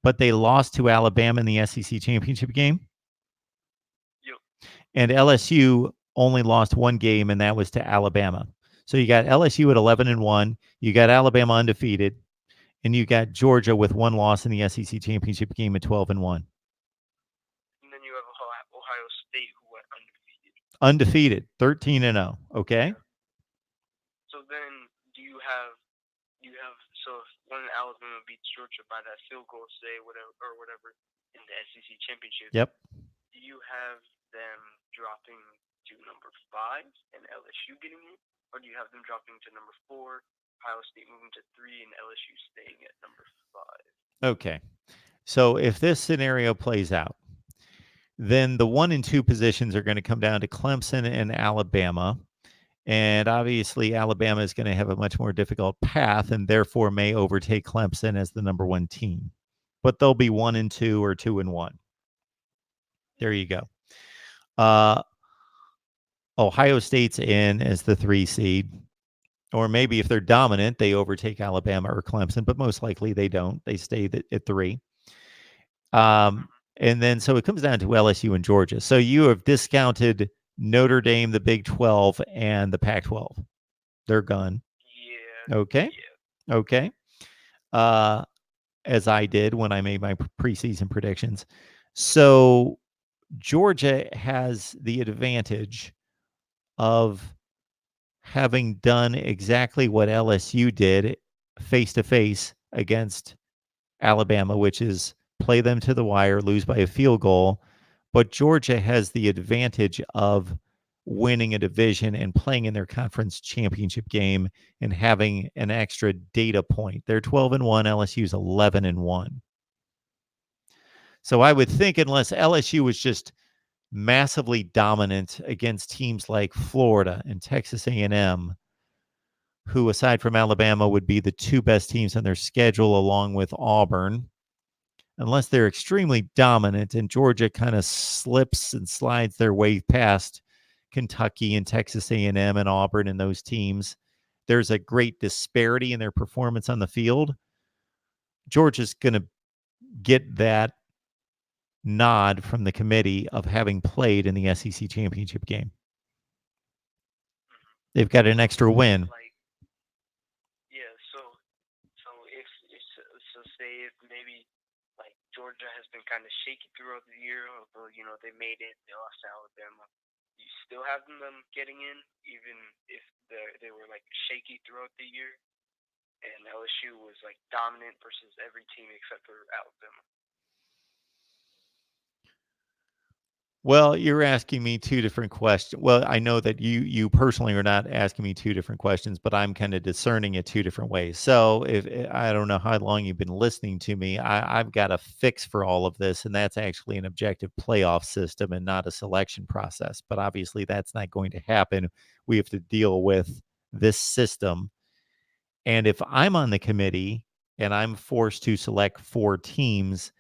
S1: but they lost to Alabama in the SEC championship game.
S2: Yep.
S1: And LSU only lost 1 game, and that was to Alabama. So you got LSU at 11-1. You got Alabama undefeated, and you got Georgia with 1 loss in the SEC championship game at 12-1.
S2: And then you have Ohio State, who went
S1: Undefeated,
S2: undefeated.
S1: 13-0. Okay.
S2: So then do you have so if when Alabama beats Georgia by that field goal, say whatever in the SEC championship.
S1: Yep.
S2: Do you have them dropping to number 5 and LSU getting it, or do you have them dropping to number 4, Ohio State moving to 3, and LSU staying at number 5?
S1: Okay. So if this scenario plays out, then the 1 and 2 positions are going to come down to Clemson and Alabama. And obviously, Alabama is going to have a much more difficult path and therefore may overtake Clemson as the number 1 team. But they'll be 1 and 2 or 2 and 1. There you go. Ohio State's in as the 3 seed. Or maybe if they're dominant, they overtake Alabama or Clemson, but most likely they don't. They stay at 3. And then so it comes down to LSU and Georgia. So you have discounted Notre Dame, the Big 12, and the Pac-12. They're gone.
S7: Yeah.
S1: Okay.
S7: Yeah.
S1: Okay. As I did when I made my preseason predictions. So Georgia has the advantage of having done exactly what LSU did face-to-face against Alabama, which is play them to the wire, lose by a field goal. But Georgia has the advantage of winning a division and playing in their conference championship game and having an extra data point. They're 12-1, LSU's 11-1. So I would think unless LSU was just massively dominant against teams like Florida and Texas A&M, who aside from Alabama would be the two best teams on their schedule along with Auburn, unless they're extremely dominant and Georgia kind of slips and slides their way past Kentucky and Texas A&M and Auburn and those teams, there's a great disparity in their performance on the field. Georgia's going to get that nod from the committee of having played in the SEC championship game. They've got an extra win.
S7: Yeah, so say if maybe like Georgia has been kind of shaky throughout the year, although they made it, they lost to Alabama. You still have them getting in, even if they were like shaky throughout the year, and LSU was like dominant versus every team except for Alabama.
S1: Well, you're asking me two different questions. Well, I know that you personally are not asking me two different questions, but I'm kind of discerning it two different ways. So if I don't know how long you've been listening to me, I've got a fix for all of this, and that's actually an objective playoff system and not a selection process. But obviously, that's not going to happen. We have to deal with this system. And if I'm on the committee and I'm forced to select 4 teams,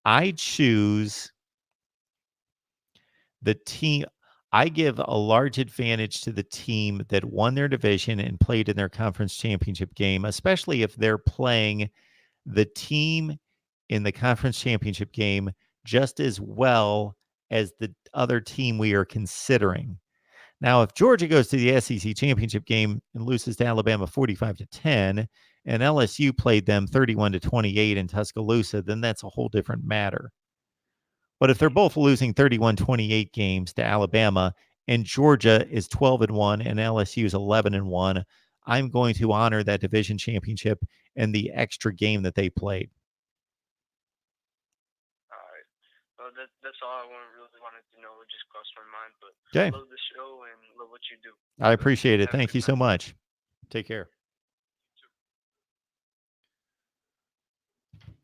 S1: I choose the team. I give a large advantage to the team that won their division and played in their conference championship game, especially if they're playing the team in the conference championship game just as well as the other team we are considering. Now, if Georgia goes to the SEC championship game and loses to Alabama 45-10, and LSU played them 31-28 in Tuscaloosa, then that's a whole different matter. But if they're both losing 31-28 games to Alabama and Georgia is 12-1 and LSU is 11-1, I'm going to honor that division championship and the extra game that they played.
S7: All right. Well, that's all I really wanted to know. It just crossed my mind. But
S1: Okay.
S7: I love the show and love what you do.
S1: I appreciate it. Thank you so much. Take care.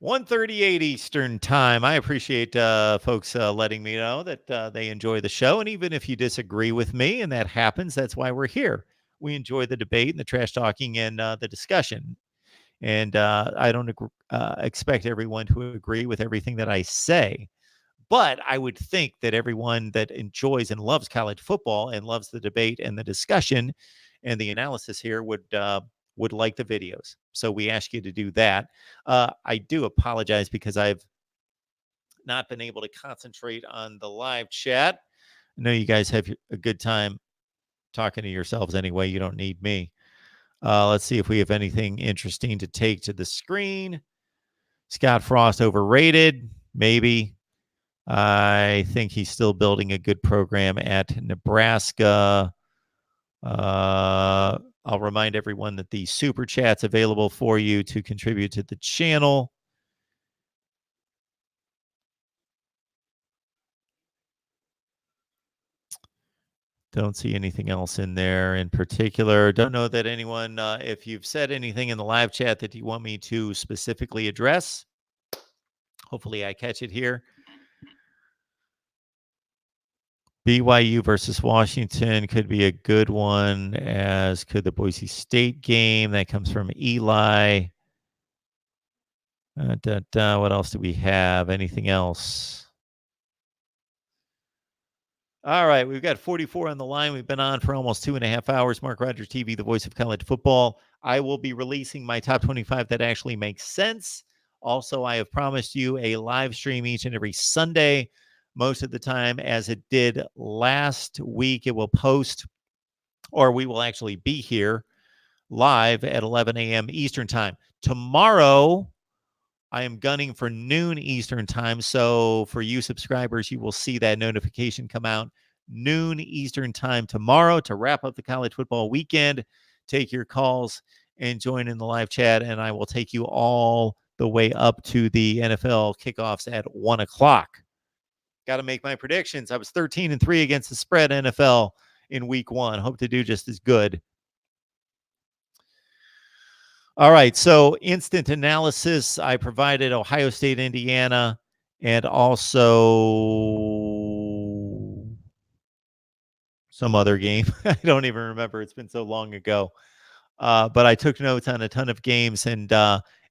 S1: 1:38 Eastern time. I appreciate folks letting me know that they enjoy the show. And even if you disagree with me, and that happens, that's why we're here. We enjoy the debate and the trash talking and the discussion. And I don't expect everyone to agree with everything that I say. But I would think that everyone that enjoys and loves college football and loves the debate and the discussion and the analysis here would like the videos. So we ask you to do that. I do apologize because I've not been able to concentrate on the live chat. I know you guys have a good time talking to yourselves anyway. You don't need me. Let's see if we have anything interesting to take to the screen. Scott Frost overrated? Maybe. I think he's still building a good program at Nebraska. I'll remind everyone that the super chat's available for you to contribute to the channel. Don't see anything else in there in particular. Don't know that anyone, if you've said anything in the live chat that you want me to specifically address, hopefully I catch it here. BYU versus Washington could be a good one, as could the Boise State game. That comes from Eli. What else do we have? Anything else? All right, we've got 44 on the line. We've been on for almost 2.5 hours. Mark Rogers TV, the voice of college football. I will be releasing my top 25 that actually makes sense. Also, I have promised you a live stream each and every Sunday most of the time as it did last week. It will post, or we will actually be here live at 11 a.m. Eastern time. Tomorrow, I am gunning for noon Eastern time. So for you subscribers, you will see that notification come out noon Eastern time tomorrow to wrap up the college football weekend. Take your calls and join in the live chat, and I will take you all the way up to the NFL kickoffs at 1 o'clock. Got to make my predictions. I was 13-3 against the spread NFL in week 1. Hope to do just as good. All right, so instant analysis. I provided Ohio State, Indiana, and also some other game. I don't even remember. It's been so long ago. But I took notes on a ton of games, and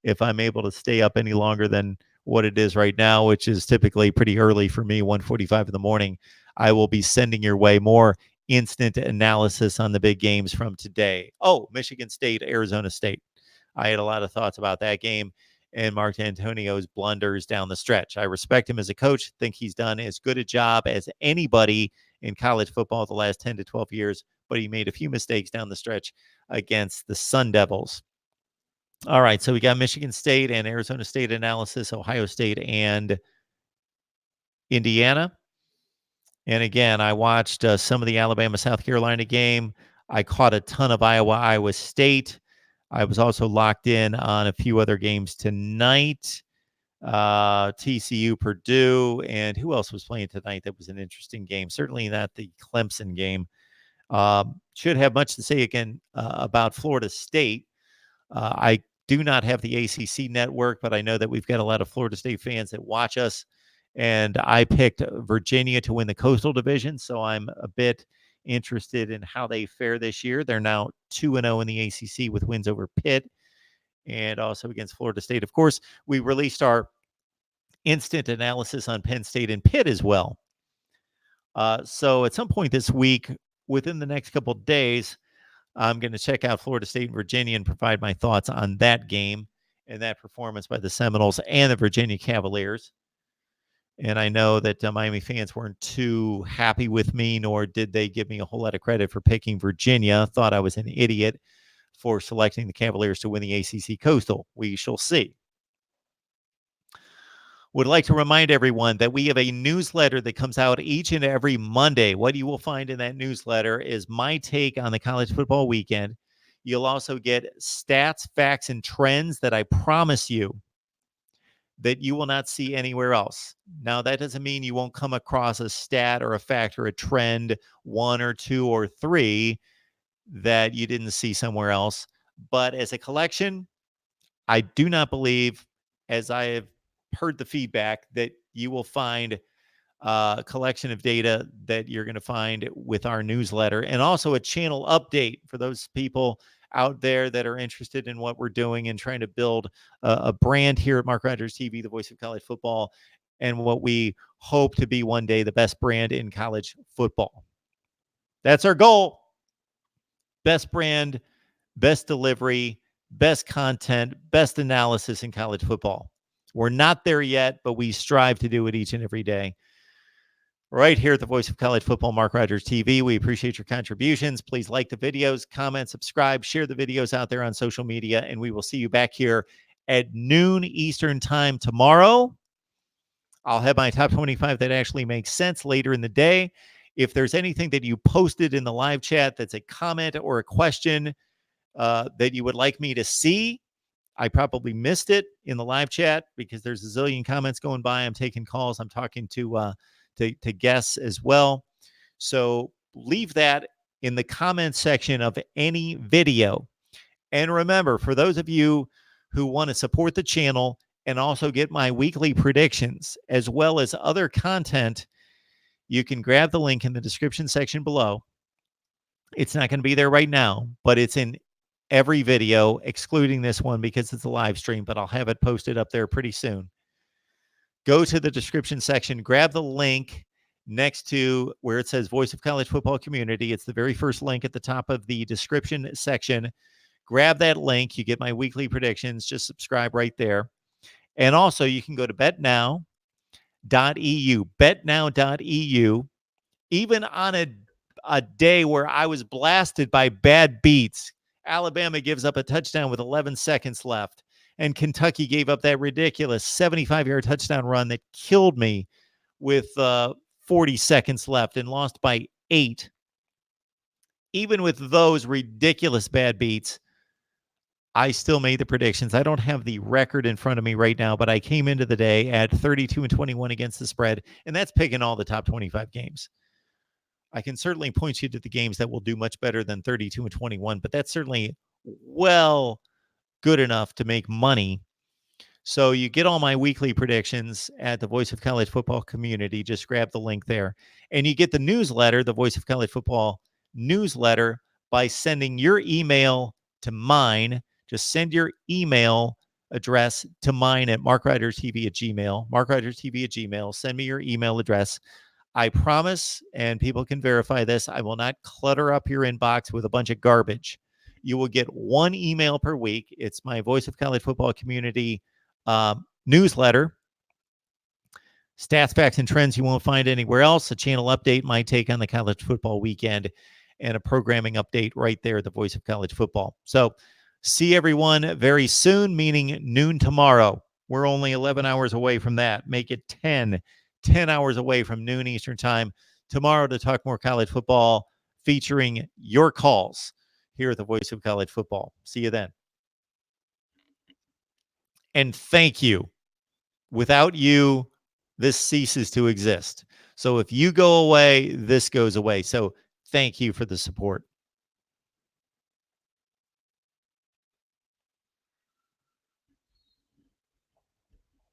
S1: if I'm able to stay up any longer than what it is right now, which is typically pretty early for me, 1:45 in the morning, I will be sending your way more instant analysis on the big games from today. Oh, Michigan State, Arizona State. I had a lot of thoughts about that game and Mark D'Antonio's blunders down the stretch. I respect him as a coach, think he's done as good a job as anybody in college football the last 10 to 12 years, but he made a few mistakes down the stretch against the Sun Devils. All right, so we got Michigan State and Arizona State analysis, Ohio State and Indiana. And again, I watched some of the Alabama-South Carolina game. I caught a ton of Iowa State. I was also locked in on a few other games tonight. TCU, Purdue, and who else was playing tonight that was an interesting game? Certainly not the Clemson game. Should have much to say again about Florida State. I do not have the ACC network, but I know that we've got a lot of Florida State fans that watch us. And I picked Virginia to win the Coastal Division, so I'm a bit interested in how they fare this year. They're now 2-0 in the ACC with wins over Pitt and also against Florida State. Of course, we released our instant analysis on Penn State and Pitt as well. So at some point this week, within the next couple of days, I'm going to check out Florida State and Virginia and provide my thoughts on that game and that performance by the Seminoles and the Virginia Cavaliers. And I know that Miami fans weren't too happy with me, nor did they give me a whole lot of credit for picking Virginia. Thought I was an idiot for selecting the Cavaliers to win the ACC Coastal. We shall see. Would like to remind everyone that we have a newsletter that comes out each and every Monday. What you will find in that newsletter is my take on the college football weekend. You'll also get stats, facts, and trends that I promise you that you will not see anywhere else. Now, that doesn't mean you won't come across a stat or a fact or a trend, 1 or 2 or 3 that you didn't see somewhere else. But as a collection, I do not believe, as I have heard the feedback, that you will find a collection of data that you're going to find with our newsletter, and also a channel update for those people out there that are interested in what we're doing and trying to build a brand here at Mark Rogers TV, the voice of college football, and what we hope to be one day the best brand in college football. That's our goal. Best brand, best delivery, best content, best analysis in college football. We're not there yet, but we strive to do it each and every day. Right here at the Voice of College Football, Mark Rogers TV. We appreciate your contributions. Please like the videos, comment, subscribe, share the videos out there on social media, and we will see you back here at noon Eastern time tomorrow. I'll have my top 25 that actually makes sense later in the day. If there's anything that you posted in the live chat that's a comment or a question that you would like me to see, I probably missed it in the live chat because there's a zillion comments going by. I'm taking calls. I'm talking to guests as well. So leave that in the comment section of any video. And remember, for those of you who want to support the channel and also get my weekly predictions as well as other content, you can grab the link in the description section below. It's not going to be there right now, but it's in every video, excluding this one because it's a live stream, but I'll have it posted up there pretty soon. Go to the description section, grab the link next to where it says Voice of College Football Community. It's the very first link at the top of the description section. Grab that link. You get my weekly predictions. Just subscribe right there. And also, you can go to Bet Now betnow.eu. Even on a day where I was blasted by bad beats, Alabama gives up a touchdown with 11 seconds left, and Kentucky gave up that ridiculous 75-yard touchdown run that killed me with 40 seconds left and lost by 8. Even with those ridiculous bad beats, I still made the predictions. I don't have the record in front of me right now, but I came into the day at 32-21 against the spread, and that's picking all the top 25 games. I can certainly point you to the games that will do much better than 32-21, but that's certainly well good enough to make money. So you get all my weekly predictions at the Voice of College Football community. Just grab the link there. And you get the newsletter, the Voice of College Football newsletter, by sending your email to mine. Just send your email address to mine at MarkRogersTV at Gmail. MarkRogersTV at Gmail. Send me your email address. I promise, and people can verify this, I will not clutter up your inbox with a bunch of garbage. You will get one email per week. It's my Voice of College Football community newsletter. Stats, facts, and trends you won't find anywhere else. A channel update, my take on the college football weekend, and a programming update right there at the Voice of College Football. So see everyone very soon, meaning noon tomorrow. We're only 11 hours away from that. Make it 10 hours away from noon Eastern time tomorrow to talk more college football, featuring your calls here at the Voice of College Football. See you then. And thank you. Without you, this ceases to exist. So if you go away, this goes away. So thank you for the support.